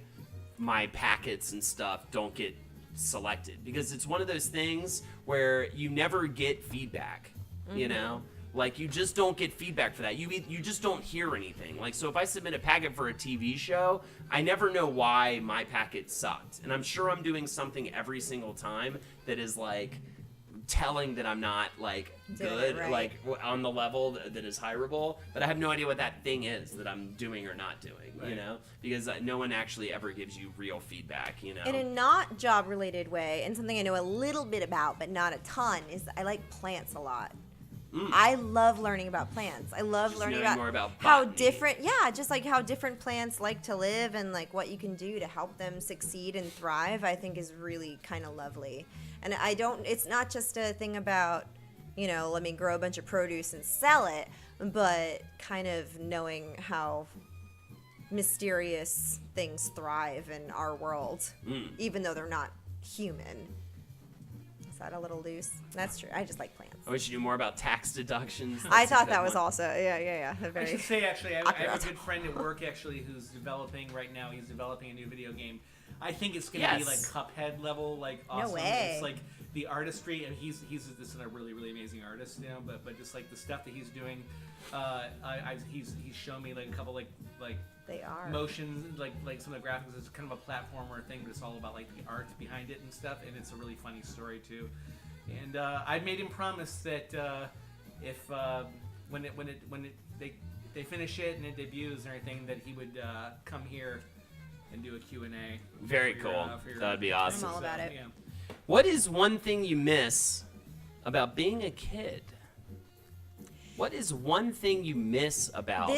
my packets and stuff don't get selected, because it's one of those things where you never get feedback, you know? Like, you just don't get feedback for that. You just don't hear anything. Like, so if I submit a packet for a TV show, I never know why my packet sucked. And I'm sure I'm doing something every single time that is, like, telling that I'm not, like, good, right. like, on the level that is hireable. But I have no idea what that thing is that I'm doing or not doing, you know? Because no one actually ever gives you real feedback, you know? In a not job-related way, and something I know a little bit about, but not a ton, is I like plants a lot. I love learning about plants. I love Just learning knowing more about how botany. different, just like how different plants like to live and like what you can do to help them succeed and thrive, I think is really kind of lovely. And it's not just a thing about, let me grow a bunch of produce and sell it, but kind of knowing how mysterious things thrive in our world, even though they're not human. Is that a little loose? That's true. I just like plants. I wish you knew more about tax deductions. I That's a thought good that was one. also, yeah. I should say, actually, I have a good friend at work, actually, who's developing right now. He's developing a new video game. I think it's going to be like Cuphead level, like awesome. No way. It's like the artistry, and he's this is a really, really amazing artist, but just like the stuff that he's doing, he's shown me like a couple like They are. motions, like some of the graphics. It's kind of a platformer thing, but it's all about like the art behind it and stuff, and it's a really funny story too. And I made him promise that if when they finish it and it debuts and everything, that he would come here and do a Q&A. Very cool. That would be awesome. I'm all about it. Yeah. What is one thing you miss about being a kid? What is one thing you miss about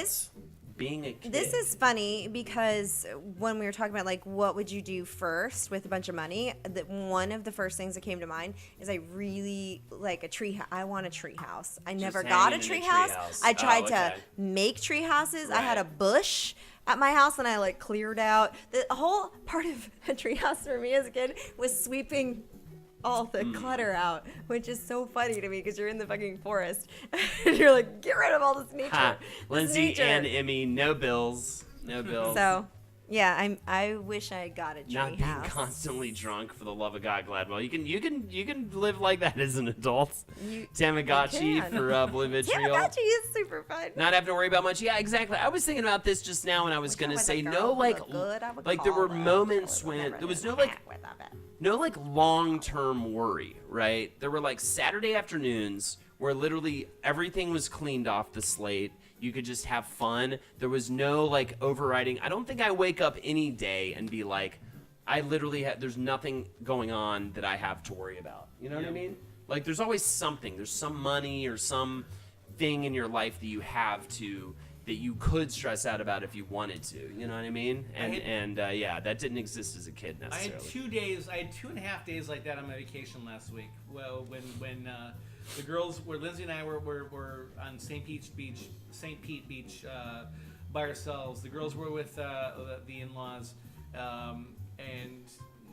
being a kid? This is funny because when we were talking about like what would you do first with a bunch of money, one of the first things that came to mind is I really like a tree. I want a tree house. I never got a tree house. I tried to make tree houses. I had a bush at my house and I like cleared out. The whole part of a tree house for me as a kid was sweeping all the clutter out, which is so funny to me because you're in the fucking forest and you're like, get rid of all this nature. Ha. This Lindsay nature. and Emmy, no bills. No bills. So, yeah, I wish I got a tree Not being house. constantly drunk, for the love of God, Gladwell. You can live like that as an adult. You Tamagotchi can. for Blue Vitriol. Tamagotchi is super fun. Not having to worry about much. Yeah, exactly. I was thinking about this just now, and I was Wish I gonna was a say girl no, who like looked good, I would there call were them. moments I would when never there was do no that like without it. no like long-term worry, right? There were like Saturday afternoons where literally everything was cleaned off the slate. You could just have fun. There was no like overriding. I don't think I wake up any day and be like, I literally there's nothing going on that I have to worry about. You know what I mean? Like there's always something. There's some money or some thing in your life that you have that you could stress out about if you wanted to. You know what I mean? And that didn't exist as a kid necessarily. I had 2.5 days like that on my vacation last week. Well, when the girls Lindsay and I were on St. Pete Beach by ourselves. The girls were with the in-laws, and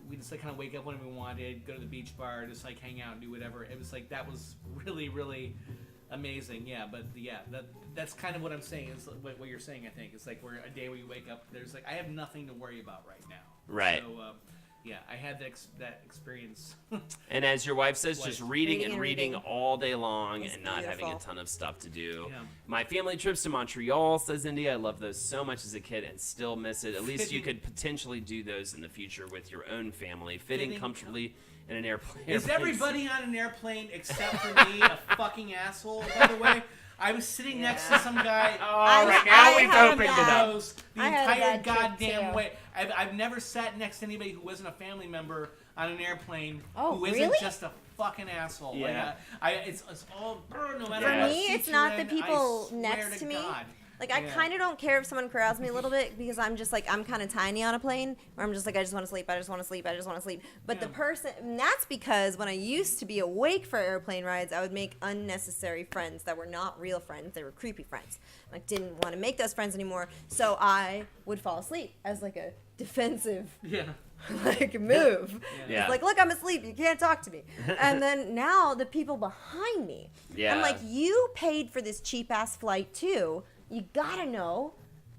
we just like kind of wake up when we wanted, go to the beach bar, just like hang out and do whatever. It was like that was really, really amazing. Yeah, but that's kind of what I'm saying. Is what you're saying. I think it's like we're a day where you wake up. There's like I have nothing to worry about right now. Right. So yeah, I had that experience. And as your wife says, just reading and reading reading. all day long It's and not having a beautiful. ton of stuff to do. Yeah. My family trips to Montreal, says India. I love those so much as a kid and still miss it. At least you could potentially do those in the future with your own family, fitting comfortably in an airplane. Is everybody on an airplane except for me a fucking asshole? By the way, I was sitting next to some guy. All right, now we've had opened it that. up. The I had a entire bad trip, goddamn too. way. I've never sat next to anybody who wasn't a family member on an airplane Oh, who isn't really? just a fucking asshole. Yeah. It's all no matter For Yeah. what me, seat it's you're not the in, people I swear next to to me. God. Like, I Yeah. kind of don't care if someone corrals me a little bit because I'm just like, I'm kind of tiny on a plane where I'm just like, I just want to sleep. I just want to sleep. I just want to sleep. But the Yeah. person, and that's because when I used to be awake for airplane rides, I would make unnecessary friends that were not real friends. They were creepy friends. Like, didn't want to make those friends anymore. So I would fall asleep as like a defensive Yeah. like move. Yeah. It's like, look, I'm asleep. You can't talk to me. And then now the people behind me, Yeah. I'm like, you paid for this cheap ass flight too. You gotta know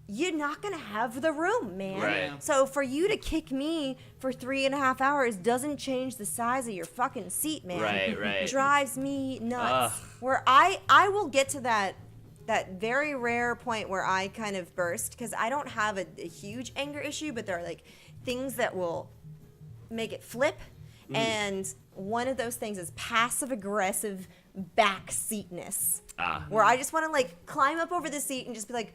you're not gonna have the room, man. Right. So for you to kick me for 3.5 hours doesn't change the size of your fucking seat, man. Right. Drives me nuts. Ugh. Where I will get to that very rare point where I kind of burst because I don't have a huge anger issue, but there are like things that will make it flip. And one of those things is passive aggressive backseatness, where I just want to like climb up over the seat and just be like,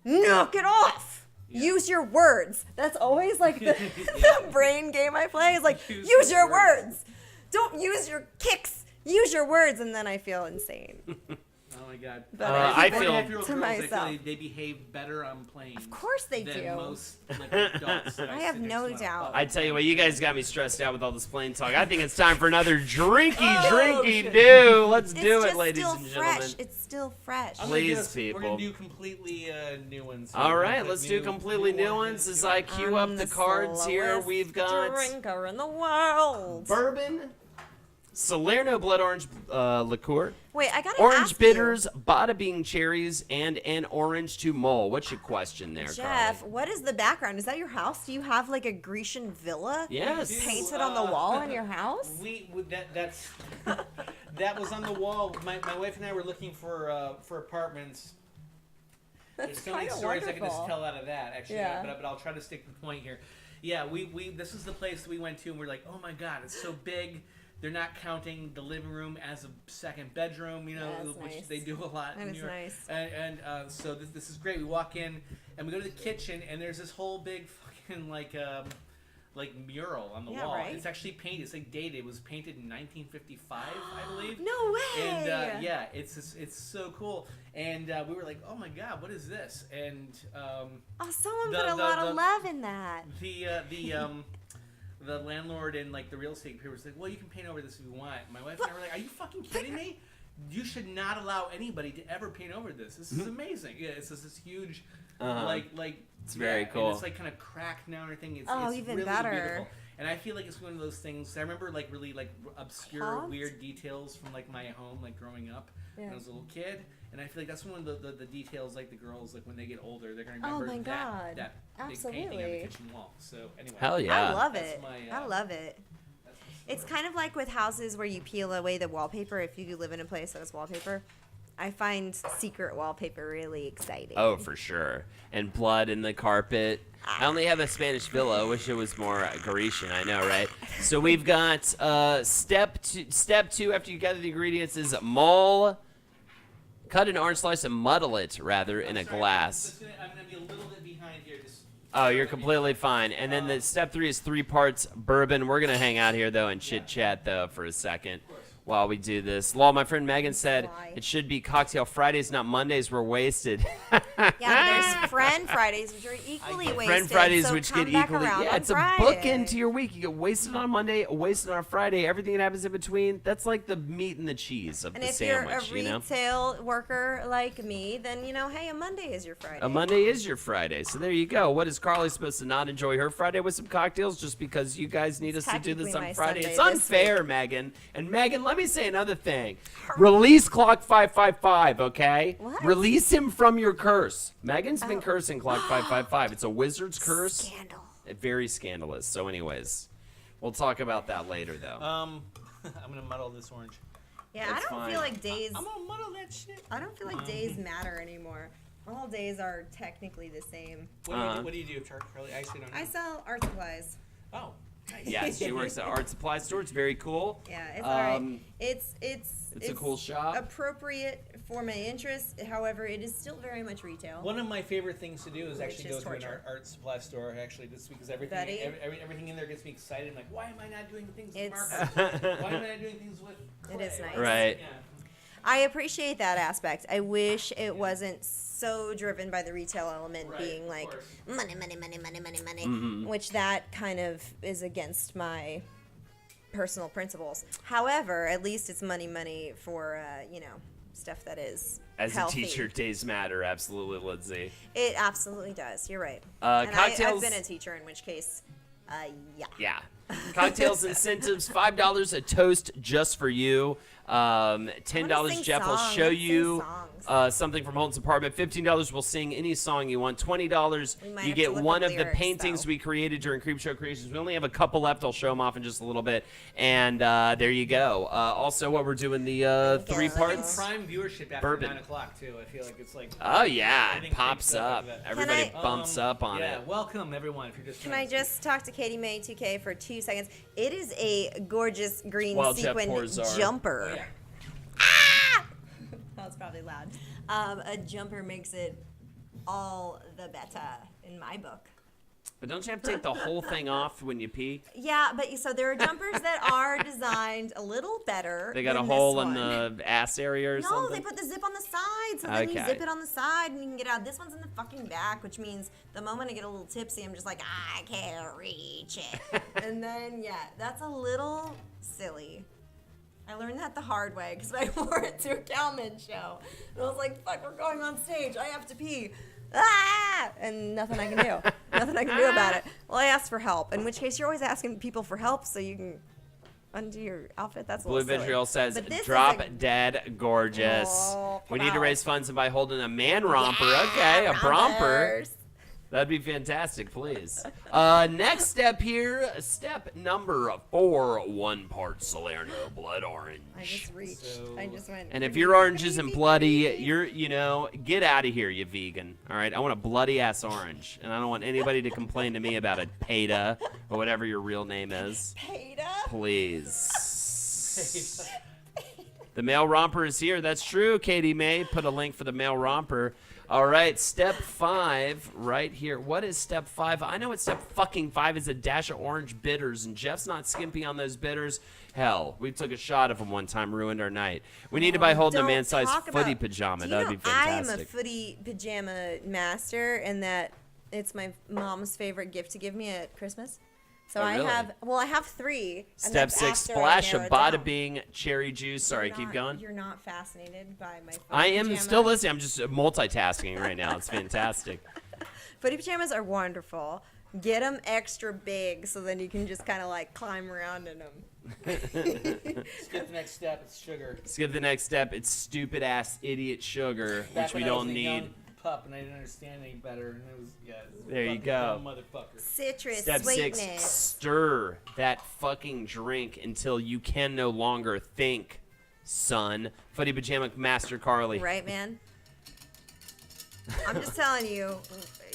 knock it off. Use your words. That's always like the, the brain game I play is like, use your words. Don't use your kicks. Use your words. And then I feel insane. Oh my god. But I feel- 4.5-year-old to girls, I myself. feel they behave better on planes. Of course they than do. most like, adults that I sit have next no to on a doubt. bus. I tell you what, you guys got me stressed out with all this plane talk. I think it's time for another drinky Oh, shit. do. Let's It's do it, just ladies still and fresh. gentlemen. It's still fresh. I'm gonna do Please, this- We're people. gonna do completely new ones. All We're right, gonna let's put do new- completely new ones into as it. I queue up I'm the cards here. slowest We've got drinker in the world. bourbon, Salerno blood orange liqueur, Wait, I gotta orange ask bitters, bada bing cherries, and an orange to mull. What's your question there, you, Jeff. Carly? What is the background? Is that your house? Do you have like a Grecian villa Yes. painted on the wall in your house? That's that was on the wall. My wife and I were looking for apartments. There's so many kinda stories I can just wonderful. tell out of that, actually. Yeah. But I'll try to stick to the point here. Yeah, we this is the place we went to, and we're like, oh my god, it's so big. They're not counting the living room as a second bedroom, you know, That's which nice. they do a lot That in is New York. nice. And so this is great. We walk in, and we go to the kitchen, and there's this whole big fucking like mural on the Yeah, wall. right. It's actually painted. It's like dated. It was painted in 1955, I believe. No way. And yeah, it's so cool. And we were like, oh my god, what is this? And Oh, someone the- put a the- lot the- of love in that. the landlord and like the real estate people was like, well, you can paint over this if you want. My wife and I were like, are you fucking kidding me? You should not allow anybody to ever paint over this. This is amazing. Yeah, it's just this huge, like It's very and cool. it's like kind of cracked now and everything. It's, Oh, it's even really better. beautiful. And I feel like it's one of those things. I remember like really like obscure, Pumped? weird details from like my home, like growing up when I was a little kid. And I feel like that's one of the details, like the girls, like when they get older, they're gonna remember my God. that big painting on the Absolutely. kitchen wall. So anyway, Hell yeah. I love That's it. my, I love it. that's my It's kind of like with houses where you peel away the wallpaper if you live in a place that has wallpaper. I find secret wallpaper really exciting. Oh, for sure. And blood in the carpet. I only have a Spanish villa. I wish it was more Grecian. I know, right? So we've got step two after you gather the ingredients is mull. Cut an orange slice and muddle it, rather, in a Sorry, glass. I'm gonna be a little bit behind here. Just Oh, you're completely fine. And then the step 3 is 3 parts bourbon. We're going to hang out here, though, and chit-chat, though, for a second while we do this. Law, my friend Megan said Why? it should be cocktail Fridays, not Mondays. We're wasted. Yeah, but there's friend Fridays, which are equally wasted. Friend Fridays, so which come get back equally. around Yeah, on it's a Friday. bookend to your week. You get wasted on Monday, wasted on Friday. Everything that happens in between, that's like the meat and the cheese of And the if sandwich, you're a you know? retail worker like me, then you know, hey, a Monday is your Friday. A Monday is your Friday. So there you go. What is Carly supposed to not enjoy her Friday with some cocktails just because you guys need us to do this technically on my Friday? Sunday It's this unfair, Megan. And Megan, let me say another thing. Release Clock 555, okay? What? Release him from your curse. Megan's been cursing Clock 555. It's a wizard's curse. Scandal. Very scandalous. So anyways, we'll talk about that later, though. I'm gonna muddle this orange. Yeah, That's I don't fine. feel like days. I'm gonna muddle that shit. I don't feel like days matter anymore. All days are technically the same. What do you do, Charlie? I actually don't know. I sell art supplies. Oh, nice. Yeah, she works at Art Supply Store. It's very cool. Yeah, it's alright. Um, It's a cool shop. Appropriate for my interest. However, it is still very much retail. One of my favorite things to do is actually Which go is to an torture. art supply store actually this week because Betty? everything in there gets me excited. I'm like, why am I not doing things with It's- markers? Why am I not doing things with clay? is nice. Right. Yeah. I appreciate that aspect. I wish it wasn't so driven by the retail element Right, being of like course. money, which that kind of is against my personal principles. However, at least it's money for stuff that is As healthy. a teacher, days matter. Absolutely, Lindsay. It absolutely does. You're right. And Cocktails. I've been a teacher, in which case, yeah. Yeah. Cocktails incentives, $5 a toast just for you. $10 sing Jeff will songs. show Let's you sing songs. something from Holton's apartment. $15 will sing any song you want. $20 We might you have get to look one up of the lyrics, paintings though. we created during Creepshow Creations. We only have a couple left. I'll show them off in just a little bit. And there you go. Also, what we're doing the three It's Like in parts. prime viewership after Bourbon. 9 o'clock too. I feel like it's like. Oh yeah, I it think pops Creepshow up. does that. Everybody I- bumps up on Yeah, it. welcome everyone. If you're just. Can trying I to see- just talk to Katie May 2K for 2 seconds? It is a gorgeous green While Jeff sequin pours our- jumper. Oh, yeah. That was probably loud. A jumper makes it all the better in my book. But don't you have to take the whole thing off when you pee? Yeah, but so there are jumpers that are designed a little better. They got a than hole this in one. the ass area or No, something? they put the zip on the side, so then you Okay. zip it on the side and you can get out. This one's in the fucking back, which means the moment I get a little tipsy, I'm just like, I can't reach it. And then, yeah, that's a little silly. I learned that the hard way because I wore it to a Cowman show. And I was like, fuck, we're going on stage. I have to pee. Ah! And nothing I can do. Nothing I can do about it. Well, I asked for help, in which case you're always asking people for help so you can undo your outfit. That's a Blue little silly. Vitriol says, But this is drop a- dead gorgeous. Oh, We come need to on. raise funds by holding a man romper. Okay, a bromper. rompers. That'd be fantastic, please. Next step here, step number 4, 1 part Salerno blood orange. I just reached. So- I just went. And if your orange isn't bloody, get out of here, you vegan. All right, I want a bloody ass orange, and I don't want anybody to complain to me about it, Peta, or whatever your real name is. Peta? Please. The male romper is here. That's true, Katie May. Put a link for the male romper. All right, step 5 right here. What is step 5? I know what step fucking 5 is, a dash of orange bitters, and Jeff's not skimpy on those bitters. Hell, we took a shot of them one time, ruined our night. We need to buy Holden a Don't man-sized talk footy about- pajama. Do you That'd know be fantastic. I am a footy pajama master, and that it's my mom's favorite gift to give me at Christmas. So Oh, I really? have 3. and Step that's 6, after I splash narrow of it down. Bada Bing cherry juice. Sorry, You're keep not- going. You're not fascinated by my footy I am pajama? still listening. I'm just multitasking right now. It's fantastic. Footy pajamas are wonderful. Get them extra big so then you can just kind of like climb around in them. Skip the next step. It's sugar. Skip the next step. It's stupid ass idiot sugar, Back which we when I was don't a need. young pup and I didn't understand any better, and it was it was a There you fucking go. dumb motherfucker. Citrus Step 6, sweetness. stir that fucking drink until you can no longer think, son. Footy Pajama Master Carly. Right, man? I'm just telling you,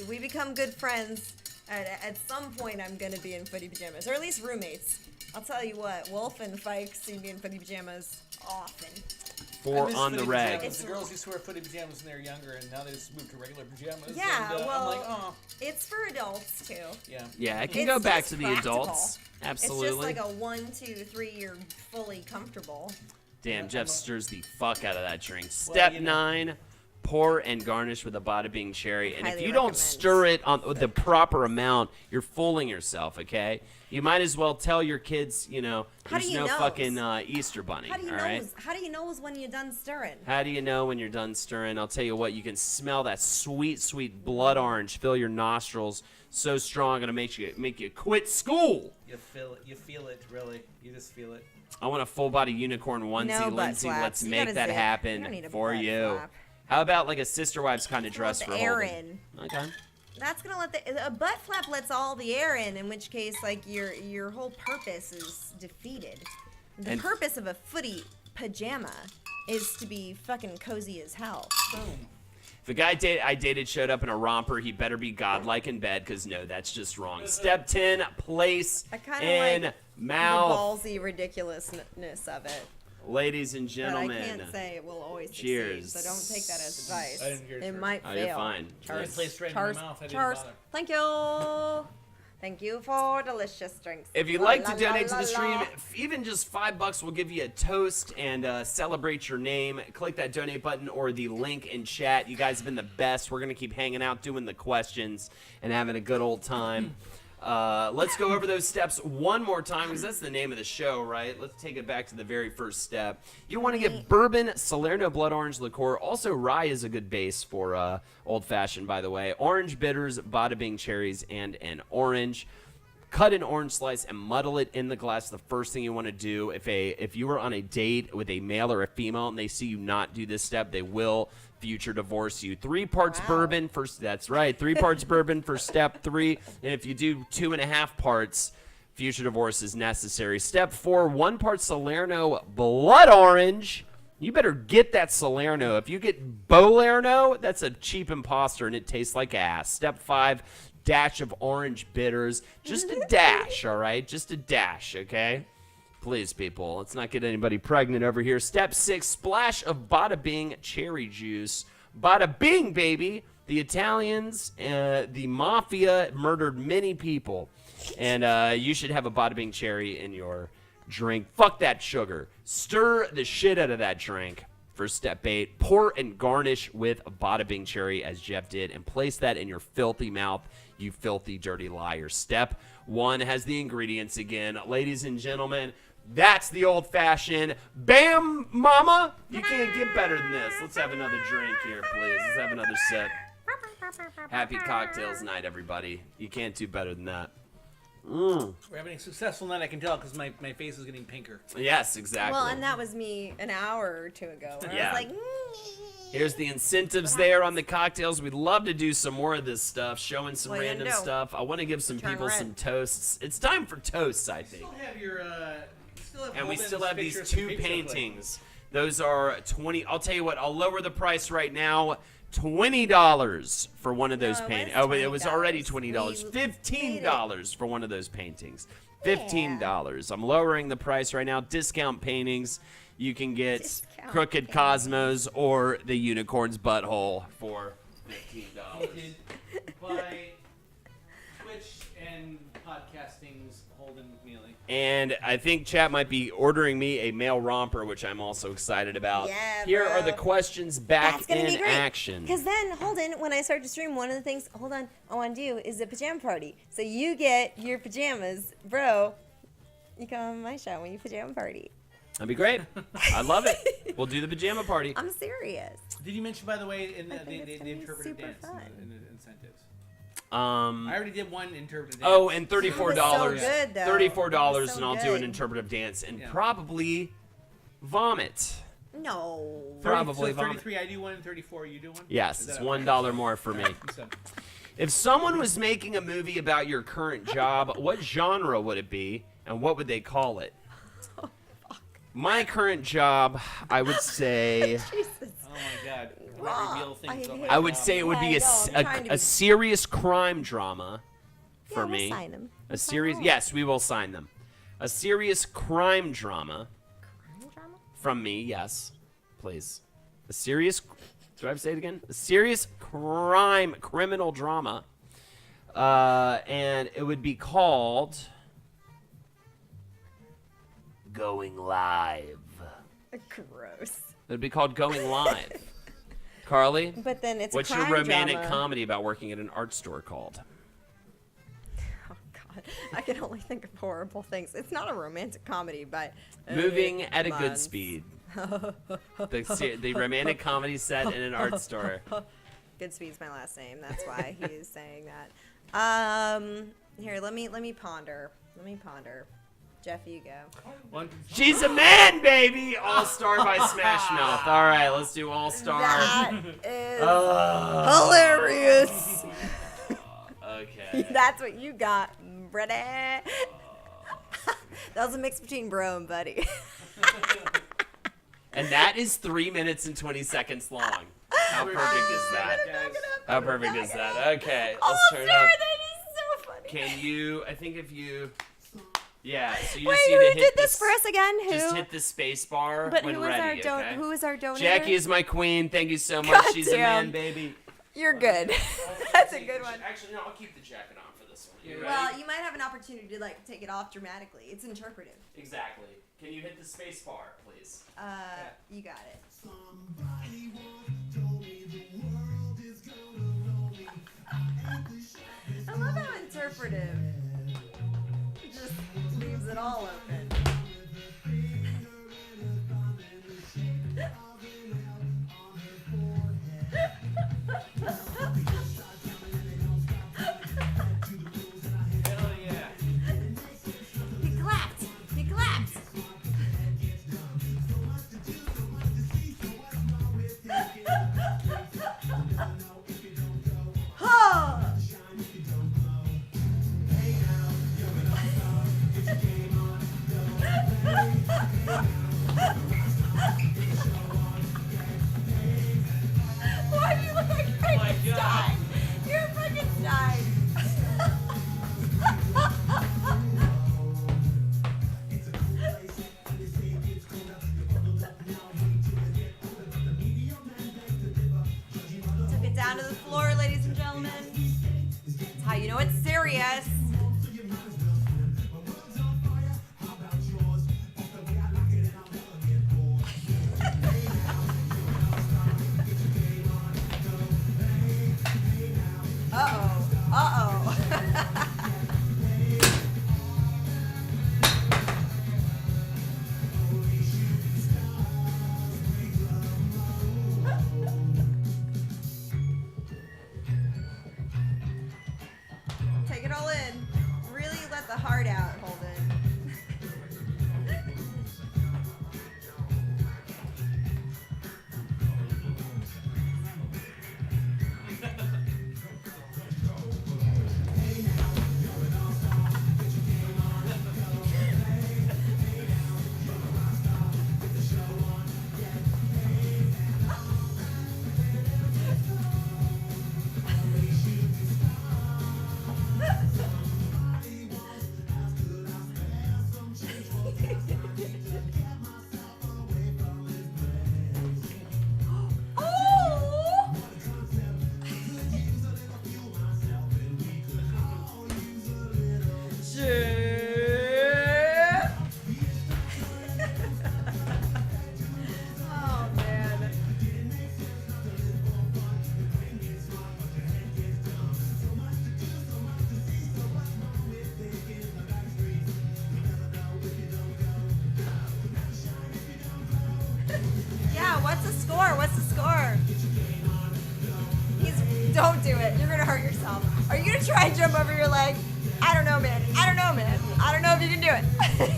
we become good friends. At some point, I'm going to be in footy pajamas, or at least roommates. I'll tell you what, Wolf and Fike see me in footy pajamas often. 4 I miss on the footy rag. pajamas. The girls used to wear footy pajamas when they were younger, and now they just moved to regular pajamas. Yeah, and, well, I'm like, oh, it's for adults, too. yeah. Yeah, it can It's go back just to the practical. adults. Absolutely. It's just like a 1, 2, 3, you're fully comfortable. Damn, Jeff stirs the fuck out of that drink. Well, Step you know. 9, pour and garnish with a Bada Bing cherry. And if Highly you don't recommend. stir it on the proper amount, you're fooling yourself, okay? You might as well tell your kids, How do there's you no knows? fucking Easter bunny, How do you all know? right? How do you know when you're done stirring? How do you know when you're done stirring? I'll tell you what, you can smell that sweet, sweet blood orange fill your nostrils so strong, gonna make you quit school. You feel it, really. You just feel it. I want a full body unicorn onesie, No butt Lindsay. flaps. Let's You make gotta that zip. You happen don't need a for butt you. flap. How about like a sister wives kind of dress Let for the air Holden? in. Okay. That's gonna let a butt flap lets all the air in which case like your whole purpose is defeated. The And- purpose of a footy pajama is to be fucking cozy as hell. Boom. If a guy I dated showed up in a romper, he better be godlike in bed, because no, that's just wrong. Step 10, place I kind in of like mouth. the ballsy ridiculousness of it. Ladies and But I gentlemen. can't say it will always Cheers. succeed, so don't take that as advice. I didn't hear it It first. might Oh, fail. you're fine. I Yes. placed straight in Chars, my mouth. I didn't Chars. bother. Thank you. Thank you for delicious drinks. If you'd La, like la, to donate la, to the la, stream, la. even just $5 will give you a toast and celebrate your name. Click that donate button or the link in chat. You guys have been the best. We're going to keep hanging out, doing the questions, and having a good old time. Let's go over those steps one more time because that's the name of the show, right? Let's take it back to the very first step. You want to get bourbon, Salerno blood orange liqueur. Also, rye is a good base for old-fashioned, by the way. Orange bitters, bada bing cherries, and an orange. Cut an orange slice and muddle it in the glass. The first thing you want to do, if you were on a date with a male or a female and they see you not do this step, they will future divorce you. 3 parts bourbon for that's right. 3 parts bourbon for step 3, and if you do 2.5 parts, future divorce is necessary. Step 4, 1 part Salerno blood orange. You better get that Salerno. If you get Bolerno, that's a cheap imposter and it tastes like ass. Step 5, dash of orange bitters. Just a dash, all right? Just a dash, okay? Please, people, let's not get anybody pregnant over here. Step 6, splash of Bada Bing cherry juice. Bada Bing, baby. The Italians, the mafia murdered many people. And you should have a Bada Bing cherry in your drink. Fuck that sugar. Stir the shit out of that drink for step 8. Pour and garnish with a Bada Bing cherry, as Jeff did, and place that in your filthy mouth, you filthy, dirty liar. Step 1 has the ingredients again. Ladies and gentlemen, that's the old-fashioned Bam Mama. You can't get better than this. Let's have another drink here, please. Let's have another sip. Happy cocktails night, everybody. You can't do better than that. We're having a successful night, I can tell, because my face is getting pinker. Yes, exactly. Well, and that was me an hour or two ago. Where Yeah. I was like, Here's the incentives there on the cocktails. We'd love to do some more of this stuff, showing some What are you random gonna do? stuff. I want to give some Turn people red. some toasts. It's time for toasts, I think. Still have your, And we Holden's still have picture these of some 2 Creepshow paintings. Those are 20. I'll tell you what, I'll lower the price right now. $20 for one of those No, it paintings. was Oh, but it was already $20. $20. We $15 for one of those paintings. $15. I'm lowering the price right now. Discount paintings. You can get Discount Crooked paintings. Cosmos or the Unicorn's Butthole for $15. Hosted by Twitch and podcasting's Holden McNeely. And I think chat might be ordering me a male romper, which I'm also excited about. Yeah, Here are bro. the questions back that's gonna in be great. action. Because then, Holden, when I start to stream, one of the things, I want to do is a pajama party. So you get your pajamas, bro. You come on my show when you pajama party. That'd be great. I love it. We'll do the pajama party. I'm serious. Did you mention, by the way, in I think it's the gonna be interpretive super dance fun. in the incentives? Um. I already did one interpretive dance. Oh, and $34. It was so good, though. $34, It was so and I'll do an good. interpretive dance and Yeah. probably vomit. No. Probably so vomit. 33 I do one, and 34 you do one? Yes, Is it's that $1 more for me. So, If someone was making a movie about your current job, what genre would it be, and what would they call it? My current job, I would say, Jesus. oh my god. Raw. Reveal things I on hate I would say it would be Yeah, I know, I'm trying to a be- serious crime drama for Yeah, me. we'll sign 'em. A serious, yes, we will sign them. A serious crime drama Crime drama? from me, yes, please. A serious, do I have to say it again? A serious criminal drama, and it would be called Going Live. Gross. It would be called Going Live. Carly, But then it's what's a your crime romantic drama. comedy about working at an art store called? Oh God, I can only think of horrible things. It's not a romantic comedy, but Moving at a good months. speed. The romantic comedy set in an art store. Good Speed's my last name. That's why he is saying that. Here, let me ponder. Let me ponder. Jeff, you go. one. She's a man, baby! All Star by Smash Mouth. All right, let's do All Star. That is Oh, hilarious. okay. That's what you got, Brady. That was a mix between bro and buddy. And that is 3 minutes and 20 seconds long. How perfect is that? How perfect is that? Okay, Oh, let's turn Sarah, up. that is so funny. Can you? I think if you. Yeah. So you Wait, just need who to did hit this for us again? Who? Just hit the space bar But when who is ready. our Okay? who is our donor? Jackie is my queen. Thank you so much. God She's a man, damn. baby. You're good. That's a good one. Actually, no. I'll keep the jacket on for this this one. You ready? Well, you might have an opportunity to like take it off dramatically. It's interpretive. Exactly. Can you hit the space bar, please? You got it. Somebody once told me the world is gonna roll me. I ain't the sharpest I love how interpretive. It just leaves it all open. Hell yeah. He clapped. He clapped. Huh. Why do you look like Frankenstein? You're Frankenstein. Took it down to the floor, ladies and gentlemen. That's how you know it's serious. Uh-oh. Uh-oh. Take it all in. Really let the heart out, Holden. Oh! Shit. Oh man. Yeah, what's the score? What's the score? Don't do it. You're gonna hurt yourself. Are you gonna try and jump over your leg? I don't know, man. I don't know, man. I don't know if you can do it.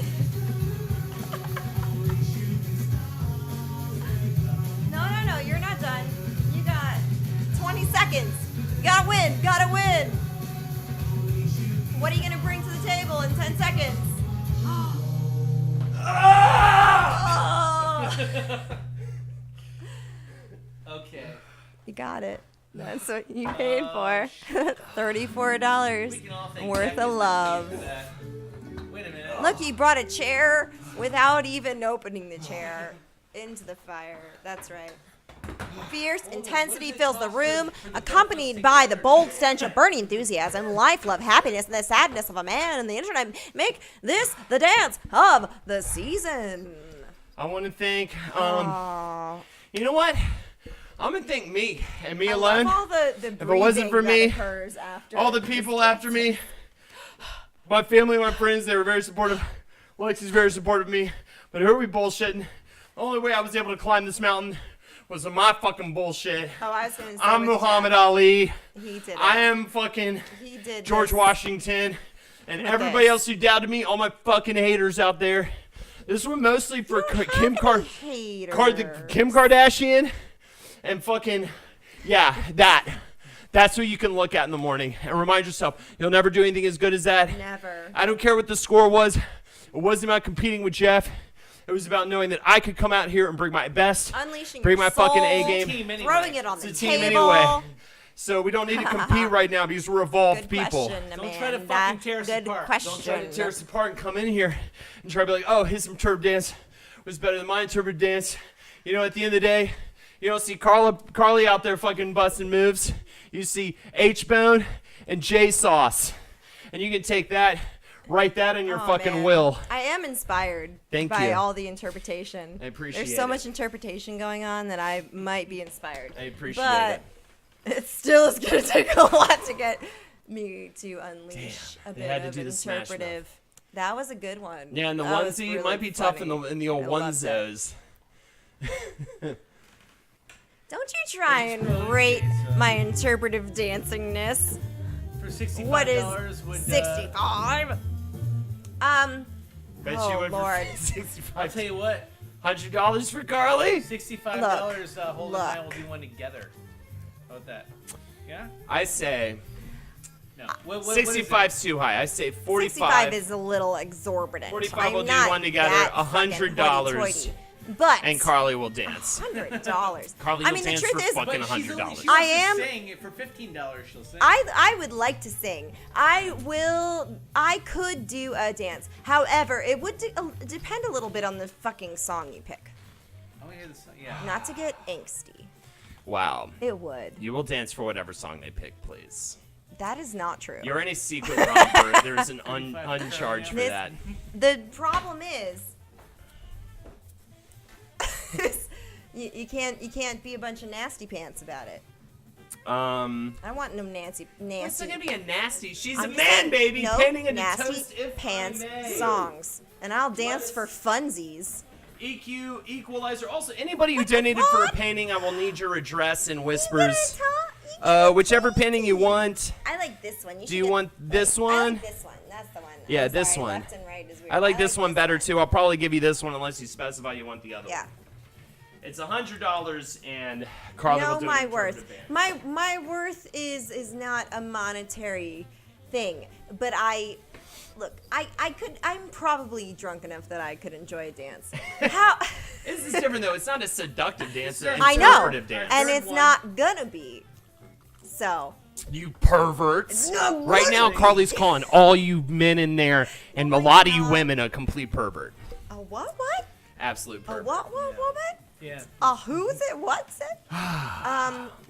No. You're not done. You got 20 seconds. You gotta win. Gotta win. What are you gonna bring to the table in 10 seconds? Oh. Okay. You got it. That's what you paid for. $34 We can all thank worth Jackie of love. for that. Wait a minute. Look, he brought a chair without even opening the chair into the fire. That's right. Fierce intensity fills the room, accompanied by the bold stench of burning enthusiasm, life, love, happiness, and the sadness of a man and the internet make this the dance of the season. I want to thank, Aw. you know what? I'm going to thank me and me I alone. love all the If it wasn't for breathing me, that occurs after all the people after me, my family, my friends, they were very supportive. Lexi's very supportive of me. But who are we bullshitting? The only way I was able to climb this mountain was with my fucking bullshit. Oh, I was gonna say I'm with Muhammad Jeff. Ali. He did it. I am fucking He did George this. Washington. And With everybody this. else who doubted me, all my fucking haters out there. This one mostly for Kim Haters. Kim Kardashian and fucking, yeah, that's what you can look at in the morning and remind yourself you'll never do anything as good as that. Never. I don't care what the score was. It wasn't about competing with Jeff. It was about knowing that I could come out here and bring my best, Unleashing bring your my fucking soul, A game. Team anyway. throwing it on It's the a team table. anyway. So we don't need to compete right now because we're evolved Good people. question, Don't try to Amanda. fucking tear us Good apart. question. Don't try to tear us apart and come in here and try to be like, oh, his interpretive dance was better than my interpretive dance. You know, at the end of the day, you don't see Carly out there fucking busting moves. You see H-Bone and J-Sauce. And you can take that, write that in your Oh, fucking man. will. I am inspired Thank by you. all the interpretation. I appreciate There's so it. much interpretation going on that I might be inspired. I appreciate but it. it still is going to take a lot to get me to unleash Damn, a they bit had to of do the Smash Mouth. interpretive. That was a good one. Yeah, and the That was onesie really might be tough in funny. the old I loved it. onezos. Don't you try and rate my interpretive dancingness. For $65, What is would 65? Bet Oh, you would Lord. I'll 65. tell you what. $100 for Carly? $65. Holden and I will look. do one together. How about that? Yeah. I say No. What is it? 65's too high. I say 45. 65 is a little exorbitant. 45 I'm will do not one together, that fucking $100. hoity-toity. But And Carly will dance. $100. Carly I will mean, the dance truth for is, fucking But she's only- $100. she I wants to am- sing it for $15. She'll sing. I would like to sing. I could do a dance. However, it would depend a little bit on the fucking song you pick. I wanna hear this. Yeah. Not to get angsty. Wow. It would. You will dance for whatever song they pick, please. That is not true. You're in a secret romper. There's an uncharged for This- that. The problem is, you can't be a bunch of nasty pants about it. I want no Nancy. It's not gonna be a nasty. She's I'm a just man, saying, baby. no Painting into nasty toast if pants I may. songs, and I'll dance for funsies. EQ, equalizer. Also, anybody who donated for a painting, I will need your address and whispers. Whichever painting you want. I like this one. Do you want this one? I like this one. That's the one. Yeah, I'm this sorry, one. Left and right is weird. I like this one better too. I'll probably give you this one unless you specify you want the other Yeah. one. It's $100 and Carly will No, do my an worth. interpretive band. My worth is not a monetary thing, but I I'm probably drunk enough that I could enjoy a dance. How? This is different though. It's not a seductive dance. It's an I know, interpretive dance. and Third it's one. not gonna be. So. You perverts. No, Right now, what? Carly's calling all you men in there and a lot of you women a complete pervert. A what? What? Absolute A pervert. what? What woman? Yeah. A who's it? What's it?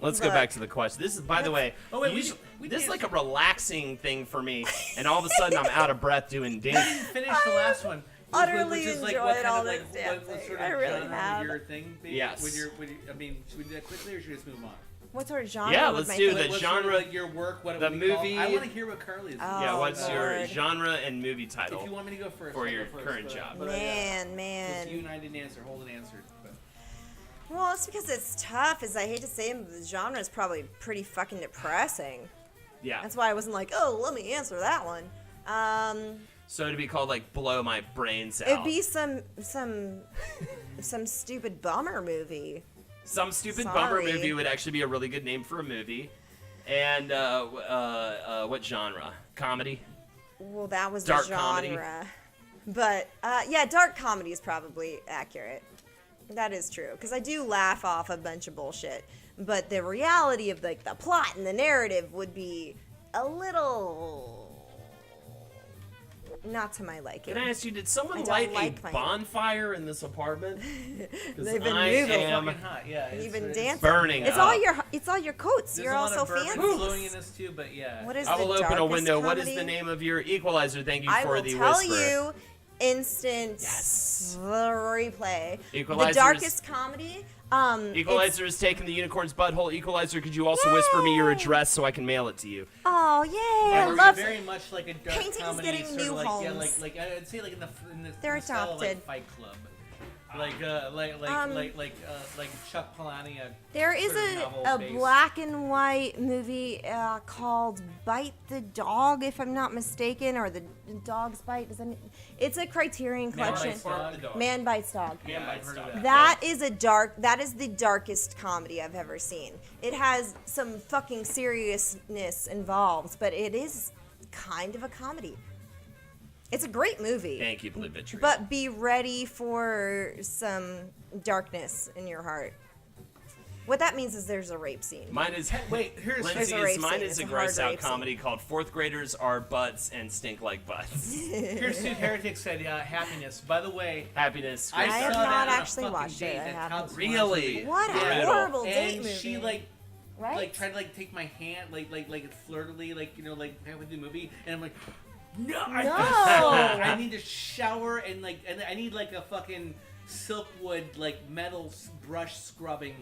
Let's go Look. back to the question. This is, by the way, Oh, wait, usually- we this is can't- like a relaxing thing for me, and all of a sudden I'm out of breath doing dance. Finish the last one. utterly which is like enjoyed what kind all of like this dancing. what sort I of really genre have. would your thing be? Yes. Would your, I mean, should we do that quickly or should we just move on? What sort of genre? Yeah, would let's my do thing- the What genre- Sort of like your work, what it the would be called? movie- I want to hear what Carly's. Oh, Yeah, what's your Lord. genre and movie If title? you want me to go first, for I'll your go first, current but- job? but, Man, since man. you and I didn't answer, Holden answered. But. Well, it's because it's tough. As I hate to say it, but the genre is probably pretty fucking depressing. Yeah. That's why I wasn't like, oh, let me answer that one. So to be called like blow my brains out. It'd be some stupid bummer movie. Some stupid bummer Sorry. movie would actually be a really good name for a movie. And what genre? Comedy? Well, that was Dark the genre. comedy. But yeah, dark comedy is probably accurate. That is true because I do laugh off a bunch of bullshit. But the reality of like the plot and the narrative would be a little not to my liking. Can I ask you, did someone I don't light like a my- bonfire in this apartment? 'Cause They've been I moving. am Fucking hot, yeah. You've it's- been it's- dancing. burning It's up. all your coats. There's You're a all lot so of bourbon fancy. flowing in this too, but yeah. What is I will the open a darkest window. What is comedy? the name of your equalizer? Thank you I for will the tell whisper. you instant Yes. replay. Equalizers- The darkest comedy. Equalizer is taking the unicorn's butthole. Equalizer, could you also whisper me your address so I can mail it to you? Oh yay! Yeah, I we're love very much like a dark Painting's comedy, getting sort new of like, yeah, homes. like I'd say like in the They're in the style of, like adopted. Fight Club, like Chuck Palahniuk. There is sort of a novel-based. black and white movie called Bite the Dog, if I'm not mistaken, or the Dog's Bite. It's a Criterion Man Collection. Bites Dog. Man Bites Dog. Yeah, I've heard of that. That is the darkest comedy I've ever seen. It has some fucking seriousness involved, but it is kind of a comedy. It's a great movie. Thank you, Blue Vitriol. But be ready for some darkness in your heart. What that means is there's a rape scene. Mine is Wait, here's Lindsay, a rape mine scene. is It's a a hard gross out rape scene. comedy called Fourth Graders Are Butts and Stink Like Butts. Here's two heretics said happiness. By the way, Happiness. I I saw have that not on a actually fucking watched it. date I that haven't. counts Really? What a Yeah. horrible date and movie. she like Right? like try to like take my hand, like flirtily, like like halfway through the movie, and I'm like, no, I need to shower and I need like a fucking Silkwood like metal brush scrubbing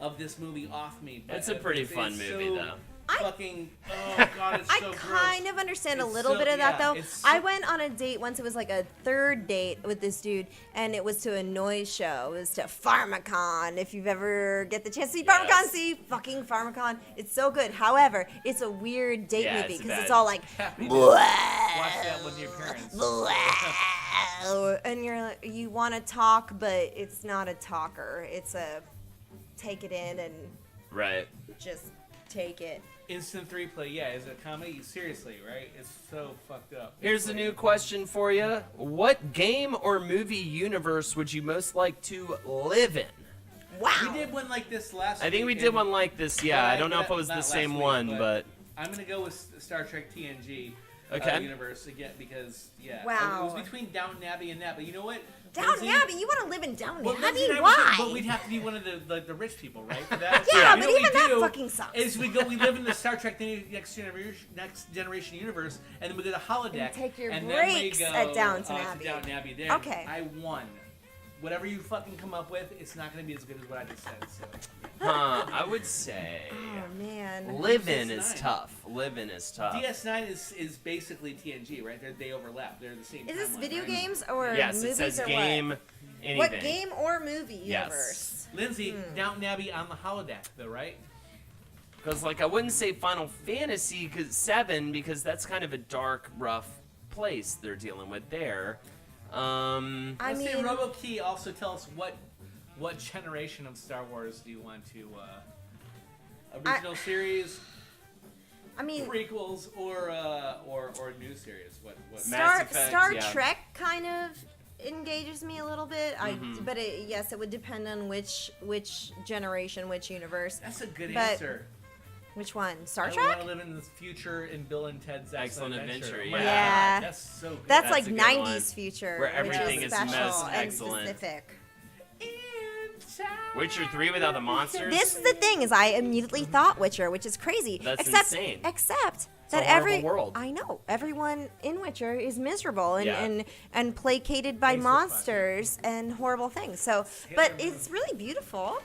of this movie off me. But It's a pretty fun movie, so though. Fucking oh god, it's so I gross. kind of understand a It's little so- bit of that yeah, though. it's I so- went on a date once. It was like a third date with this dude, and it was to a noise show. It was to Pharmacon. If you've ever get the chance to see Pharmacon, Yes. see fucking Pharmacon. It's so good. However, it's a weird date Yeah, movie it's because it's bad. all like Happy to blah, watch that with your parents. blah, and you want to talk, but it's not a talker. It's a take it in and Right. just take it. Instant 3-play, yeah, is it a comedy? Seriously, right? It's so fucked up. Here's a new question for you. What game or movie universe would you most like to live in? Wow. We did one like this last I think we week, did and- one like this, yeah. I don't know if it was Not the last same week, one, but... I'm gonna go with Star Trek TNG Okay. universe again because it Wow. was between Downton Abbey and that. But you know what? Downton Lindsay- Abbey? You want to live in Downton Well, Lindsay Abbey? and I were Why? thinking, but we'd have to be one of the rich people, right? For that. Yeah, You but know what even we that do fucking sucks. Is we live in the Star Trek next generation universe, and then we go to holodeck. And take your and breaks then we go, at Downton to Abbey. Downton Abbey. There, Okay. I won. Whatever you fucking come up with, it's not going to be as good as what I just said. So. I would say... Oh man. Living is DS9. tough. Living is tough. DS9 is basically TNG, right? They overlap. They're the same. Is this timeline, video right? games or Yes, movies it says or game, what? anything. What game or movie Yes. universe? Lindsay, Downton Abbey on the holodeck, though, right? Because, like, I wouldn't say Final Fantasy 7 because that's kind of a dark, rough place they're dealing with there. I Let's say mean, RoboKey also tell us what generation of Star Wars do you want to original series, I mean, prequels, or new series? What? Mass Effect, Star yeah. Trek kind of engages me a little bit. Mm-hmm. But yes, it would depend on which generation, which universe. That's a good But- answer. Which one? Star I Trek? want to live in the future in Bill and Ted's Excellent Adventure. Oh my yeah. God, that's so good. That's That's like a good 90s one. future, Where everything which is is special most and excellent. specific. Witcher 3 without the monsters? This is the thing: is I immediately thought Witcher, which is crazy. That's except, insane. Except a that horrible world. I know everyone in Witcher is miserable and Yeah. and placated by Thanks for monsters and horrible things. So, but it's really beautiful.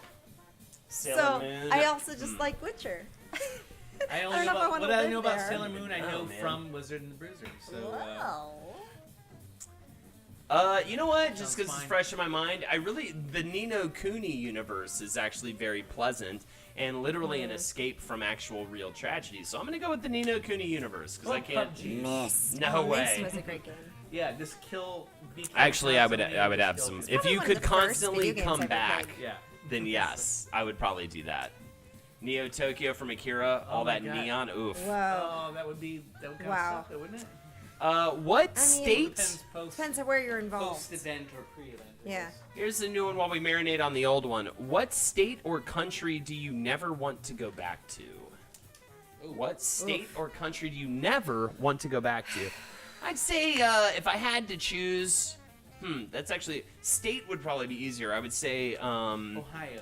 Sailor so Moon. I also just like Witcher. I I only don't know know if I about, wanna what I live know about there. Sailor Moon. I Oh, know man. from Wizard and the Bruiser. So You know what? Just Sounds because it's fine. fresh in my mind, the Nino Cooney universe is actually very pleasant and literally an escape from actual real tragedy. So I'm gonna go with the Nino Cooney universe because I can't. PUBG. Miss. No oh, way. Miss was a great game. Yeah, just kill. Actually, I would have some. It's If probably you one of could the first constantly video games come I've ever back, played. Yeah. then yes, I would probably do that. Neo Tokyo from Akira, all my that God. neon. Oof. Whoa. Oh, that would kind of Wow. suck, though, wouldn't it? What I mean, state? Depends on where you're involved. Post-event or pre-event. I Yeah. guess. Here's the new one while we marinate on the old one. What state or country do you never want to go back to? What state or country do you never want to go back to? I'd say if I had to choose, that's actually state would probably be easier. I would say Ohio.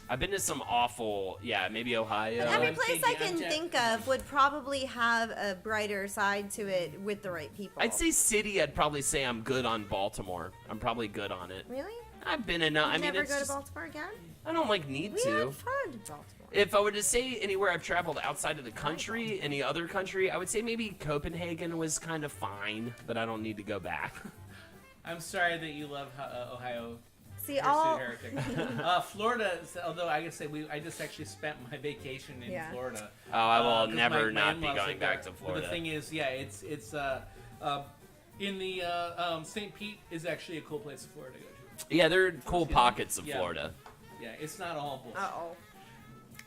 I've been to some awful, maybe Ohio. But every I'm place I thinking- can think of would probably have a brighter side to it with the right people. I'd say city. I'd probably say I'm good on Baltimore. I'm probably good on it. Really? I've been enough. I You mean, never it's go just, to Baltimore again? I don't need We to. had fun in Baltimore. If I were to say anywhere I've traveled outside of the country, any other country, I would say maybe Copenhagen was kind of fine, but I don't need to go back. I'm sorry that you love Ohio. See, You're all a heretic. Florida, although I can say I just actually spent my vacation in Yeah. Florida. Oh, I will 'Cause never my not be in-laws going live back there. to Florida. But the thing is, it's in the St. Pete is actually a cool place in Florida to go to. Yeah, there are cool pockets of Yeah. Florida. Yeah, it's not all bullshit. Uh-oh.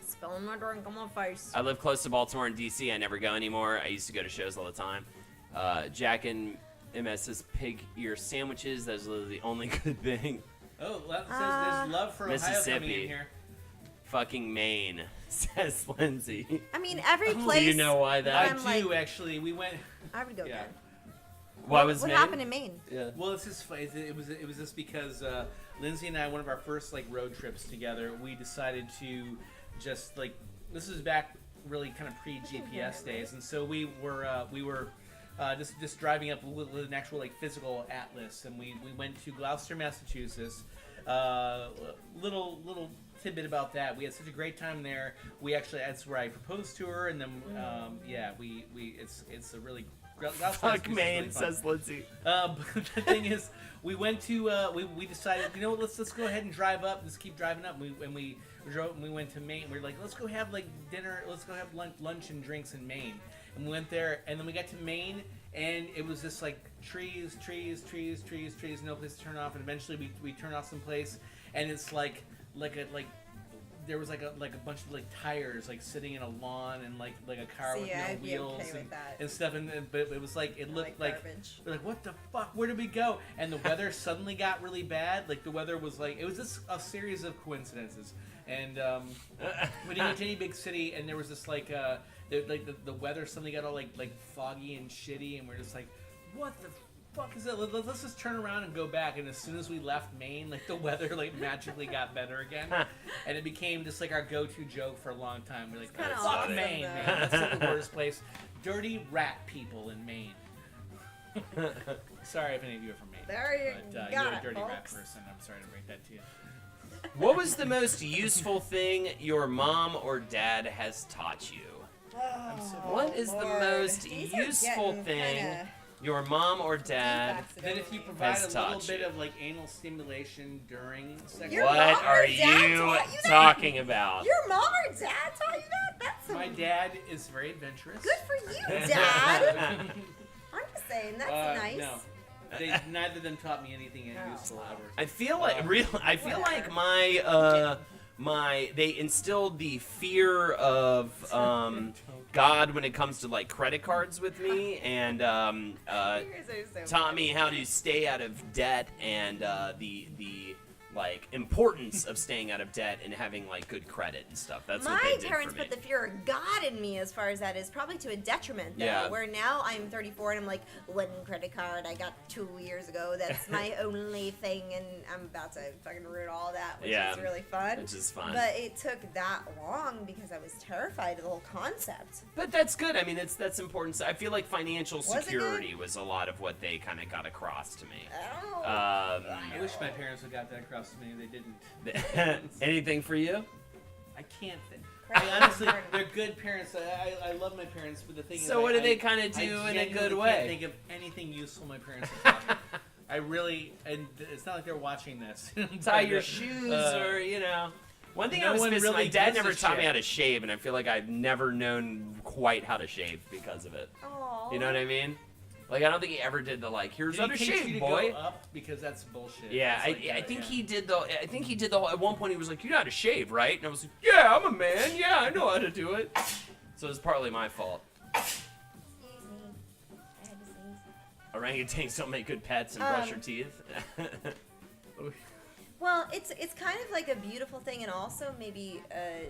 Spilling my drink on my face. I live close to Baltimore and DC. I never go anymore. I used to go to shows all the time. Jack and MS says pig ear sandwiches. Those are the only good thing. Oh, that says there's love for Ohio coming Mississippi. in here. Fucking Maine, says Lindsay. I mean, every Do place. you know why I that? I'm do like- actually. We went. I would go Yeah. there. Why was What Maine? happened in Maine? Yeah. Well, it's just it was just because Lindsay and I, one of our first like road trips together, we decided to just like this is back really kind of pre-GPS days, and so we were just driving up with an actual like physical atlas, and we went to Gloucester, Massachusetts. Little tidbit about that. We had such a great time there. We actually, that's where I proposed to her, and then it's a really Fuck Maine, says Lindsay. But the thing is, we went to we decided, you know what, let's go ahead and drive up. Let's keep driving up. We drove and we went to Maine. We were like, let's go have like dinner. Let's go have lunch and drinks in Maine. And we went there, and then we got to Maine, and it was just like trees, no place to turn off. And eventually we turned off someplace, and it's like there was like a bunch of like tires like sitting in a lawn, and like a car with no I'd be wheels okay with that. and stuff. But it was like, it looked like garbage. we're like, what the fuck? Where did we go? And the weather suddenly got really bad. Like the weather was like, it was just a series of coincidences. And we didn't get to any big city, and there was this like the weather suddenly got all like foggy and shitty, and we're just like, what the fuck is that? Let's just turn around and go back. And as soon as we left Maine, like the weather like magically got better again, and it became just like our go-to joke for a long time. We're like, kinda fuck awesome, Maine, though. man. That's like the worst place. Dirty rat people in Maine. Sorry if any of you are from Maine. There you But got you're a it, dirty rat folks. person. I'm sorry to break that to you. What was the most useful thing your mom or dad has taught you? What is the Lord. most These are useful getting thing kinda your mom or dad? Then if you accidentally. provide Has a little taught bit you. of like anal stimulation during sex, Your What mom or are dad you taught you that? talking about? Your mom or dad taught you that? That's some my dad is very adventurous. good for you, Dad. I'm just saying, that's nice. No, neither of them taught me anything useful ever. I feel like I feel like they instilled the fear of God when it comes to like credit cards with me, and You guys are so taught me how to stay out of debt, and the like importance of staying out of debt and having like good credit and stuff. That's what My they did parents for me. put the fear of God in me as far as that is, probably to a detriment, though. Yeah. Where now I'm 34 and I'm like, one credit card I got 2 years ago. That's my only thing, and I'm about to fucking ruin all that, which Yeah, is really fun. which is fun. But it took that long because I was terrified of the whole concept. But that's good. I mean, that's important. I feel like financial Was it good? security was a lot of what they kind of got across to me. Oh. I wish my parents would got that across to me. They didn't. Anything for you? I can't think. I honestly, they're good parents. I love my parents, but the thing is, So what do they kind of do I in a good genuinely way? can't think of anything useful my parents have taught me. I really, and it's not like they're watching this. Tie your shoes, or One thing no I was one missing, really my dad gives never a taught me shit. how to shave, and I feel like I've never known quite how to shave because of it. Aw. You know what I mean? Like, I don't think he ever did the like, here's Did how to he teach you shave, to boy. go up? Because that's bullshit. Yeah, It's like, I think yeah. he did the. I think he did the whole. At one point, he was like, "You know how to shave, right?" And I was like, "Yeah, I'm a man. Yeah, I know how to do it." So it's partly my fault. Excuse me. I had to sneeze. Orangutans don't make good pets and brush your teeth. Well, it's kind of like a beautiful thing and also maybe a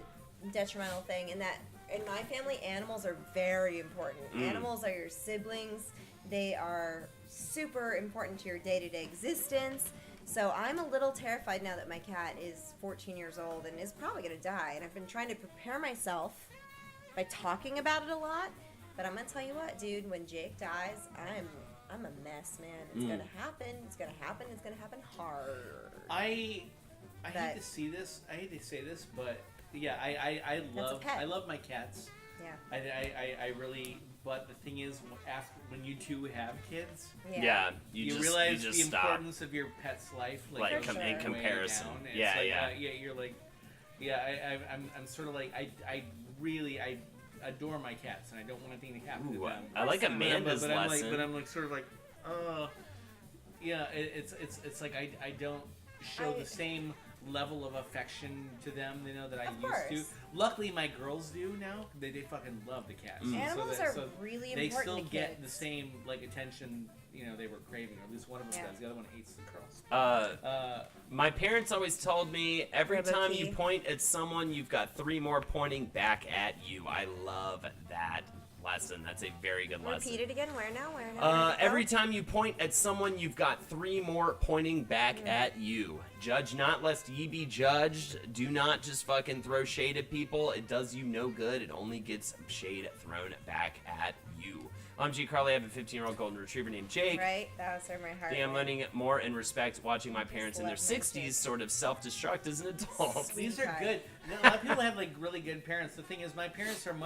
detrimental thing in that in my family, animals are very important. Animals are your siblings. They are super important to your day-to-day existence. So I'm a little terrified now that my cat is 14 years old and is probably going to die. And I've been trying to prepare myself by talking about it a lot. But I'm going to tell you what, dude, when Jake dies, I'm a mess, man. It's going to happen. It's going to happen. It's going to happen hard. I But- hate to see this. I hate to say this, but yeah, I That's a love pet. I love my cats. Yeah. I really. But the thing is, after when you two have kids, Yeah, you realize just the stop. importance of your pet's life, Like, For goes in way comparison. down. And Yeah, it's like, yeah. yeah. You're like, yeah. I'm sort of like I really adore my cats, and I don't want anything to happen to Ooh, them. I like Amanda's but I'm lesson. like, but I'm like sort of like, yeah. It's like I don't show the same level of affection to them, that I Of used to. course. Luckily, my girls do now. They fucking love the cats. Animals are really they important still to get kids. the same attention they were craving. Or at least one of them Yeah. does. The other one hates the girls. My parents always told me every Grab a time key. you point at someone, you've got 3 more pointing back at you. I love that lesson. That's a very good lesson. Repeat it again. Where now? Where now? Every time you point at someone, you've got 3 more pointing back at you. Judge not lest ye be judged. Do not just fucking throw shade at people. It does you no good. It only gets shade thrown back at you. I'm G. Carly. I have a 15-year-old golden retriever named Jake. Right? That was where my heart I'm went. learning more and respect watching my parents in their love my 60s kids. sort of self-destruct as an adult. These are Sweetheart. good. A lot of people have like really good parents. The thing is, my parents are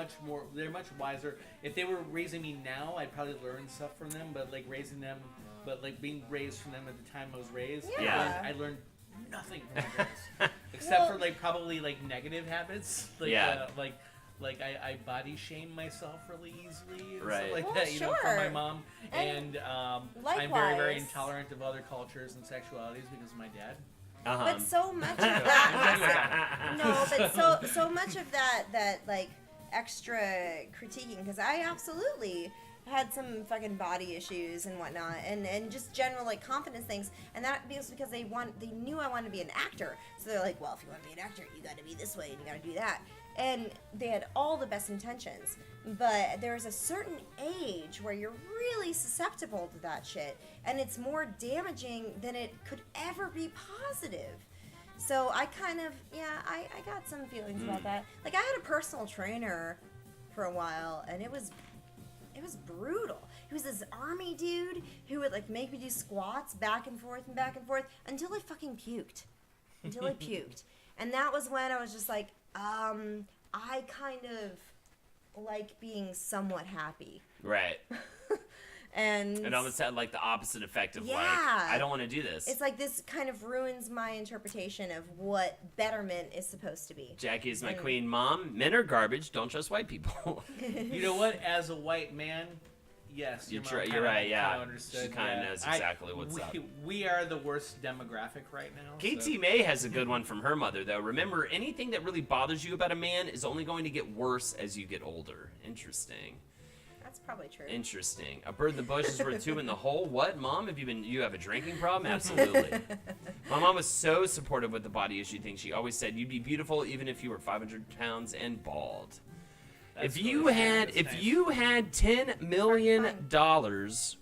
they're much wiser. If they were raising me now, I'd probably learn stuff from them. But like being raised from them at the time I was raised, Yeah. I learned nothing from my parents except for like probably like negative habits. Like, Yeah. Like I body shame myself really easily, and Right. stuff like Well, that. You know, from my sure. mom, And and I'm very likewise. intolerant of other cultures and sexualities because of my dad. But so much of that, no, but so much of that like extra critiquing, because I absolutely had some fucking body issues and whatnot, and just general like confidence things, and that was because they knew I wanted to be an actor, so they're like, well, if you want to be an actor, you got to be this way and you got to do that, and they had all the best intentions, but there's a certain age where you're really susceptible to that shit, and it's more damaging than it could ever be positive. So I kind of, I got some feelings about that. Like, I had a personal trainer for a while, and it was brutal. He was this army dude who would like make me do squats back and forth until I fucking puked. And that was when I was just like, I kind of like being somewhat happy. Right. And It almost had like the opposite effect of like, Yeah. I don't want to do this. it's like this kind of ruins my interpretation of what betterment is supposed to be. Jackie is my queen. Mom, men are garbage. Don't trust white people. You know what? As a white man, yes, You're your mom right, kinda yeah. Understood. She kinda knows exactly what's up. We are the worst demographic right now. KT May has a good one from her mother, though. Remember, anything that really bothers you about a man is only going to get worse as you get older. Interesting. That's probably true. Interesting. A bird in the bush is worth two in the hole. What, Mom? You have a drinking problem? Absolutely. My mom was so supportive with the body issue thing. She always said, you'd be beautiful even if you were 500 pounds and bald. That's If you really had nice. $10 million,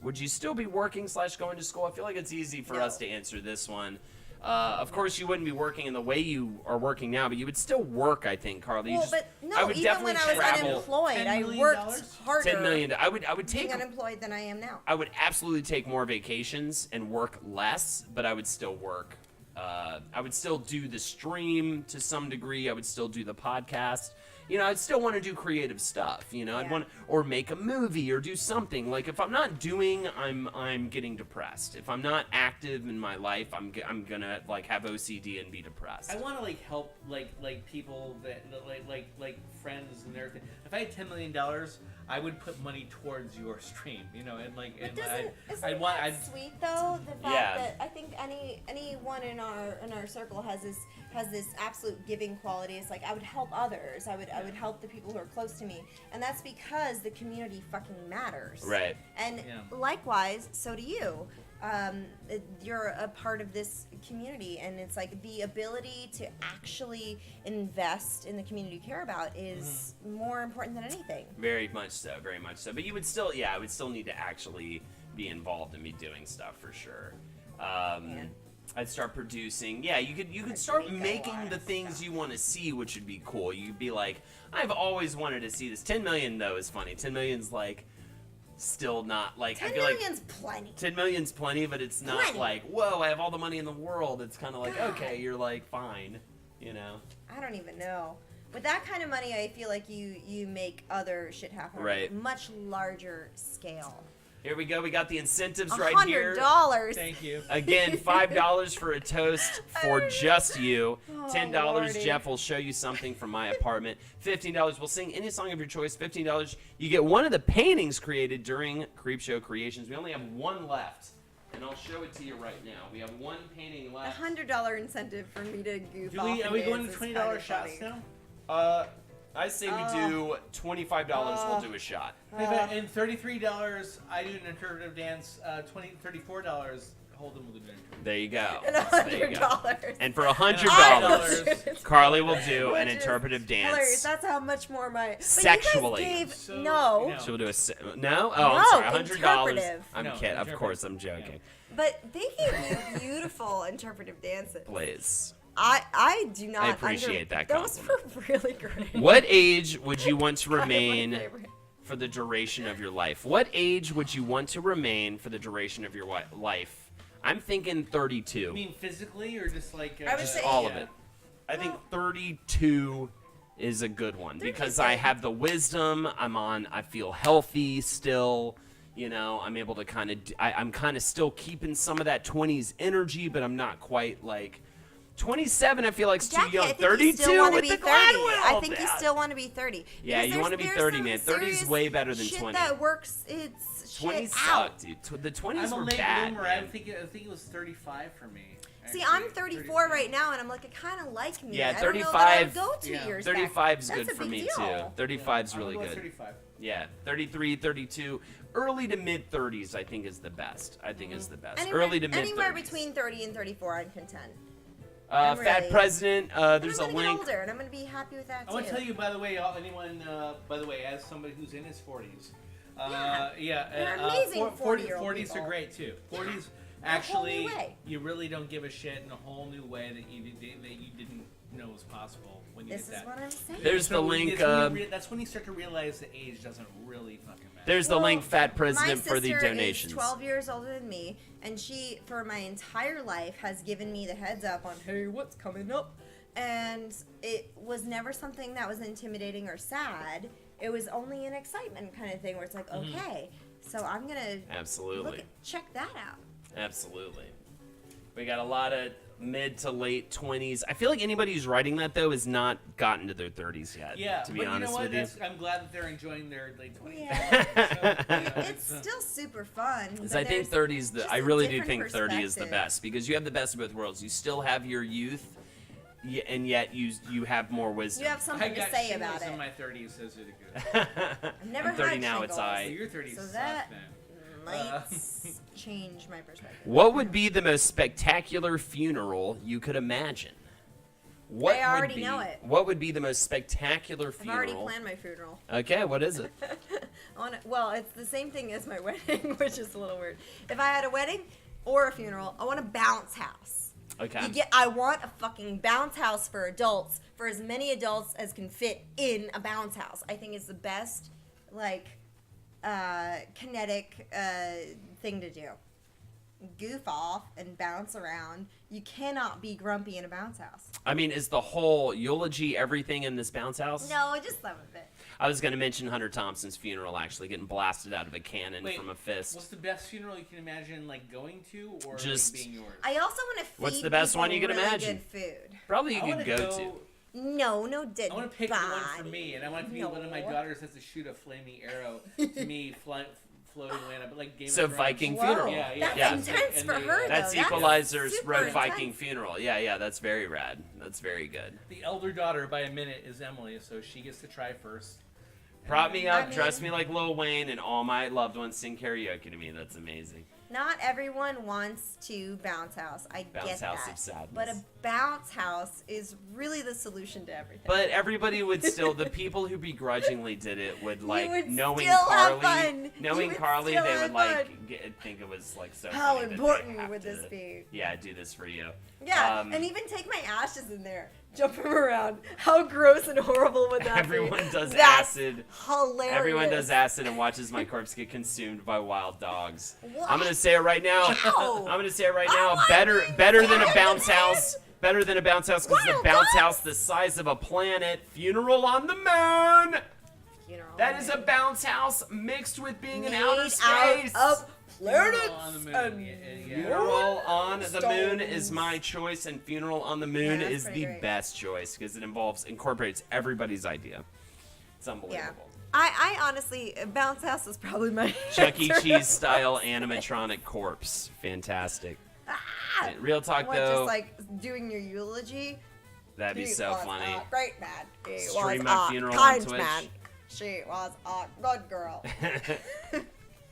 would you still be working / going to school? I feel like it's easy for No. us to answer this one. Of course, you wouldn't be working in the way you are working now, but you would still work, I think, Carly. You Well, just- but I no, would even when I was travel. unemployed, $10 I million? worked harder $10 million. I would take. being unemployed than I am now. I would absolutely take more vacations and work less, but I would still work. I would still do the stream to some degree. I would still do the podcast. You know, I'd still want to do creative stuff. You know, I'd Yeah. want or make a movie or do something. Like if I'm not doing, I'm getting depressed. If I'm not active in my life, I'm gonna like have OCD and be depressed. I want to like help like people that like friends and everything. If I had $10 million, I would put money towards your stream. You know, and like But and isn't I'd want that sweet though? The fact Yeah. that I think anyone in our circle has this absolute giving quality. It's like I would help others. I would help the people who are close to me, and that's because the community fucking matters. Right. And Yeah. likewise, so do you. You're a part of this community, and it's like the ability to actually invest in the community you care about is more important than anything. Very much so, very much so. But you would still, I would still need to actually be involved and be doing stuff for sure. I'd start producing. Yeah, you could start make a making lot the of things stuff. you want to see, which would be cool. You'd be like, I've always wanted to see this. 10 million though is funny. 10 million's like still not like I 10 feel like million's plenty. 10 million's plenty, but it's not Plenty. like, whoa, I have all the money in the world. It's kind of like, God. okay, you're like fine, you know. I don't even know. With that kind of money, I feel like you make other shit happen Right. on a much larger scale. Here we go. We got the incentives right here. $100. Thank you. Again, $5 for a toast for just you. Oh, $10, Lordy. Jeff will show you something from my apartment. $15, we'll sing any song of your choice. $15, you get one of the paintings created during Creepshow Creations. We only have one left, and I'll show it to you right now. We have one painting A left. $100 incentive for me to goof off. Are we and going to dance is $20 kinda shots funny. now? I say we do $25, we'll do a shot. And $33, I do an interpretive dance. $34, Holden will do an interpretive. There you go. And There you go. $100. And for $100, $100, Carly will do an Which is interpretive Hilarious. dance. That's how much more my but Sexually. You guys gave, So, no, no. She will do a no. Oh, I'm No, sorry. $100. interpretive. I'm No, kidding. Of interpretive. course, I'm joking. but they gave you beautiful interpretive dances. Please. I do not. I appreciate that Those were really great. What age would you want to My remain favorite. for the duration of your life? What age would you want to remain for the duration of your life? I'm thinking 32. You mean physically or just like? I would say- All of it. I think 32 is a good one because I have the wisdom. I feel healthy still. You know, I'm able to kind of. I'm kind of still keeping some of that 20s energy, but I'm not quite like. 27, I feel like it's too Jackie, young. I think 32 you still want to with be the 30. Gladwell. I think you still want to be 30. Yeah, Because you want to be there's 30, some man. 30 is serious way better than shit 20. that works its 20 shit out. sucked, dude. The 20s I'm a were late bad. bloomer. I Man. think it was 35 for me. See, actually. I'm 34 right now, and I'm like, it kind of like me. Yeah, I don't know that I would 35 go 2 yeah. years 35 is back. good That's a for big me deal. too. 35 is I'm really gonna go good. 35. Yeah, 33, 32, early to mid 30s I think is the best. I think is the best. Anywhere, Early to mid 30s. anywhere between 30 and 34, I'm content. Fat really- President, And there's I'm a gonna get link. older, and I'm gonna be happy with that I too. want to tell you, by the way, by the way, as somebody who's in his 40s, They're amazing 40-year-old 40s people. are great too. 40s whole new actually, way. you really don't give a shit in a whole new way that you didn't know was possible when you This did is that. what I'm saying. There's the link. That's when you start to realize that age doesn't really fucking matter. There's the link, Fat My President, for the sister donations. is 12 years older than me, and she, for my entire life, has given me the heads up on, hey, what's coming up? And it was never something that was intimidating or sad. It was only an excitement kind of thing where it's like, okay, so I'm going to Absolutely. check that out. Absolutely. We got a lot of mid to late 20s. I feel like anybody who's writing that, though, has not gotten to their 30s yet, Yeah, to be but honest you know what? with you. I'm glad that they're enjoying their late 20s. Yeah. So, you know, It's still super fun. Because but I think there's 30 is the. just I a really do different think 30 is the perspective. best because you have the best of both worlds. You still have your youth, and yet you have more wisdom. You have I something to got say shingles about in it. my 30s, those are the good. I've never I'm 30 had now. It's shingles. I. So your 30s So suck that- then. Might change my perspective. What would be the most spectacular funeral you could imagine? What I already would be, know it. What would be the most spectacular I've funeral? already planned my funeral. Okay, what is it? Well, it's the same thing as my wedding, which is a little weird. If I had a wedding or a funeral, I want a bounce house. Okay. I want a fucking bounce house for adults, for as many adults as can fit in a bounce house. I think it's the best, like, kinetic thing to do. Goof off and bounce around. You cannot be grumpy in a bounce house. I mean, is the whole eulogy everything in this bounce house? No, just some of it. I was going to mention Hunter Thompson's funeral, actually, getting blasted out of a cannon Wait, from a fist. What's the best funeral you can imagine, like, going to or Just- being yours? I also want to feed What's the best people one you can really imagine? good food. Probably you I could wanna go to. No, dead I want to pick the one for body. me, and I want it to be No. one of my daughters has to shoot a flaming arrow to me floating land up, like Game So of Thrones. Viking Whoa, funeral. Yeah, that's Yeah. intense And for the, her, That's though. Equalizer's super Road Viking intense. funeral. Yeah, that's very rad. That's very good. The elder daughter by a minute is Emily, so she gets to try first. Prop me up, I dress mean- me like Lil Wayne, and all my loved ones sing karaoke to me. That's amazing. Not everyone wants to bounce house. I Bounce get house that. of sadness. But a bounce house is really the solution to everything. But everybody would still, the people who begrudgingly did it would like, would knowing still have Carly, fun. knowing You would Carly, still they have would like fun. think it was like so. How funny that they important have would to, this be? Yeah, do this for you. Yeah, Um, and even take my ashes in there, jump them around. How gross and horrible would that Everyone be? does That's acid. hilarious. Everyone does acid and watches my corpse get consumed by wild dogs. What? I'm gonna say it right now. Ow. I'm gonna say it right I now. want Better things than a to bounce happen. house. Better than a bounce house because the Wild bounce dogs? house the size of a planet. Funeral on the moon. Funeral. That is a bounce house mixed with being in Made outer space. out of planets Funeral on the moon. and Yeah. Funeral on the moon stones. is my choice, and Funeral on the Moon Yeah, that's is pretty the great. best choice because it incorporates everybody's idea. It's Yeah. unbelievable. I honestly, bounce house is probably my Chuck E. answer. Cheese style animatronic corpse. Fantastic. Ah! Real talk What, though, just like doing your eulogy? that'd be She so was funny. a great man. She Stream was my a funeral on kind Twitch. man. She was a good girl.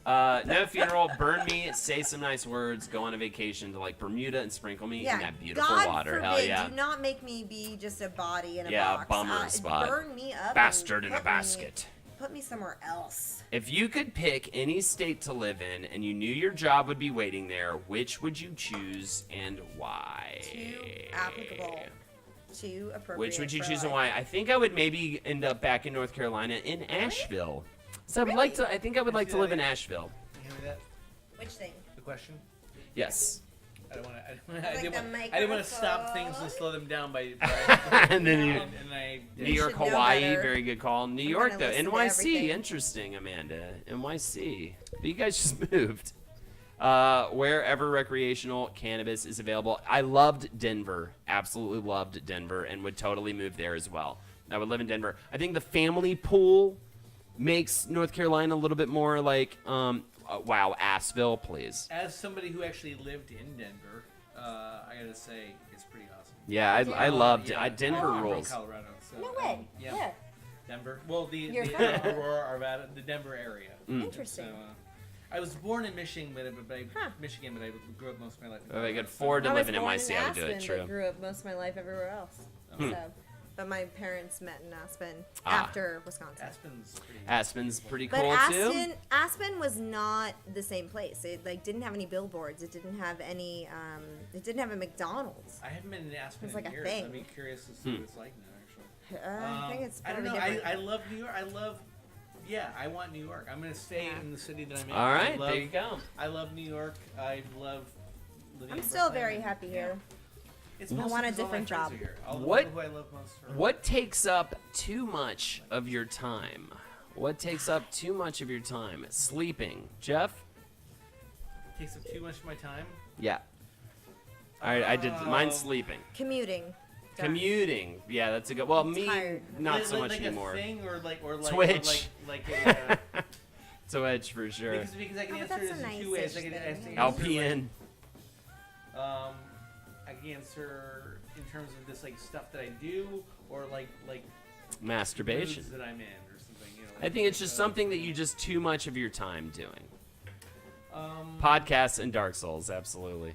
No funeral. Burn me. Say some nice words. Go on a vacation to like Bermuda and sprinkle me in that beautiful God water. Forbid, Hell yeah. do not make me be just a body in a Yeah, box. bummer spot. Burn me up. Bastard and in a put me- basket. Put me somewhere else. If you could pick any state to live in and you knew your job would be waiting there, which would you choose and why? Too applicable. Too appropriate. Which would you for choose and life. why? I think I would maybe end up back in North Carolina in Asheville. So I would like to. I think I would like to live in Asheville. You hear me that? Which thing? The question? Yes. I don't want to. Like I the didn't want to stop microphone. things and slow them down by. And then you- and I New did. York, should know Hawaii, better. very good call. New I'm York gonna though, listen to NYC, everything. interesting, Amanda. NYC, but you guys just moved. Wherever recreational cannabis is available. I loved Denver, absolutely loved Denver, and would totally move there as well. I would live in Denver. I think the family pool makes North Carolina a little bit more like, wow, Asheville, please. As somebody who actually lived in Denver, I gotta say it's pretty awesome. Yeah, I loved Yeah, Denver I'm from rules. Colorado, so, No way. yeah. Where? Denver. Well, You're the from- Aurora, Arvada, the Denver area. Interesting. So, I was born in Michigan, but Huh. Michigan, but I grew up most of my life. in If I Colorado, could afford to I live was in born NYC, I would do it. Aspen, True. but grew up most of my life everywhere else. Hmm. So, but my parents met in Aspen Ah. after Wisconsin. Aspen's pretty. Aspen's pretty But cool too. Aspen was not the same place. It like didn't have any billboards. It didn't have any. It didn't have a McDonald's. I haven't been in Aspen It's like in a years. thing. I'd be curious to see what it's like now. Actually, I think it's I don't probably know. different. I love New York. Yeah, I want New York. I'm gonna stay Yeah. in the city that I'm in. All right, I love, there you go. I love New York. I love living I'm in still Brooklyn. very happy here. It's I mostly want a 'cause all my different friends job. are here. All the What- people who I love most are What takes up too much of your time? What takes up too much of your time? Sleeping. Jeff? takes up too much of my time? Yeah. All right, I did. Mine's sleeping. Commuting. Done. Commuting. Yeah, that's a good. Well, me, tired. not Like- so much like anymore. A thing or like Twitch. like a, Twitch for sure. because I can Oh, but answer that's this a in two ways. nice-ish I can thing. answer LPN. I can answer in terms of this like stuff that I do or like Masturbation. moods that I'm in or something. You know, I think it's just something that you just too much of your time doing. Podcasts. Podcasts and Dark Souls, absolutely.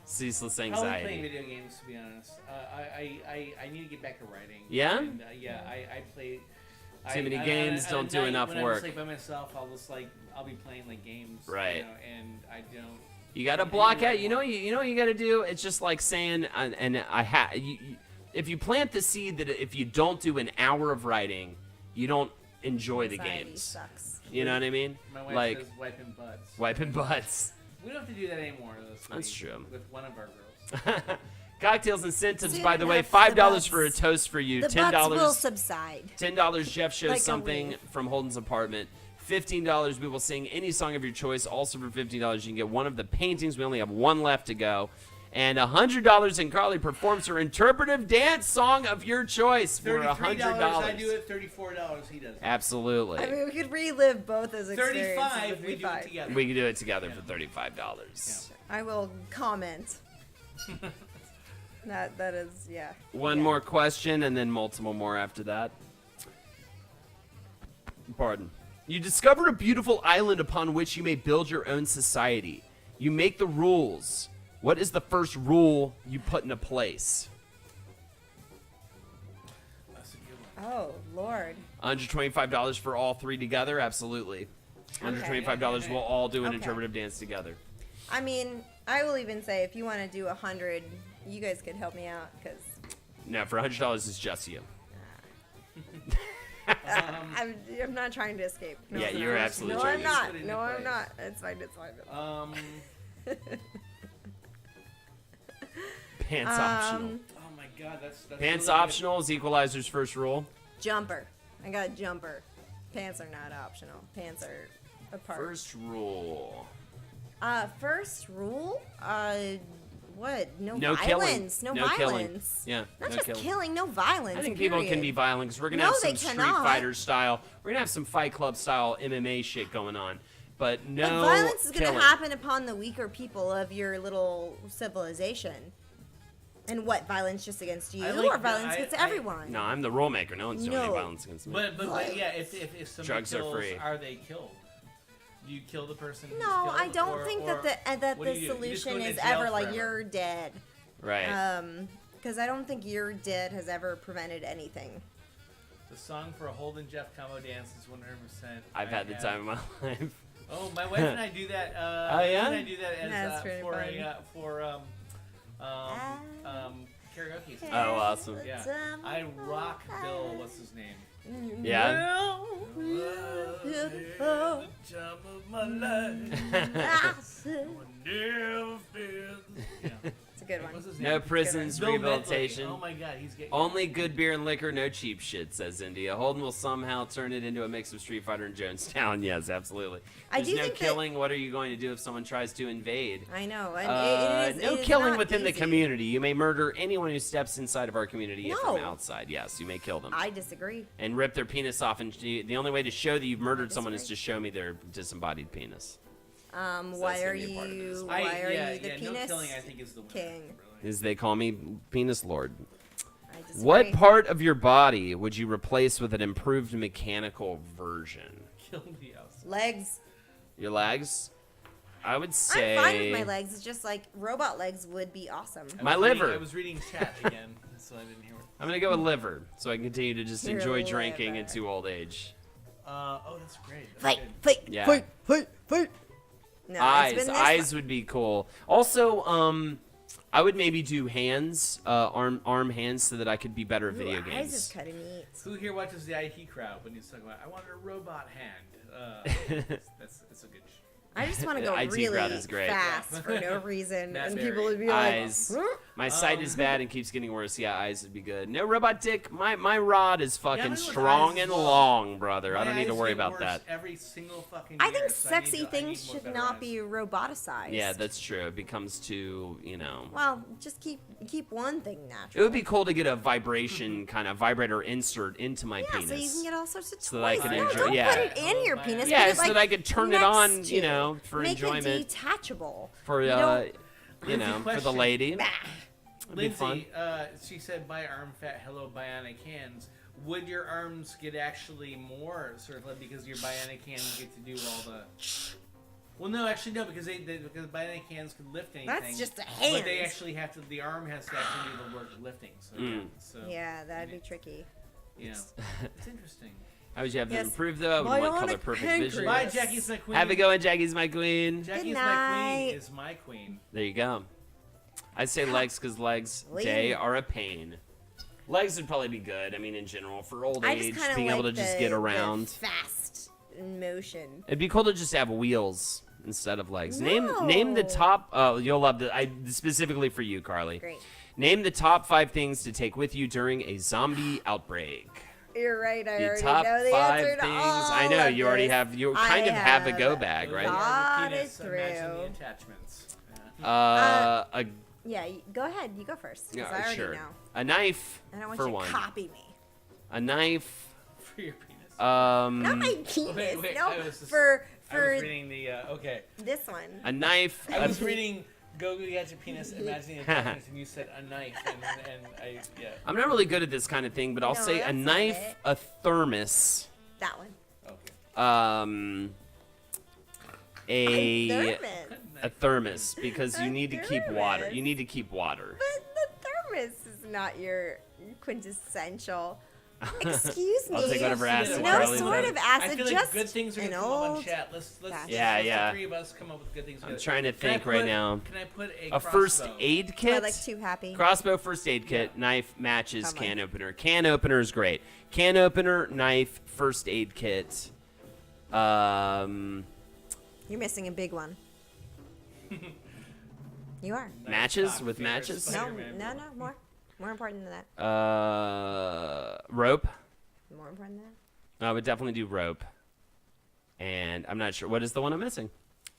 Ceaseless I like anxiety. playing video games, to be honest. I need to get back to writing. Yeah? And, yeah, I play. Too many games, don't at do night enough when work. I'm just, like, by myself, I'll be playing like games. Right. You know, and I don't. You gotta block out. You know what you gotta do. It's just like saying, if you plant the seed that if you don't do an hour of writing, you don't enjoy the Anxiety games. sucks. You know what I mean? My wife Like says wiping butts. wiping butts. We don't have to do that anymore. Though, sweetie, That's true. With one of our girls. Cocktails incentives, Soon by the way, enough, $5 the for a butts- toast for you. The $10. butts will subside. $10 Jeff shows Like a something wave. from Holden's apartment. $15 we will sing any song of your choice. Also for $15 you can get one of the paintings. We only have one left to go. And $100 and Carly performs her interpretive dance song of your choice for $33 $100. I do it. $34 he does it. Absolutely. I mean, we could relive both those experiences. 35 It'd be we do fine. it together. We can do it together for $35. I will comment. that is yeah. One Yeah. more question and then multiple more after that. Pardon. You discover a beautiful island upon which you may build your own society. You make the rules. What is the first rule you put into place? That's a good one. Oh Lord. $125 for all three together? Absolutely. $125 we'll all do an Okay. interpretive dance together. I mean, I will even say if you want to do 100, you guys could help me out because No, for $100 it's just you. I'm not trying to escape. No, Yeah, I'm you're not. absolutely No, trying I'm to not. put it No, into I'm place. not. It's fine. It's fine. Pants optional. Oh my God, that's Pants really optional is Equalizer's first rule. Jumper. I got a jumper. Pants are not optional. Pants are a part. First rule. First rule. What? No, No killing. violence. No killing. violence. Yeah, Not no just killing. killing. No violence. I think people can be period. violent because we're gonna No, have some they Street cannot. Fighter style. We're gonna have some Fight Club style MMA shit going on, but no But violence is going killing. to happen upon the weaker people of your little civilization. And what? Violence just against you, I like or the- violence I- against I- everyone? No, I'm the rule maker. No one's doing any No. violence against me. But yeah, if somebody Drugs are kills, free. are they killed? Do you kill the person? who's No, killed, I don't or- think or that what the do you do? You just go solution to is jail ever like forever. you're dead. Right. Because I don't think you're dead has ever prevented anything. The song for a Holden Jeff combo dance is 100%. I've had the time of my life. Oh, my wife and I do that. Oh, My wife yeah? and I do that as That's really for fun. karaoke. Oh, awesome. Yeah, I rock Bill. What's his name? Yeah. The time of my life. Never fails. Yeah. It's a good one. What's his name? No prisons, Bill rehabilitation. Medley. Oh my God, he's getting. Only good beer and liquor, no cheap shit, says India. Holden will somehow turn it into a mix of Street Fighter and Jonestown. Yes, absolutely. I There's do no think that- killing. What are you going to do if someone tries to invade? I know. And No it is killing not within the easy. community. You may murder anyone who steps inside of our community from No. outside. Yes, you may kill them. I disagree. And rip their penis off. And the only way to show that you've murdered someone is disagree. to show me their disembodied penis. Why that's are gonna be a part of it as you? well. Why are you the no penis killing, I think, is the winner. king? Really. Is they call me Penis Lord. I disagree. What part of your body would you replace with an improved mechanical version? Kill me else. Legs. Your legs? I would say. I'm fine with my legs. It's just like robot legs would be awesome. My I was reading- liver. I was reading chat again, so I didn't hear it. I'm gonna go with liver, so I can continue to just Your enjoy drinking liver. into old age. Oh, that's great. That's Fight, good. fight, Yeah. fight, fight, fight. No, it's Eyes, been this eyes would be cool. Also, I would maybe do hands, arm hands, so that I could be better at Ooh, video eyes is games. kind of neat. Who here watches the IT crowd when he's talking about, I wanted a robot hand? It's a good show. I just want to go IT really crowd is great. fast for no reason, Matt and Berry. people would be Eyes. like, "Huh?" My sight is bad and keeps getting worse. Yeah, eyes would be good. No robot dick. My rod is mine fucking with strong eyes and as well. long, brother. I My don't need to eyes worry get about worse that. Every single fucking I year, think so sexy I need things more should better not eyes. be roboticized. Yeah, that's true. It becomes too, Well, just keep one thing natural. It would be cool to get a vibration kind of vibrator insert into my Yeah, penis. so you can get all sorts of toys. So that I can no, enjoy- don't yeah. put it in your Oh, penis. Yeah, put it, so like, that I could turn it next on, to. for Make enjoyment. it detachable. For You don't- for the question. lady. Bah. It'd be fun. Lindsay, she said, "Buy arm fat, hello bionic hands." Would your arms get actually more sort of like because your bionic hands get to do all the? Well, no, actually no, because because bionic hands can lift anything. That's just a But they hand. actually have to. The arm has to actually do the work of lifting. So, so Yeah, that'd be tricky. you know, it's interesting. How would you have Yes. them improved though? I would want Bionic color perfect pancreas. vision. Bye, Jackie's my queen. Have it going, Jackie's my queen. Jackie's Good my night. queen is my queen. There you go. I'd say legs because legs, they are a pain. Legs would probably be good. I mean, in general, for old I age, just kind of being like able to just get the around. fast motion. It'd be cool to just have wheels instead of legs. Name the No. top. Oh, you'll love the. Specifically for you, Carly. Great. Name the top 5 things to take with you during a zombie outbreak. You're right. I The already top know the 5 answer to things. all I know of you already this. have. You I kind of have a go have bag, right? thought it Penis, imagine through. the attachments. A Yeah, go ahead. You go first. 'Cause I yeah, already sure. know. A knife I don't want for you one. to copy me. A knife. For your penis. Not my penis. wait, no, I was just- for I was reading the okay. this one. A knife. I was reading Go Get Your Penis, Imagining the Attachments, and you said a knife, and I yeah. I'm not really good at this kind of thing, but I'll No, say a that's not knife, it. a thermos, That one. Okay. a thermos because you A need to keep water. thermos. You need to keep water. But the thermos is not your quintessential. Excuse me. I'll take whatever acid No Carly sort would of have. acid. I feel just like good things are an gonna come up on old. chat. Let's fashioned. Yeah, let's yeah. the 3 of us come up with good things. I'm together. trying to Can I think right put- now. Can I put A first crossbow? aid I kit. like too happy. Crossbow first aid kit, knife, matches, Come on. can opener. Can opener is great. Can opener, knife, first aid kit. You're missing a big one. You are. Nice Matches cock, with favorite matches? No, Spider-Man. no, more. More important than that. Rope. More important than that. I would definitely do rope. And I'm not sure. What is the one I'm missing?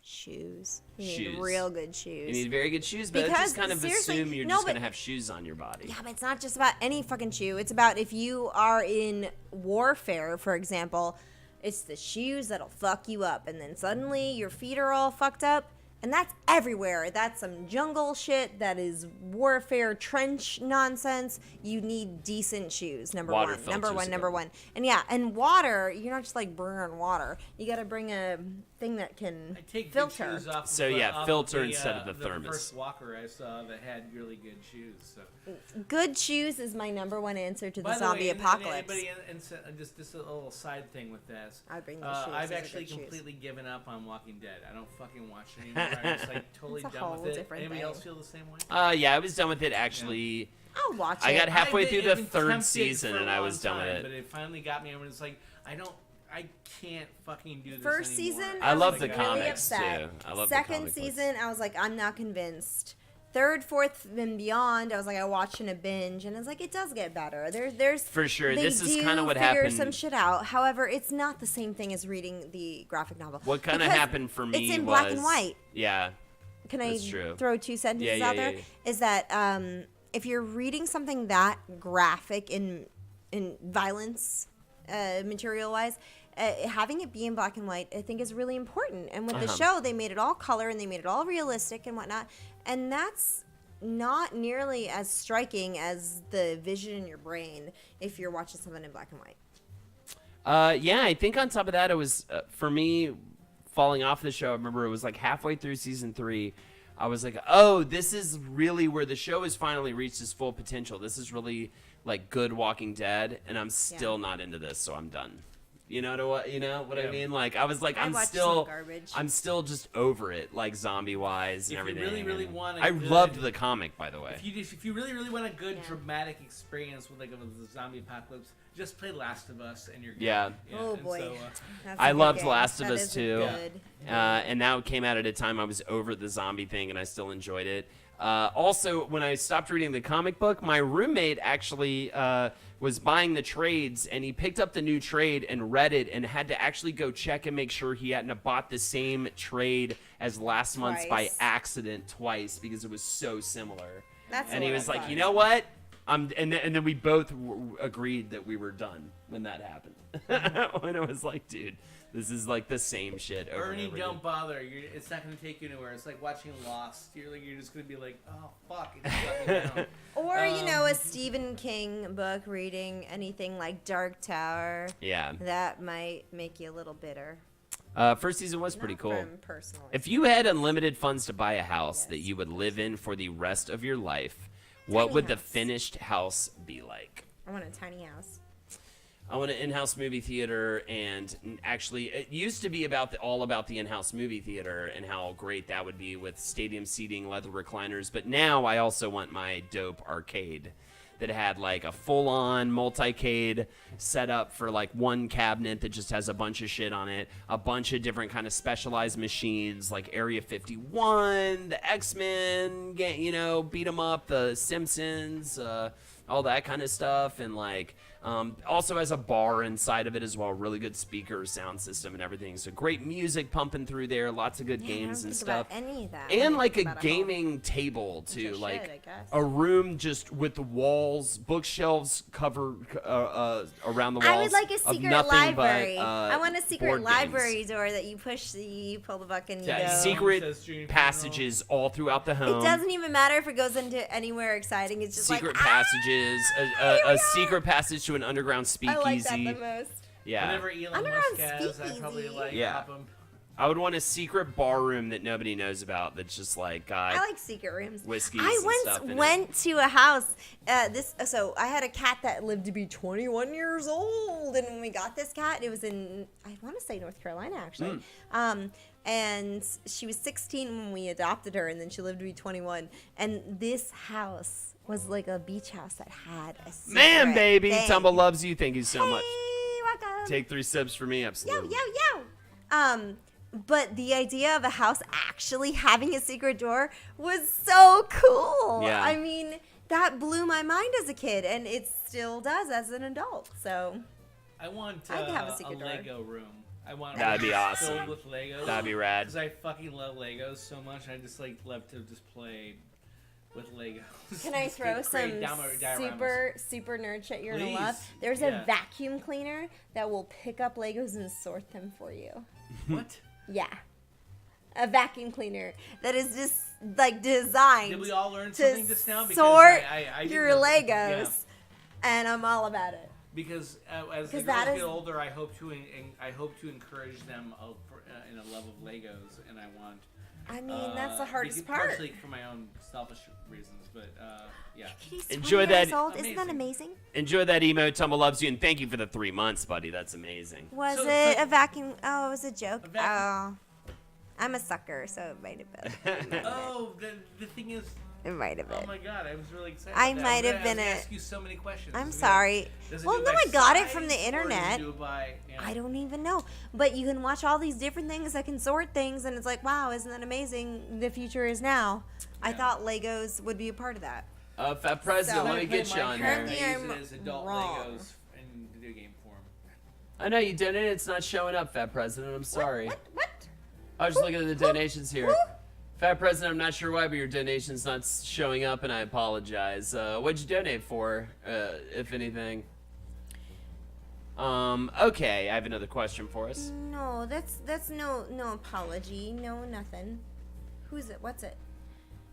Shoes. You Shoes. need real good shoes. You need very good shoes, but I Because, just kind of seriously, assume you're no, just but- going to have shoes on your body. Yeah, but it's not just about any fucking shoe. It's about if you are in warfare, for example, it's the shoes that'll fuck you up. And then suddenly your feet are all fucked up. And that's everywhere. That's some jungle shit. That is warfare trench nonsense. You need decent shoes. Number Water one. filters Number are one. good. Number one. And yeah, and water. You're not just like bringing water. You got to bring a thing that can I take filter. good shoes off. So, of, yeah, off filter of instead of the The thermos. first walker I saw that had really good shoes. So. Good shoes is my number one answer to the By the zombie way, apocalypse. Anybody, and just a little side thing with this. I bring those shoes. I've Those are actually good shoes. completely given up on Walking Dead. I don't fucking watch it anymore. I'm just like totally It's a done whole with it. different Anybody thing. else feel the same way? Yeah, I was done with it actually. I'll watch it. I got halfway I've through been- the I've been third tempted season for a and I long was done with time, it. But it finally got me. I was like, I can't fucking do this First anymore. season, I love was the really comics, upset. too. I love the Second comic books. season, I was like, I'm not convinced. Third, fourth, and beyond, I was like, I watched in a binge, and it's like, it does get better. There's For sure, they this is do kind of what figure happened. some shit out. However, it's not the same thing as reading the graphic novel. What kind of Because happened for me it's in was black and white. Yeah, Can I That's true. throw two sentences Yeah, out yeah, there? yeah. Is that if you're reading something that graphic in violence, material wise, having it be in black and white, I think is really important. And with the show, they made it all color and they made it all realistic and whatnot. And that's not nearly as striking as the vision in your brain if you're watching something in black and white. Yeah, I think on top of that, it was for me falling off the show. I remember it was like halfway through season 3. I was like, oh, this is really where the show has finally reached its full potential. This is really like good Walking Dead, and I'm still not into this, so I'm done. You know what I Yeah. mean? Like I was like, I I'm watched still, some garbage. I'm still just over it, like zombie wise and If you everything. really, really and want a I good- loved the comic, by the way. If you really, really want a good Yeah. dramatic experience with like a zombie apocalypse, just play Last of Us and you're good. Yeah. Oh, and boy. So, That's I a good loved game. Last of That Us is a too. good- And that came out at a time I was over the zombie thing, and I still enjoyed it. Also, when I stopped reading the comic book, my roommate actually was buying the trades, and he picked up the new trade and read it, and had to actually go check and make sure he hadn't bought the same trade as last month's by Twice. accident twice because it was so similar. That's And a he lot was of like, fun. you know what? And then we both agreed that we were done when that happened. When it was like, dude, this is like the same shit over and Ernie, over don't again. bother. It's not going to take you anywhere. It's like watching Lost. You're just going to be like, oh fuck, it just let me down. Or, a Stephen King book, reading anything like Dark Tower. Yeah. That might make you a little bitter. First season was pretty Not cool. From personal If you had unlimited funds to buy a house that you would live in for the rest of your life, what Tiny would the house. finished house be like? I want a tiny house. I want an in-house movie theater, and actually, it used to be all about the in-house movie theater and how great that would be with stadium seating, leather recliners. But now I also want my dope arcade that had like a full-on multicade set up for like one cabinet that just has a bunch of shit on it, a bunch of different kind of specialized machines like Area 51, the X-Men, beat 'em up, the Simpsons, all that kind of stuff, and like also has a bar inside of it as well, really good speaker sound system and everything. So great music pumping through there, lots of good games and stuff. Any of that. when And I like think a about home. gaming table Which I too, should, like I guess. a room just with the walls, bookshelves covered around the walls. I would like a of secret nothing library. But, I want a secret board library door that you push, you pull the button, you games. Yeah, go. secret Says Junior passages all throughout the home. It doesn't even matter if it goes into anywhere exciting. It's just Secret like passages, here a we secret passage to an underground I speakeasy. like that the most. Yeah. Whatever Elon Underground Musk has, I probably speakeasy. like Yeah. pop 'em. I would want a secret bar room that nobody knows about. That's just like got I like secret rooms. whiskeys I and stuff once in went to a house. So I had a cat that lived to be 21 years old, and when we got this cat, it was in, I want to say, North Carolina actually. And she was 16 when we adopted her, and then she lived to be 21. And this house was like a beach house that had a secret Man, baby, thing. Tumble loves you. Thank you so much. Hey, welcome. Take 3 sips for me, Yo, absolutely. yo, yo. But the idea of a house actually having a secret door was so cool. Yeah. I mean, that blew my mind as a kid, and it still does as an adult. So, I want I could have a secret door. Lego room. I want a That'd room be awesome. filled with Legos. That'd be rad. Because I fucking love Legos so much. I just love to just play with Legos. can I Just throw create some dioramas. super nerd shit you're gonna Please. love? There's Yeah. a vacuum cleaner that will pick up Legos and sort them for you. What? Yeah. A vacuum cleaner that is just like designed Did we all learn to something just now? Because sort I your didn't know- Legos, Yeah. and I'm all about it. Because as the Because girls that get is- older, I hope to encourage them in a love of Legos, and I want. I mean, that's the hardest because- part. Partially for my own selfish reasons, but yeah. He's Enjoy 20 years that- old. Isn't that Amazing. amazing? Enjoy that emo. Tumble loves you, and thank you for the 3 months, buddy. That's amazing. Was So- it so- a vacuum? Oh, it was a joke. A vacuum- Oh, I'm a sucker, so it might have been. Oh, the thing is, It might have oh been. my God, I was really excited. I about that. might I was have been gonna a- ask you so many questions. I'm Is it- sorry. does it Well, do no, by I got it from size, the or does it internet. do by, yeah. I don't even know. But you can watch all these different things that can sort things, and it's like, wow, isn't that amazing? The future is now. I Yeah. thought Legos would be a part of that. Fat President, So- let me get you on Currently, there. I use I'm it as adult wrong. Legos in video game form. I know you donated. It's not showing up, Fat President. I'm sorry. What? I was just looking at the donations here. Fat President, I'm not sure why, but your donation's not showing up, and I apologize. What'd you donate for, if anything? Okay, I have another question for us. No, that's no apology. No, nothing. Who's it? What's it?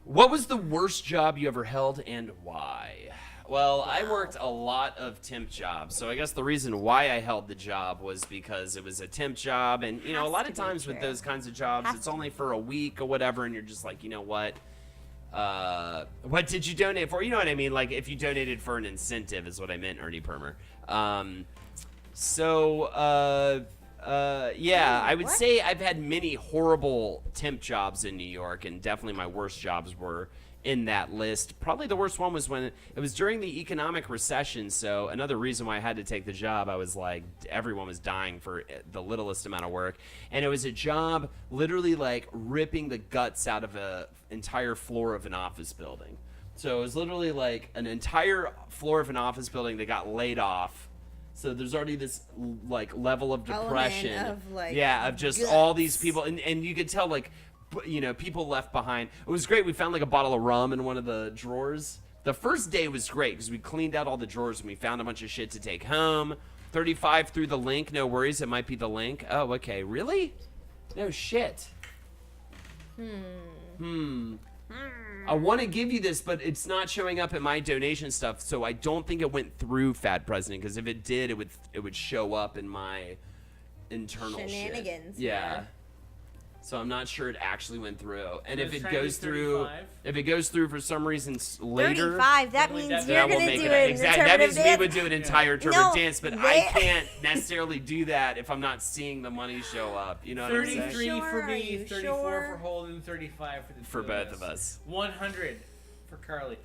What was the worst job you ever held, and why? Well, I worked a lot of temp jobs, so I guess the reason why I held the job was because it was a temp job, and you know, a Has lot to of be times with true. those kinds of jobs, Has it's to only for a week or whatever, and you're just like, you know what? What did you donate for? You know what I mean? Like, if you donated for an incentive, is what I meant, Ernie Permer. Yeah, I would What? say I've had many horrible temp jobs in New York, and definitely my worst jobs were in that list. Probably the worst one was when it was during the economic recession. So another reason why I had to take the job, I was like, everyone was dying for the littlest amount of work, and it was a job literally like ripping the guts out of a entire floor of an office building. So it was literally like an entire floor of an office building that got laid off. So there's already this like level of Element depression, of, like, yeah, of just all these guts. people, and you could tell like, you know, people left behind. It was great. We found like a bottle of rum in one of the drawers. The first day was great because we cleaned out all the drawers and we found a bunch of shit to take home. 35 through the link. No worries, it might be the link. Oh, okay. Really? No shit. I want to give you this, but it's not showing up in my donation stuff, so I don't think it went through Fat President, because if it did, it would show up in my internal Shenanigans, shit. Yeah. yeah. So I'm not sure it actually went through. And So if it's it trying to goes do through, 35? if it goes through for some reason later, 35. That Definitely means that- you're that will gonna make do it it. exactly. That means we would do an entire turbo No, dance, but I they- can't necessarily do that if I'm not seeing the money show up. You know what I'm saying? 33 Sure, for are me, you 34 sure? for Holden, 35 for the For two both of us. 100 for Carly.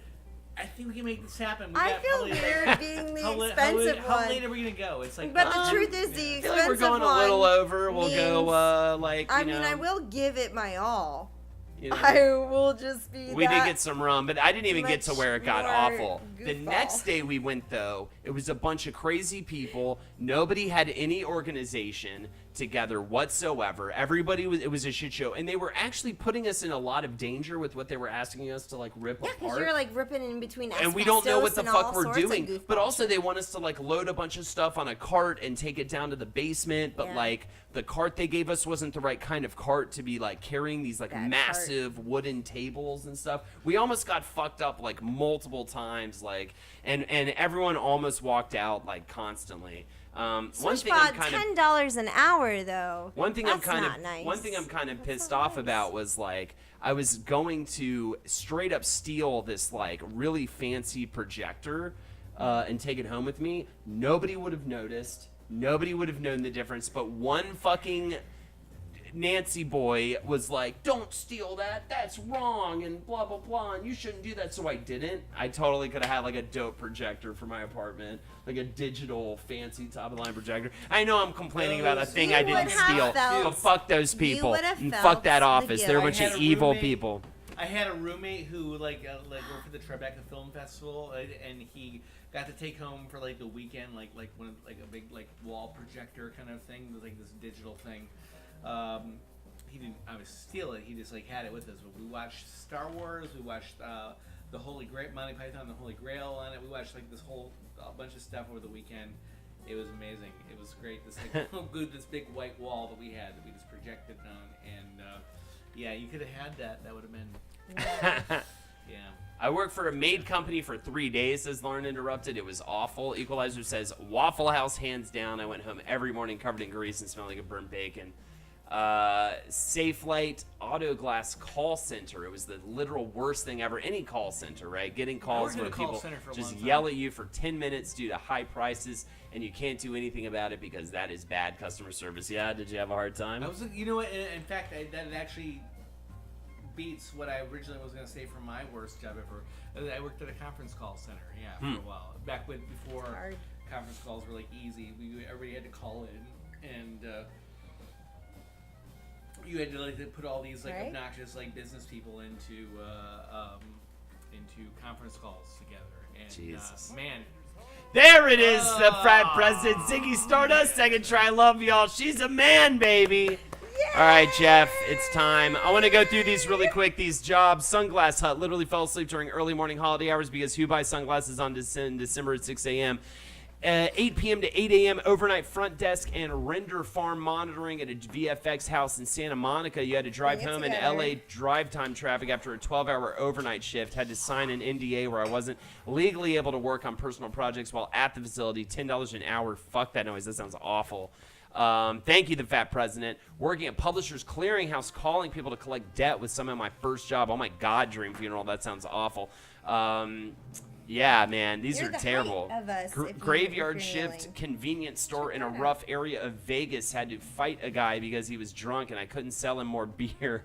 I think we can make this happen. We I got feel probably, weird like, being the how expensive how one. late are we gonna go? It's like, But the truth is, the I feel expensive like we're going one a little over. We'll go means- like, I you mean, know, I will give it my all. you know. I will just be. We did that get some rum, but I didn't even get to much where it got more awful. The goofball. next day we went, though, it was a bunch of crazy people. Nobody had any organization together whatsoever. Everybody was, it was a shit show. And they were actually putting us in a lot of danger with what they were asking us to, like, rip Yeah, because apart. you're like ripping in between. And we don't know what the asbestos and fuck all we're sorts of doing. But goofball also, shit. they want us to like load a bunch of stuff on a cart and take it down to the basement. But Yeah. like the cart they gave us wasn't the right kind of cart to be like carrying these like That massive wooden tables and stuff. We almost got fucked up like multiple times. Like and everyone almost walked out like constantly. One Switch thing I'm bought kind of $10 an hour though. one thing That's I'm not kind of nice. one thing I'm kind of That's pissed not off nice. about was like I was going to straight up steal this like really fancy projector and take it home with me. Nobody would have noticed. Nobody would have known the difference. But one fucking Nancy boy was like, "Don't steal that. That's wrong," and blah blah blah, and you shouldn't do that. So I didn't. I totally could have had like a dope projector for my apartment, like a digital fancy top of the line projector. I know I'm complaining about a thing You I would didn't have steal, felt- but fuck those you people would have and felt fuck that the office. They're a guilt. bunch I of had a evil roommate- people. I had a roommate who like worked for the Tribeca Film Festival, and he got to take home for like the weekend like a big like wall projector kind of thing, like this digital thing. He didn't obviously steal it. He just like had it with us. But we watched Star Wars. We watched the Holy Grail, Monty Python, the Holy Grail on it. We watched like this whole bunch of stuff over the weekend. It was amazing. It was great. This like this big white wall that we had that we just projected on, and yeah, you could have had that. That would have been. Yeah. I worked for a maid company for 3 days, says Lauren Interrupted. It was awful. Equalizer says, Waffle House, hands down. I went home every morning covered in grease and smelling like a burnt bacon. Safe Light Auto Glass call center. It was the literal worst thing ever. Any call center, right? Getting calls worked at where a call people center for a just long time. yell at you for 10 minutes due to high prices, and you can't do anything about it because that is bad customer service. Yeah, did you have a hard time? I was, you know what? In fact, that actually beats what I originally was going to say for my worst job ever. I worked at a conference call center, for a while. Back before Hard. conference calls were like easy. Everybody had to call in, and you had to like put all these like Right. obnoxious like business people into conference calls together. And Jesus. man, There it is, the frat president, Ziggy Stardust. Second try, love y'all. She's a man, baby. All right, Jeff, it's time. I want to go through these really quick. These jobs. Sunglass Hut literally fell asleep during early morning holiday hours because who buys sunglasses on December at 6 a.m.? 8 p.m. to 8 a.m. overnight front desk and render farm monitoring at a VFX house in Santa Monica. You had to drive Bring it home in together. LA drive time traffic after a 12-hour overnight shift. Had to sign an NDA where I wasn't legally able to work on personal projects while at the facility. $10 an hour. Fuck that noise. That sounds awful. Thank you, the fat president. Working at Publishers Clearinghouse, calling people to collect debt was some of my first job. Oh my God, Dream Funeral. That sounds awful. Yeah, man, these You're are the terrible. height of us if you- Graveyard if you're shift kneeling. convenience store in a Check that out. rough area of Vegas. Had to fight a guy because he was drunk and I couldn't sell him more beer.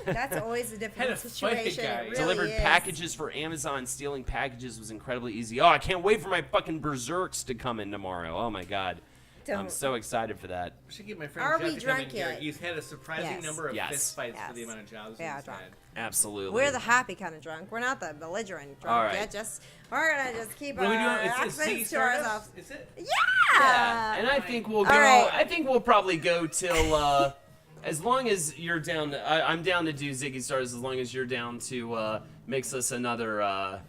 That's always a different Had to fight the situation. guy. It really Delivered is. packages for Amazon. Stealing packages was incredibly easy. Oh, I can't wait for my fucking berserks to come in tomorrow. Oh my God. I'm Don't. so excited for that. I should get my friend Are Jeff we to come in drunk here. yet? He's had a surprising Yes. number of Yes. fist fights for the Yes. amount of jobs Yeah, he's drunk. had. Absolutely. We're the happy kind of drunk. We're not the belligerent drunk. All right. Yeah, we're gonna just keep What are we our doing? It's Ziggy accents to Stardust? ourselves. Is it? Yeah. And I think we'll go. All right. I think we'll probably go till. As long as you're down, I'm down to do Ziggy Stars. As long as you're down to mix us another, I'll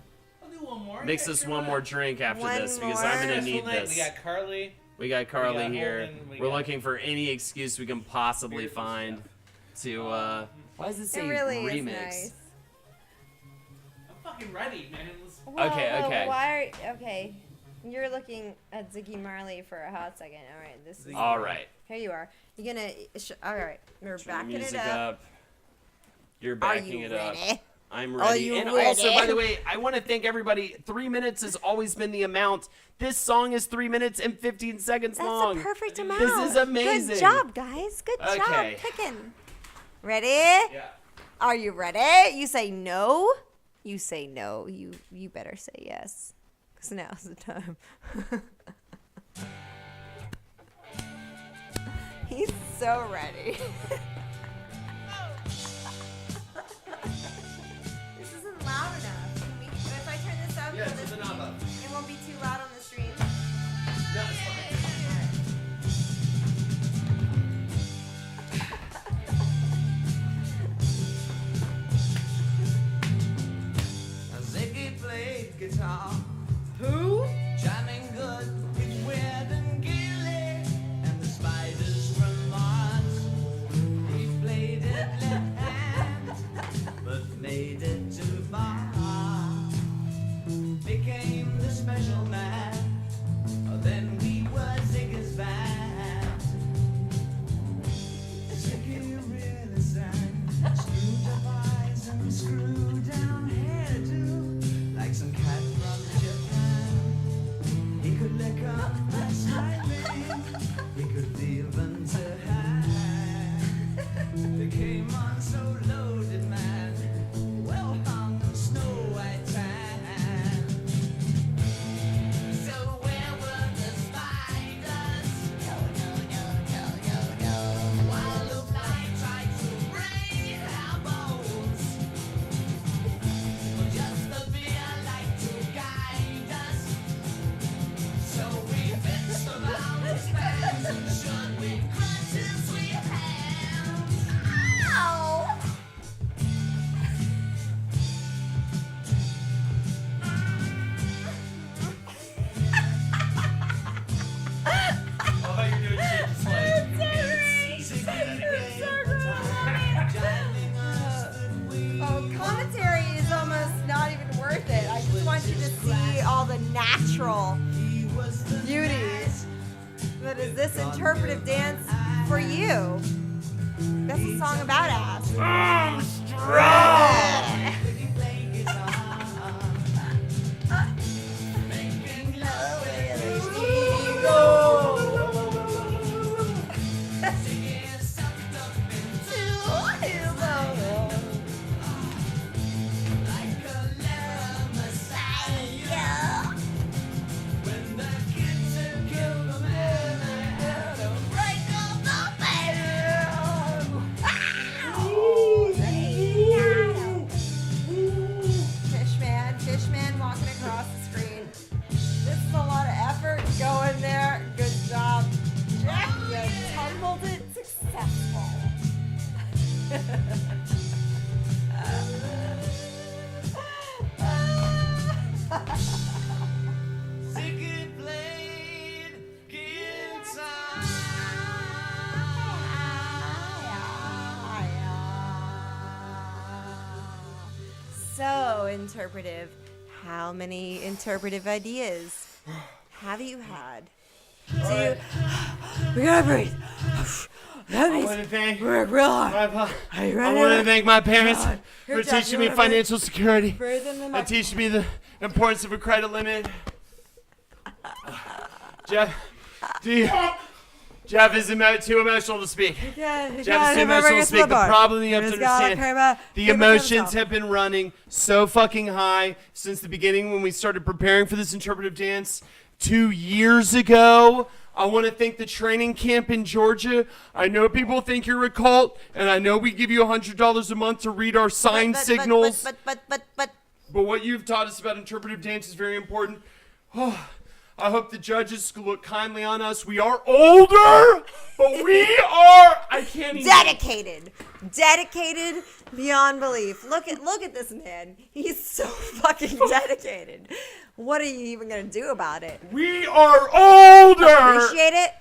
do one more. mix Yeah, us sure, one why more not? drink after One this because more. I'm gonna Special need night. this. We got Carly. We got Carly got here. Holden, we We're got looking for any excuse we can possibly Beautiful find to. Why does it say It really remix? is nice. I'm fucking ready, man. Let's- Whoa, Okay, whoa, okay. Why are, okay. You're looking at Ziggy Marley for a hot second. All right, this is. All right. Here you are. You're gonna. All right, we're Turn the backing it music up. up. You're Are backing you it up. ready? I'm Are ready. you And also, ready? by the way, I want to thank everybody. 3 minutes has always been the amount. This song is 3 minutes and 15 seconds That's long. the perfect amount. This is amazing. Good job, guys. Good Okay. job picking. Ready? Yeah. Are you ready? You say no. You say no. You better say yes. Because now's the time. He's so ready. This isn't loud enough. Can we, if I turn this up, Yeah, will it's this, the knob up. it won't be too loud on the stream. No, it's fine. Ziggy played guitar, Who? jamming good. It's weird and gilly, and the spiders from Mars. is this interpretive dance for you? That's a song about ass. I'm strong. Fishman walking across the screen. This is a lot of effort. Go in there. Good job. Jack, you tumbled it successful. So interpretive. How many interpretive ideas have you had? We gotta breathe. I want to thank Work real hard. I want to thank my parents Here, for Jeff, teaching you me wanna breathe? financial security Breathe in the and mic. teaching me the importance of a credit limit. Jeff, Jeff is too emotional to speak. Jeff is too emotional to speak. The problem you have to understand, the emotions have been running so fucking high since the beginning when we started preparing for this interpretive dance 2 years ago. I want to thank the training camp in Georgia. I know people think you're a cult, and I know we give you $100 a month to read our sign signals. But what you've taught us about interpretive dance is very important. Oh, I hope the judges look kindly on us. We are older, but we are, I can't even. Dedicated beyond belief. Look at this man. He's so fucking dedicated. What are you even gonna do about it? We are older. Appreciate it?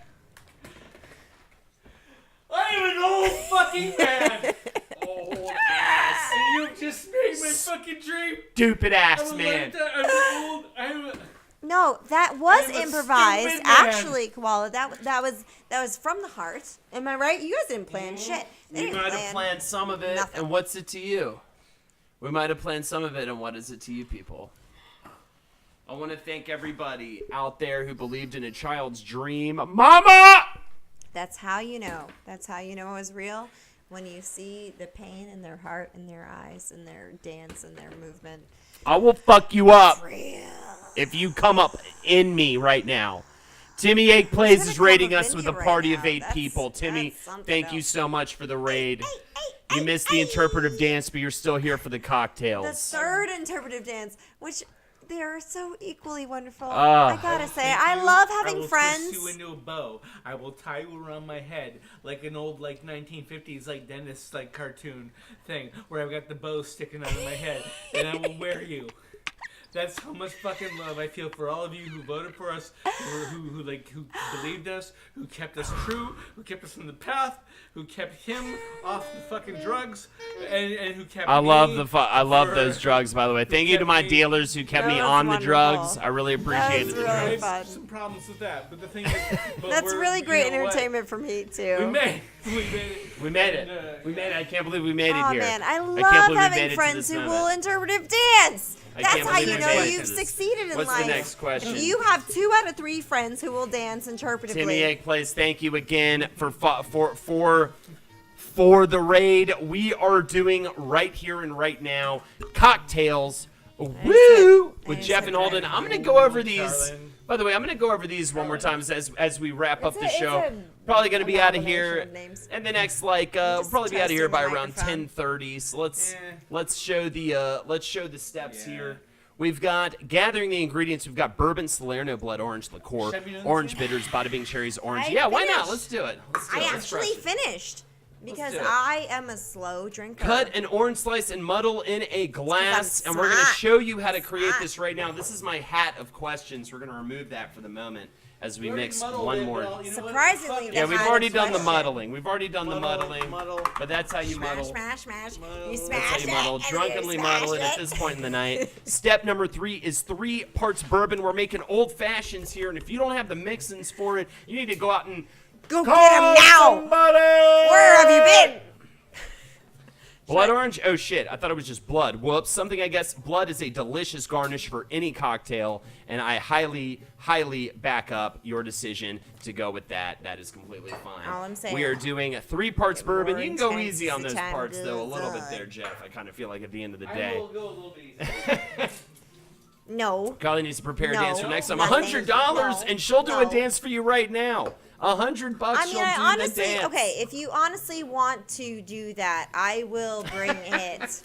I am an old fucking man. Old ass. And you just made my fucking dream. Stupid ass I'm a man. lifetime- I'm old. No, that was I'm a improvised. stupid man. Actually, Koala, that was from the heart. Am I right? You guys didn't plan shit. They We didn't might have planned some of it, nothing. and what's it to you? We might have planned some of it, and what is it to you people? I want to thank everybody out there who believed in a child's dream. Mama! That's how you know. That's how you know it was real. When you see the pain in their heart, in their eyes, in their dance, and their movement. I will fuck you up Real. if you come up in me right now. Timmy 8 Plays gonna is come rating up us in with you a right party now. of 8 That's- people. Timmy, that's something thank you else. so much for the raid. You missed the interpretive dance, but you're still here for the The cocktails. third interpretive dance, which they are so equally wonderful. Ah. I gotta say, Thank I you. love I having will friends. twist you into a bow. I will tie you around my head like an old 1950s dentist cartoon thing where I've got the bow sticking out of my head and I will wear you. That's how much fucking love I feel for all of you who voted for us, who believed us, who kept us true, who kept us on the path, who kept him off the fucking drugs, and who kept I love me I love for- those drugs, by the way. Thank you to kept my me- dealers who kept That me was on the wonderful. drugs. I really appreciate was it. really I have fun. some problems with that, but the thing is, but That's we're- really you great know what? entertainment for me too. We made it. We made it. And, We made it. I can't believe we made it Oh here. man, I can't love believe we made having it to friends this who moment. will interpretive dance. I That's can't how believe you we know made it you've to this. succeeded in What's life. the next question? If you have 2 out of 3 friends who will dance interpretively. Timmy 8 Plays, thank you again for the raid. We are doing right here and right now cocktails. Woo! With Nice Jeff hit, and Holden. right. I'm gonna go over these. Charlene. By the way, I'm gonna go over these one more time as we wrap up the It's show. a Probably gonna be out of amalgamation here of names. in the next we'll just probably be out of here toasting by the around microphone. 10:30. So let's show the steps Yeah. here. We've got gathering the ingredients. We've got bourbon, Salerno blood orange liqueur, Should I be doing orange this? bitters, bada bing cherries, orange. I Yeah, why not? finished. Let's do it. Let's do I it. Let's actually crush it. finished because do it. I am a slow drinker. Cut an orange slice and muddle in a glass, I'm and we're going to smart. show you how to create Smart. this right now. This is my hat of questions. We're going to remove that for the moment, as we already mix muddled one it, more. well, you know what? Surprisingly, Fuck Yeah, it. we've That's already the done the question. muddling. We've already done the muddling. Muddle. But that's how you muddle. Smash, smash. Muddle. You That's smash That's how you muddle. it, and Drunkenly you muddle smash it at this point in the night. Step number 3 is 3 parts bourbon. We're making old fashions here, and if you don't have the mixins for it, you need to go out and Go call get him now. somebody! Where have you been? Blood orange? Oh shit, I thought it was just blood. Whoops. Something I guess blood is a delicious garnish for any cocktail, and I highly, highly back up your decision to go with that. That is completely fine. All I'm saying. We are doing 3 parts bourbon. more You can go intense easy on as those time parts though, a goes little bit on. there, Jeff. I kind of feel like at the end of the I day. will go a little bit easier. No. Carly needs to prepare a No, dance for next time. nothing. $100 No, and she'll do a no. dance for you right now. $100 I she'll mean, I do honestly, the dance. okay, if you honestly want to do that, I will bring it.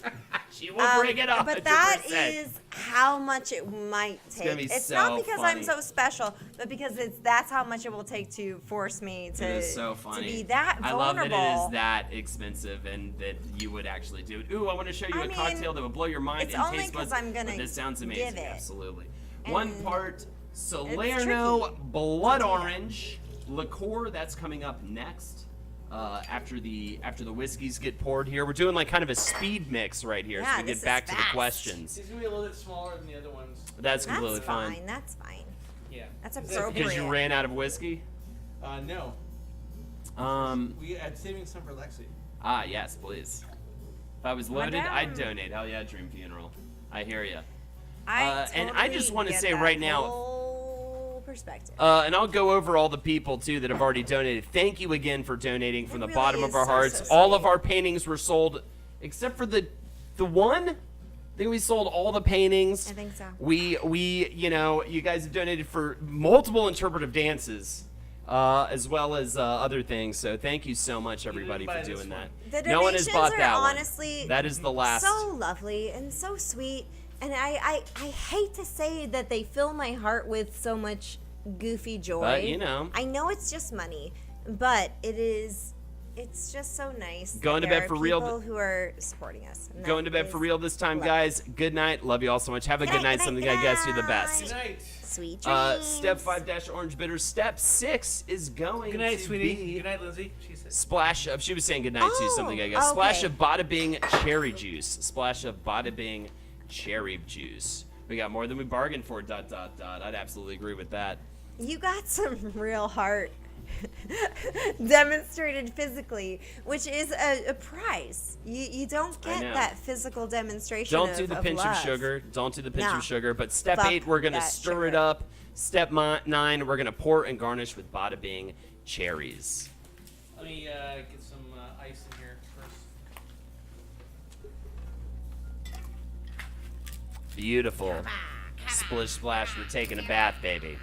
She will bring it up. But that 100%. is how much it might take. gonna be It's so not because funny. I'm so special, but because that's how much it will take to force me to, It is so funny. to be that I love vulnerable. that it is that expensive and that you would actually do it. Ooh, I want to show you I a mean, cocktail that would blow your mind it's and only taste buds. 'cause I'm gonna but this sounds give amazing. it. Absolutely. And 1 part Salerno tricky blood to do that. orange liqueur. That's coming up next. After the whiskeys get poured here, we're doing like kind of a speed mix right here, Yeah, so we this get is back to the fast. questions. It's gonna be a little bit smaller than the other ones. That's completely That's fine. That's fine. Yeah. That's Is that- appropriate. Because you ran out of whiskey. No. We had saving some for Lexi. Yes, please. If I was loaded, I'd donate. Hell yeah, Dream Funeral. I hear ya. And I just want to get say that right now, whole perspective. and I'll go over all the people too that have already donated. Thank you again for donating from It the really bottom of is our so, hearts. so All of sweet. our paintings were sold, except for the one. I think we sold all the paintings. I think so. We you guys have donated for multiple interpretive dances, as well as other things. So thank you so much, everybody, buy for this doing one. that. The No one has donations bought are that one. honestly That is the last. so lovely and so sweet. And I hate to say that they fill my heart with so much goofy joy. But, you know. I know it's just money, but it's just so nice. that Going to there bed are for real people who are supporting us. and Going that to bed is for real this time, lovely. guys. Good night. Love you all so much. Have a Good good night, night. good Something night, I guess you're the good best. Good night. Sweet dreams. Step 5 orange bitter. Step 6 is going Good night, to sweetie. be Good night, Lindsay. She said. splash of. She was saying good night to Oh, something I guess. Splash okay. of Bada Bing cherry juice. Splash of Bada Bing cherry juice. We got more than we bargained for. ... I'd absolutely agree with that. You got some real heart demonstrated physically, which is a prize. You don't I get know. that physical demonstration. Don't do the of pinch love. of sugar. Don't do the pinch No. of sugar. But step Fuck 8, we're gonna that stir it sugar. up. Step 9, we're gonna pour and garnish with Bada Bing cherries. Let me get some ice in here first. Beautiful. Splish splash, we're taking a bath, baby.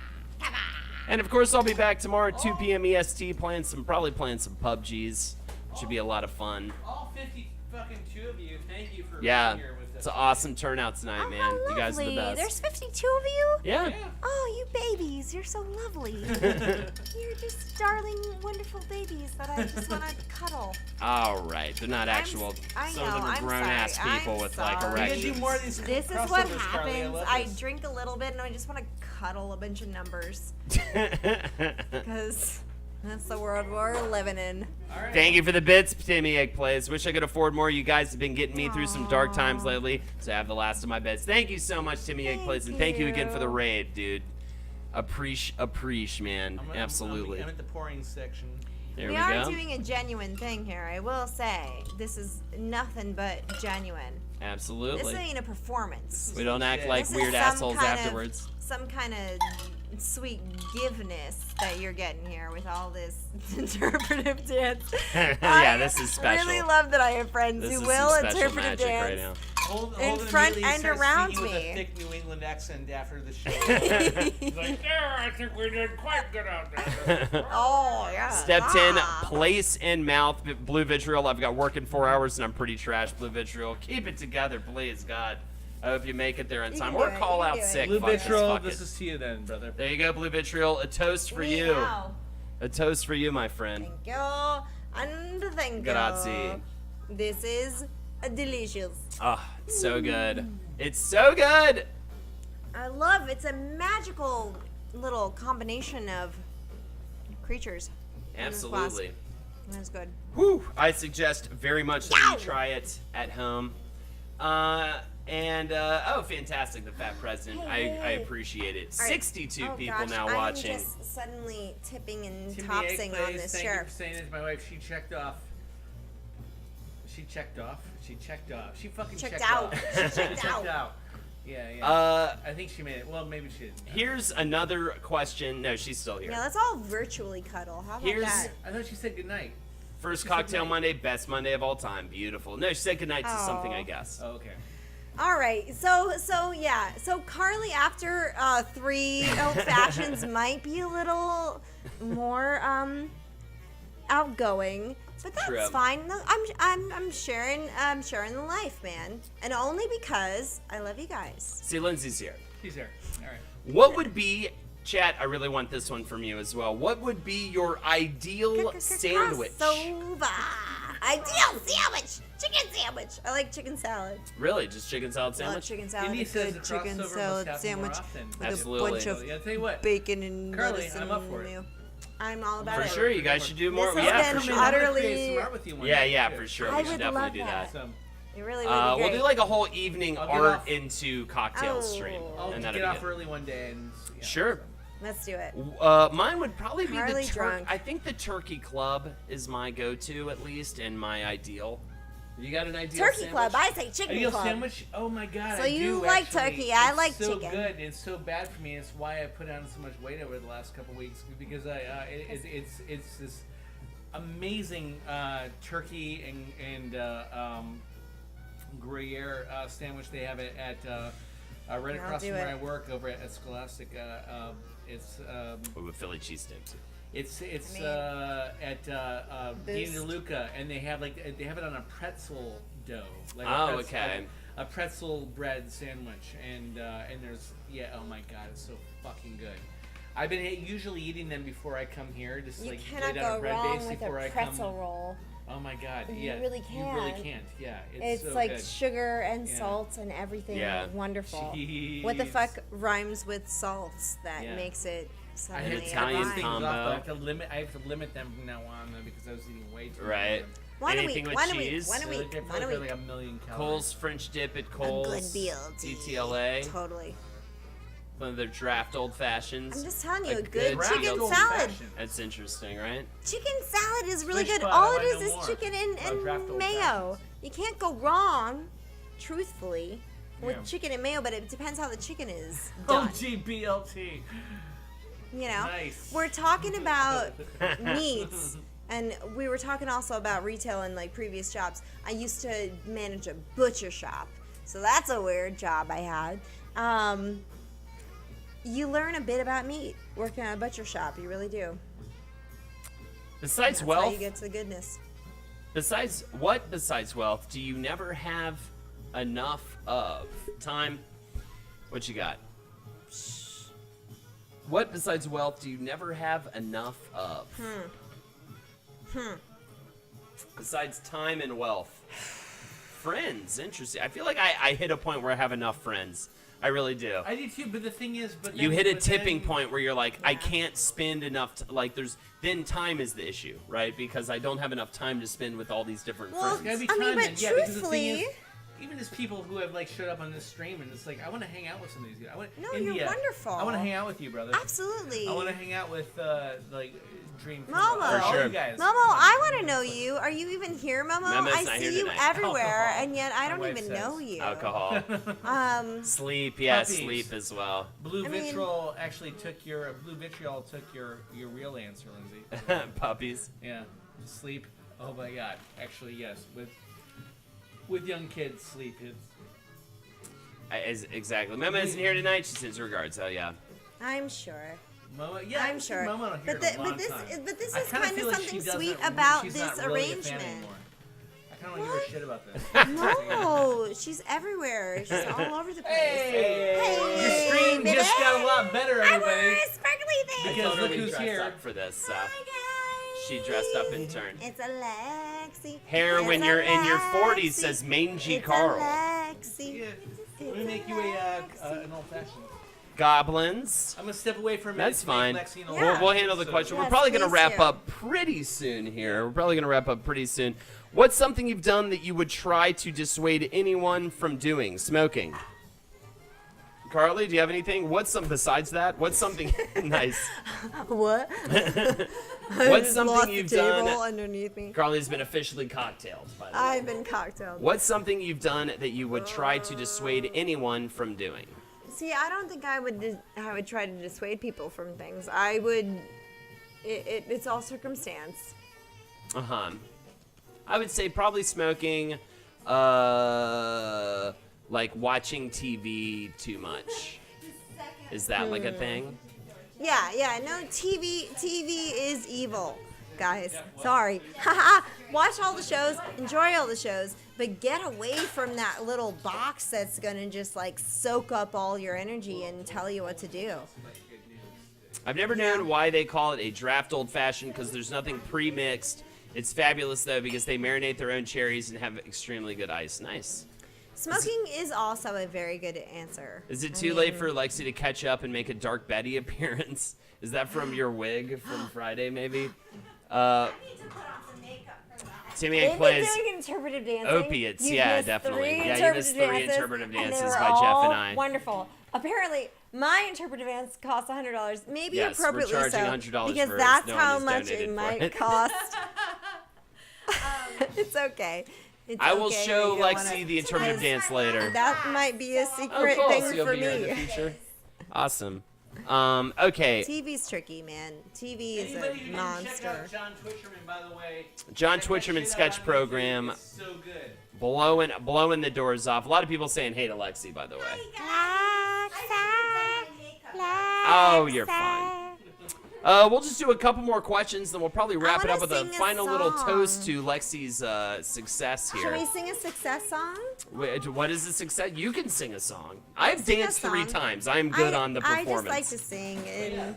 And of course, I'll be back tomorrow at 2 p.m. EST probably playing some PUBGs. Should be a lot of fun. All 50 fucking 2 of you, thank you for Yeah, being here with us. it's an awesome turnout tonight, Oh, man. how You guys are the lovely. best. There's 52 of you? Yeah. Yeah. Oh, you babies. You're so lovely. You're just darling, wonderful babies that I just want to cuddle. All right, they're not actual. I Some of them know, are I'm grown-ass sorry, people I'm with like sorry. We're gonna erections. do more of these. This is what crossovers, Carly. happens. love I this. drink a little bit and I just want to cuddle a bunch of numbers. Because that's the world we're living in. All right. Thank you for the bits, Timmy Egg Plays. Wish I could afford more. You guys have been getting me through some dark times lately, so I have the last of my bits. Thank you so much, Timmy Egg Thank Plays, and thank you again for the you. raid, dude. Appreciate, man. Absolutely. I'm at the pouring section. There We we are go. doing a genuine thing here, I will say. This is nothing but genuine. This Absolutely. ain't a performance. We don't act like This is weird some assholes kind of- afterwards. Some kind of sweet giveness that you're getting here with all this interpretive dance. Yeah, this is I really special. love that I have friends This who is will some special interpretive magic dance. right now. Holden front immediately and starts around speaking with me. a thick New England accent after the show. He's like, there, I think we did quite good out there. Oh, yeah. Step 10, Ah. place in mouth. Blue vitriol. I've got working 4 hours and I'm pretty trash. Blue vitriol. Keep it together, please, God. I hope you make it there in You time. can Or do it, call you can out do it. sick. Blue Fuck this, vitriol, fuck this it. is to you then, brother. There you go, Blue Vitriol. A toast for you. Meow. A toast for you, my friend. Thank you. And thank Grazie. you. This is delicious. Oh, it's so good. It's so good. I love it's a magical little combination of creatures. in this glass. Absolutely. That's good. Whew. I suggest very much that Yow! you try it at home. Oh, fantastic, the Fat President. I appreciate it. All right. 62 Oh, people gosh, now I'm watching. just suddenly tipping and Timmy topsing on Eggplace, this thank you sheriff. for saying this. My wife, she checked off. She checked off. She checked off. She fucking Checked checked out. off. She checked checked out. out. Yeah, yeah. I think she made it. Well, maybe she didn't. Here's another question. No, she's still here. Yeah, let's all virtually cuddle. How about Here's- that? I thought she said goodnight. First She said Cocktail night. Monday, best Monday of all time. Beautiful. No, she said goodnight to something, Aw. I guess. Oh, okay. All right, so Carly, after 3 old fashions, might be a little more outgoing, but that's True. fine. No, I'm sharing the life, man, and only because I love you guys. See, Lindsay's here. She's there. All right. What would be, chat, I really want this one from you as well. What would be your ideal sandwich? Crossover. Ideal sandwich. Chicken sandwich. I like chicken salad. Really? Just chicken salad I love sandwich? chicken salad. Indy A says good the chicken crossover must salad happen sandwich more often. with Absolutely. a bunch of So, yeah, I'll tell you what. bacon and Carly, lettuce I'm up for and it. mayo. I'm all about For it. sure, you guys should do more. This has Yeah, been for Come sure. in, I'm gonna create utterly- some art with you one Yeah, day, yeah, too. for sure. I We should would definitely love do that. that. So, It really would be We'll great. do like a whole evening I'll get art off- into Cocktails Oh. stream. I'll and get that'll off be early one day and yeah. Sure. Let's do it. Mine would probably be Harley the drunk. I think the Turkey Club is my go-to at least, and my ideal. You got an ideal Turkey sandwich? Club. I say chicken Ideal club. sandwich? Oh my god. So I you do, like actually. turkey, I It's like so chicken. good. It's so bad for me. It's why I put on so much weight over the last couple weeks because it's this amazing turkey and Gruyere sandwich they have it at right I'll across do from where it. I work over at Scholastic. It's With Philly cheesesteak too. it's mean, at Dean Boost. DeLuca, and they have it on a pretzel dough. Like Oh, okay. A pretzel bread sandwich, and there's oh my god, it's so fucking good. I've been usually eating them before I come here, just You like cannot lay down a go bread wrong base with before a I pretzel come. roll. Oh my god, You yeah, really You really can. can't. Yeah, It's so like good. sugar and Yeah. salt and everything. Yeah. Wonderful. What the Jeez. fuck rhymes with salts that Yeah. makes it I suddenly had to Italian take these combo. off, but I have to limit them from now on though, because I was eating way too much. Right. of them. One a Anything week. with One a week. cheese? One a So, week. like, I One a feel week. like a million calories. Cole's French dip at Cole's. A good BLT. DTLA. Totally. One of their draft old fashions. I'm just telling you, A a good Draft chicken old salad. fashioned. That's interesting, right? Chicken salad is really Which good. part? All I it wanna is know more chicken about draft and old mayo. fashions. You can't go wrong, truthfully, with Yeah. chicken and mayo, but it depends how the chicken is Oh, done. GBLT. You know, Nice. we're talking about meats, and we were talking also about retail and like previous jobs. I used to manage a butcher shop, so that's a weird job I had. You learn a bit about meat working at a butcher shop. You really do. Besides That's how wealth, you get to the goodness. besides wealth do you never have enough of? Time, what you got? What besides wealth do you never have enough of? Besides time and wealth. Friends, interesting. I feel like I hit a point where I have enough friends. I really do. I do too, but the thing is, You hit a but tipping then- point where you're like, I Yeah. can't spend enough. Then time is the issue, right? Because I don't have enough time to spend with all these different Well, It's gotta friends. be I mean, time but then. Yeah, because the thing is, truthfully- even as people who have like showed up on this stream and it's like, I want to hang out with some of these guys. No, you're wonderful. I want to hang out with you, brother. Absolutely. I want to hang out with like Dream. Momo. For all sure. you guys. Momo, I want to know you. Are you even here, Momo? Momo's I not see here you tonight. everywhere, Alcohol, and yet I my don't wife even says. know you. Alcohol, sleep, Puppies. sleep as well. Blue I mean- vitriol actually took your real answer, Lindsay. Puppies. Yeah, sleep. Oh my God. Actually, yes. With young kids, sleep is. Exactly. Mama isn't here tonight. She sends regards. Oh yeah. I'm sure. Momo, yeah, I'm sure. Momo don't hear But, it in a long this, time. but this I is kinda kind feel of like she something doesn't- sweet about she's this not really a fan arrangement. anymore. I kind of want to give her shit about this. No, she's everywhere. She's all over the place. Hey, your Hey, stream baby. just got a lot better, I wore everybody. a sparkly thing. Because I look totally who's dressed here. up for this. Hi, guys. She dressed up in turn. It's Alexi. Hair when It's you're in your Alexi. 40s says mangy It's Carl. Alexi. Yeah. It's Let me make you Alexi. an old fashioned. goblins. I'm gonna step away for a minute. That's to make fine. Lexi and Yeah. We'll handle the question. We're Yes, probably going to please wrap do. up pretty soon here. We're probably going to wrap up pretty soon. What's something you've done that you would try to dissuade anyone from doing? Smoking. Carly, do you have anything? What's some besides that? What's something nice? What? What's something you've done? underneath me? Carly's been officially cocktailed, by the way. I've been cocktailed. What's something you've done that you would try to dissuade anyone from doing? See, I don't think I would try to dissuade people from things. I would. It's all circumstance. Uh-huh. I would say probably smoking, like watching TV too much. Is that like a thing? Yeah. No, TV is evil, guys. Sorry. Haha. Watch all the shows, enjoy all the shows, but get away from that little box that's gonna just like soak up all your energy and tell you what to do. I've never known why they call it a draft old fashioned because there's nothing pre-mixed. It's fabulous though because they marinate their own cherries and have extremely good ice. Nice. Smoking is also a very good answer. Is it too late for Lexi to catch up and make a Dark Betty appearance? Is that from your wig from Friday maybe? Timmy They've Egg been plays doing interpretive dancing. opiates. You've Yeah, missed definitely. 3 Yeah, you missed 3 dances, interpretive and they dances were by Jeff all and I. Wonderful. Apparently, my interpretive dance costs $100. Maybe Yes, we're appropriately charging so, $100 because for that's no one how has much donated it for might it. cost. It's okay. It's I will okay, show you don't Lexi wanna- the interpretive dance later. That might be a Oh, secret cool. thing So you'll for be here in the me. future. Awesome. Okay. TV's tricky, man. TV is Anybody who a didn't check monster. out John Twitcherman, by the way. John check that Twitcherman shit sketch out on program. YouTube. It's so good. Blowing the doors off. A lot of people saying hey to Lexi, by the way. Oh, you're fine. We'll just do a couple more questions, then we'll probably wrap it wanna up with a sing a final little song. toast to Lexi's success Should here. we sing a success song? Wait, what is the success? You can sing a song. I've sing a danced 3 song. times. I'm good on the performance. I just like to sing, and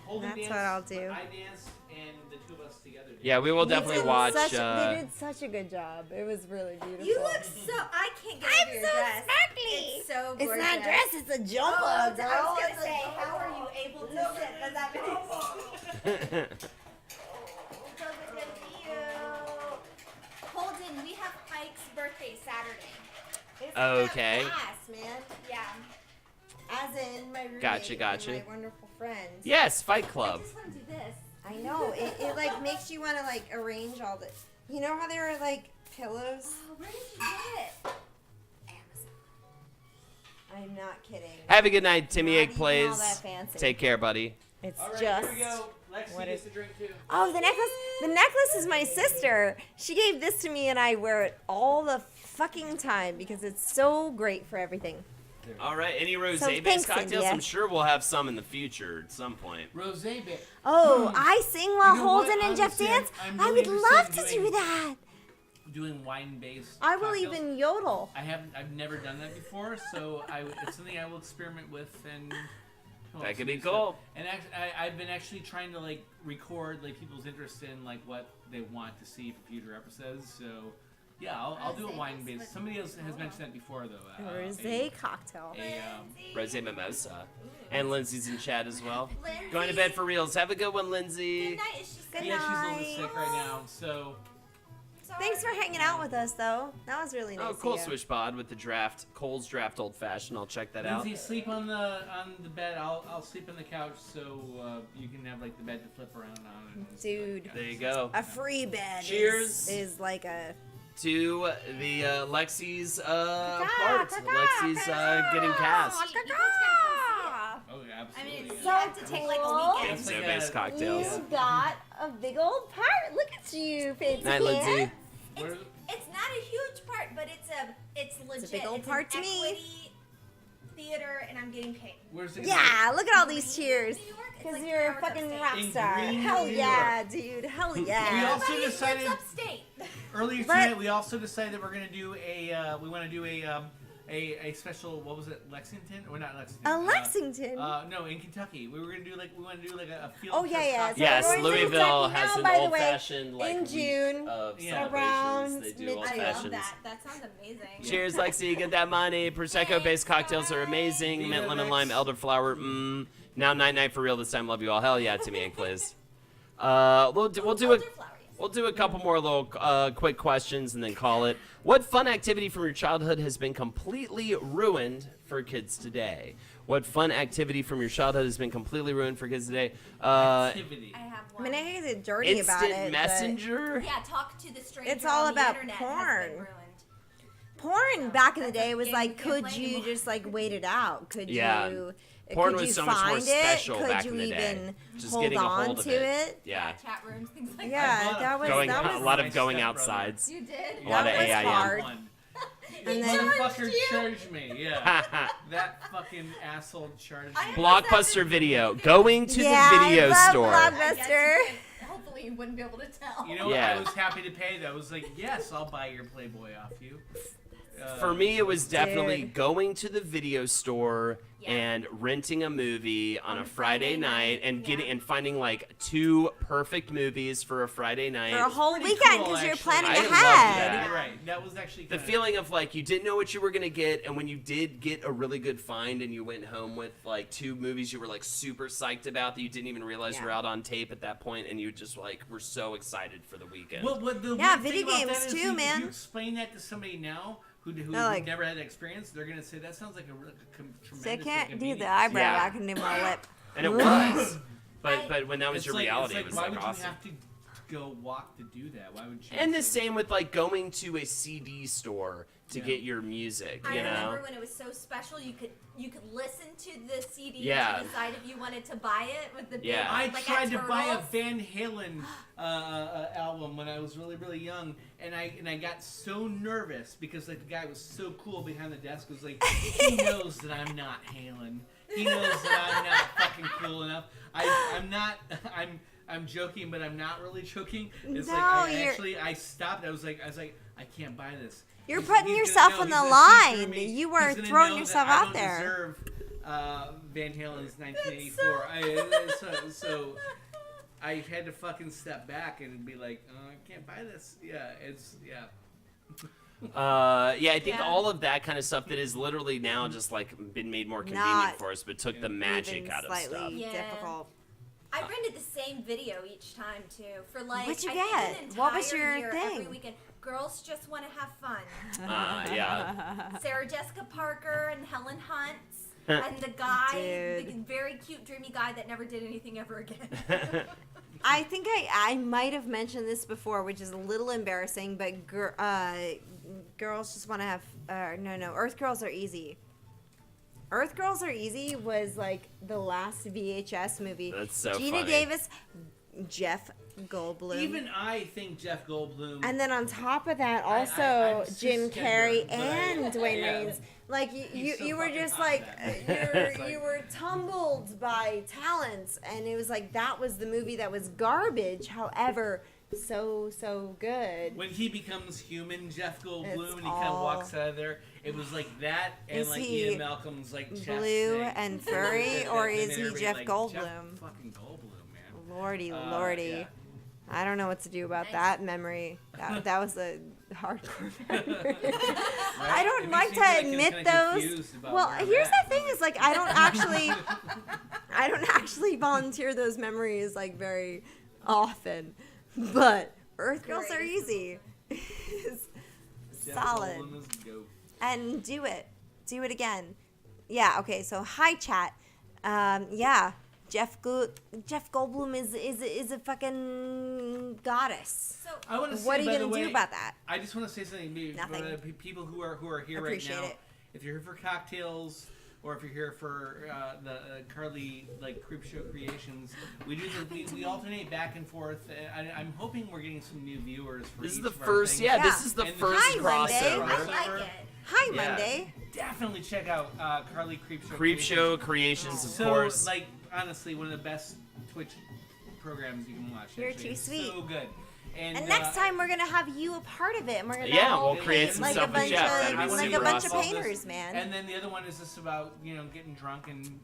Holden That's danced, what I'll do. I danced, and the two of us together did. Yeah, we will definitely watch. they did such a good job. It was really beautiful. You look so. I can't get over your dress. It's so It's gorgeous. not a dress, it's a jumper, Oh, I was girl. gonna say, how are you able to sit? Does that make Holden, we have Pike's birthday Saturday. It's Okay. Class, man. Yeah. As in my roommate Gotcha. and my wonderful friends. Yes, Fight I Club. just want to do this. I know. It like makes you want to like arrange all the. You know how there are like pillows? Oh, where did you get it? I'm not kidding. Have a good night, Timmy Not Egg even plays. all that fancy. Take care, buddy. It's All right, just. here we go. Lexi what gets is- a drink too. Oh, the necklace. The necklace is my sister. She gave this to me, and I wear it all the fucking time because it's so great for everything. All right, any thanks, rosé-based cocktails? Cynthia. I'm sure we'll have some in the future at some point. Rosé bit. Oh, I sing while You know what? Holden and Jeff Honestly, dance. I'm I really would interested love in to doing- do that. Doing wine-based. I will cocktails. even yodel. I've never done that before, so it's something I will experiment with and. That could be so- cool. And I've been actually trying to like record like people's interest in like what they want to see for future episodes. So yeah, I'll do a wine-based. Somebody else has mentioned that before though. Rosé cocktail. Rosé mimosa. And Lindsay's in chat as well. Lindsay. Going to bed for reals. Have a good one, Lindsay. Good night. Is she Good Yeah, she's a little night. bit sick right now, so. Thanks for hanging out with us, though. That was really nice. Oh, cool of you. Swish Bod with the draft. Cole's draft old fashioned. I'll check that out. Lindsay, sleep on the bed. I'll sleep on the couch, so you can have like the bed to flip around on. And Dude, There you go. a free bed Cheers. is like a. To the Lexi's part. Lexi's getting cast. Oh, yeah, I absolutely. mean, yeah. you have to take like a weekend. It's like So-based a- cocktails. You got a big old part. Look at you, fancy Night, Lindsay. Where- It's not a huge part, but it's legit. big old It's part to an me. equity theater, and I'm getting paid. Where's the Yeah, look at all these cheers. New York, it's Because like you're a 3 hours fucking upstate. rock In star. Greenville, Hell New yeah, dude. Hell We yeah. also Nobody decided lives upstate. earlier But- tonight. We also decided that we're gonna do a. We want to do a a special. What was it? Lexington or not Lexington? Lexington. No, in Kentucky. We want to do like a field. Oh, trip yeah. cocktail. So Yes, we're going to Louisville Kentucky has now, an by the way, old-fashioned like in week June, of Yeah. around celebrations. They do mid- I love old-fashions. that. That sounds amazing. Cheers, Lexi. Get that money. Prosecco-based cocktails are amazing. Viva Mint, lemon, Lex. lime, elderflower. Now night for real this time. Love you all. Hell yeah, Timmy Egg, please. We'll do a. Elderflower, yes. We'll do a couple more little quick questions and then call it. What fun activity from your childhood has been completely ruined for kids today? What fun activity from your childhood has been completely ruined for kids today? Activity. I have I one. mean, I hate to get dirty about Instant it. Messenger? Yeah, talk to the stranger. It's all on the about internet porn. Has been ruined. But porn back in the That's a day was game like, you can't could play you anymore. just like wait it out? Could Yeah. you? Porn could was you so much more find special it? Could back you in the day. even Just hold getting a on hold of to it. it? Yeah. Chat rooms, things like Yeah, bought a that was Going that a was lot of my going stepbrother. outsides. that. You did. A lot That of was AIM. hard. One. And then Motherfucker charged me. Yeah. That fucking asshole charged me. Blockbuster Video. Going to yeah, the video I love store. I guess Blockbuster. you did. Hopefully you wouldn't be able to tell. You know, Yeah. I was happy to pay that. I was like, yes, I'll buy your Playboy off you. For me, it was definitely Dude. going to the video store Yeah. and renting a movie on a On Friday Friday night night, and getting yeah. and finding like 2 perfect movies for a Friday night. for a whole Pretty weekend cool, because you're actually. planning I loved ahead. that. You're right. That was actually The kinda- feeling of like you didn't know what you were gonna get, and when you did get a really good find, and you went home with like 2 movies you were like super psyched about that you didn't even realize Yeah. were out on tape at that point, and you just like were so excited for the weekend. Well, what the Yeah, weird thing video about games that is too, if man. you explain that to somebody now who They're like- never had that experience, they're gonna say that sounds like a tremendous. So I can't do the inconvenience." eyebrow. Yeah. I can do my lip. And it was, but when that was It's your like, reality, it's it was why like would awesome. you have to go walk to do that? Why would you? And the same with like going to a CD store to Yeah. get your music, I you know? remember when it was so special. You could listen to the CD Yeah. to decide if you wanted to buy it with the big, Yeah. I like tried at to buy a Turtles. Van Halen album when I was really young, and I got so nervous because like the guy was so cool behind the desk. Was like, he knows that I'm not Halen. He knows that I'm not fucking cool enough. I'm not. I'm joking, but I'm not really joking. It's No, like you're- I stopped. I was like I can't buy this. You're He's- putting he's yourself gonna on know, the he's gonna see through line. me. You are He's gonna throwing know yourself that I out don't there. Deserve, Van Halen's 1984. So I had to fucking step back and be like, I can't buy this. Yeah, it's yeah. Yeah, I think Yeah. all of that kind of stuff that is literally now just like been made more convenient Not for us, but took the magic Even out of slightly stuff. Yeah. difficult. I rented the same video each time too for like. What'd you I think get? an What was entire your year, thing? Every weekend, girls just want to have fun. Yeah. Sarah Jessica Parker and Helen Hunt. And the guy, the Dude. very cute, dreamy guy that never did anything ever again. I think I might have mentioned this before, which is a little embarrassing, but girls just want to have. No, Earth Girls Are Easy. Earth Girls Are Easy was like the last VHS movie. That's so Gina funny. Davis, Jeff Goldblum. Even I think Jeff Goldblum. And then on top of that, I'm also cisgender, Jim Carrey but and Dwayne yeah. Reigns. Like He's so you were fucking just hot like in that movie. It's like- you were tumbled by talents, and it was like that was the movie that was garbage. However, so good. when he becomes human, Jeff Goldblum, It's and he kind of all- walks out of there, it was like that, and Is like he Ian Malcolm's like chest Blue thing. and furry, And or then is he everybody Jeff like, Goldblum? Jeff fucking Goldblum, man. Lordy, Uh, lordy. yeah. I don't know what to do about Nice. that memory. That was a hardcore memory. I Right? don't It like makes to me feel like I'm admit kinda those. confused about Well, where I'm here's at. the thing: is like I don't actually volunteer those memories like very often. But Earth Girls Are Great. Easy. Is Jeff solid. Goldblum is dope. And do it again. Yeah. Okay. So hi chat. Yeah. Jeff Goldblum is a fucking goddess. So I want to say, What are you by the gonna do way, about that? I just want to say something. Maybe Nothing. For the people who are here right Appreciate now. it. If you're here for cocktails, or if you're here for the Carly like Creepshow creations, we do we alternate back and forth. I'm hoping we're getting some new viewers. For This is each the of our first, things. yeah, Yeah. this is the And first Hi, Monday. crossover. I like it. Hi Yeah. Monday. Definitely check out Carly Creepshow. Creepshow creations, of So, course. like, honestly, one of the best Twitch programs you can watch. You're actually. too It's sweet. So good. And next time we're gonna have you a part of it, and we're gonna Yeah, all we'll create paint some like stuff a with bunch Jeff. of That'd be like a super bunch awesome. of painters, man. And then the other one is just about getting drunk and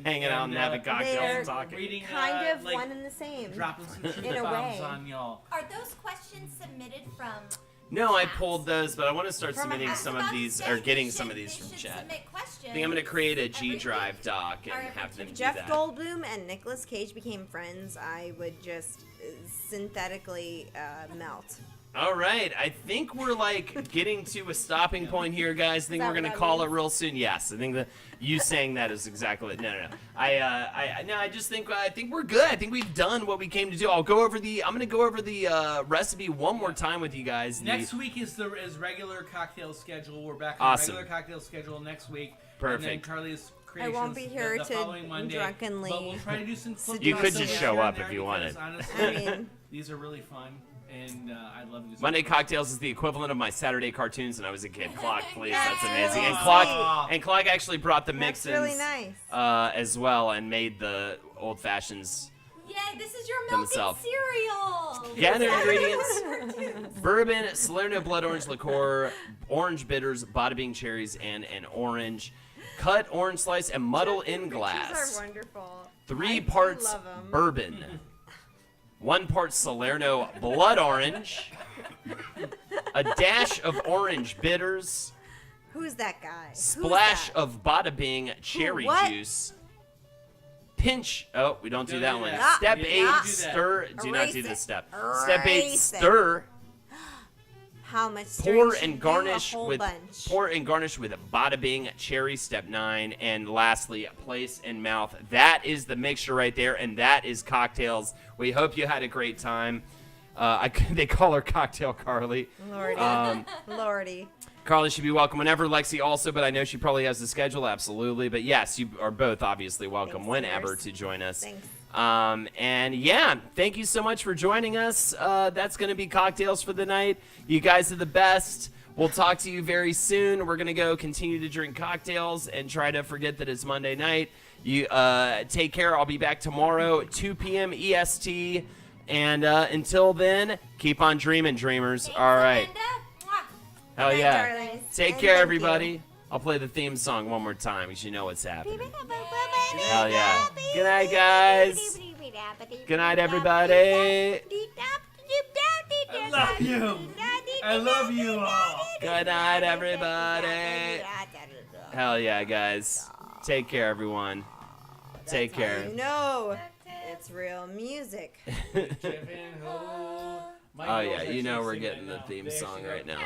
Hanging out and having cocktails They're and talking. reading kind of like, one and the same. dropping some truth In a bombs way. on y'all. Are those questions submitted from? No, I pulled those, but I want to start From a submitting house. some I was of about to these, say, or they getting should- some of these they from should chat. submit questions I think I'm going to create a every G Drive week. doc and Or every have them do Jeff that. Goldblum and Nicolas Cage became friends, I would just synthetically melt. All right, I think we're like getting to a stopping point here, guys. I think that we're what gonna that call it means? real soon. Yes, I think that you saying that is exactly it. No. I just think we're good. I think we've done what we came to do. I'm gonna go over the recipe one more time with you guys. Next week is regular cocktail schedule. We're back Awesome. on regular cocktail schedule next week. Perfect. And then Carly's I creations won't be here the to following Monday. drunkenly But we'll try to do some flip You could flops just here show and up there if you because wanted. Honestly, I mean, these are really fun, and I'd love to do some Monday Cocktails is the equivalent of my Saturday cartoons when I was a kid. Clock, please. That's That's amazing. really And Clock actually brought the that's mixins really nice. as well and made the old fashions. Yay! This is your milk Themselves. and cereal. Gather Yes. ingredients: bourbon, Salerno blood orange liqueur, orange bitters, bada bing cherries, and an orange. Cut orange slice and muddle in glass. Pictures are wonderful. 3 I do parts love 'em. bourbon. 1 part Salerno blood orange. A dash of orange bitters. Who's that guy? Who's Splash that? of bada bing cherry what? juice. Pinch. Oh, we don't do Don't that do one. that. Step You 8, don't do that. stir. Do not Erase do it. this step. Step 8, Erase it. stir. How much Pour stirring should and you do? garnish A whole with bunch. bada bing cherry. Step 9, and lastly, place in mouth. That is the mixture right there, and that is Cocktails. We hope you had a great time. They call her Cocktail Carly. Lordy. Lordy. Carly should be welcome whenever. Lexi also, but I know she probably has the schedule. Absolutely, but yes, you are both obviously welcome Thanks, whenever dears. to join us. Thanks. And yeah, thank you so much for joining us. That's going to be Cocktails for the night. You guys are the best. We'll talk to you very soon. We're going to go continue to drink cocktails and try to forget that it's Monday night. You take care. I'll be back tomorrow at 2 p.m. EST. And until then, keep on dreaming, dreamers. All right. Linda. Mwah. Hell Good night, yeah. darlings. Take And care, thank everybody. you. I'll play the theme song one more time because you know what's happening. Hell Hell yeah. Good night, guys. Good night, everybody. I love you. I love you all. Good night, everybody. Hell yeah, guys. Take care, everyone. Take care. You know, it's real music. Oh yeah, you know we're getting the theme song right now.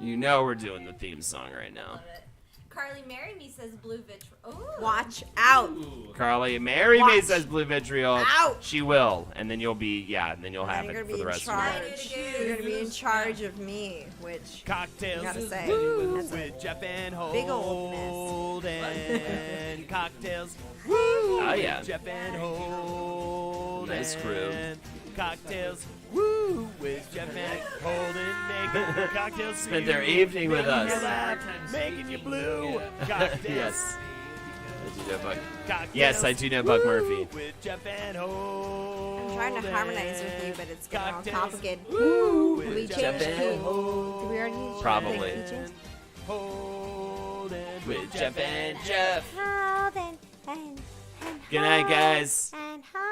You know we're doing the theme song right now. Love it. Carly, marry me says blue vitriol. Ooh. Watch out. Carly, marry me, Watch. says Blue Vitriol. Ouch. She will, and then you'll be, and then you'll have You're it gonna for be the in rest of your life. charge. You're gonna be in charge of me, which Cocktails I gotta say, with that's a Jeff and big oldness. Holden. Cocktails Oh yeah. Jeff and Holden. Nice crew. Cocktails woo with Jeff and Holden making cocktails. for Spent their you, evening with making us. you laugh, making you blue. Cocktails. Yes. I do know Buck. Cocktails Yes, I do know Buck Murphy. with Jeff and Holden. I'm trying to harmonize with you, but it's getting all Cocktails. complicated. Woo, Did we with change Jeff key? and Did we already change Probably. the key change? Holden With Jeff and Jeff. Holden and Good night, guys. and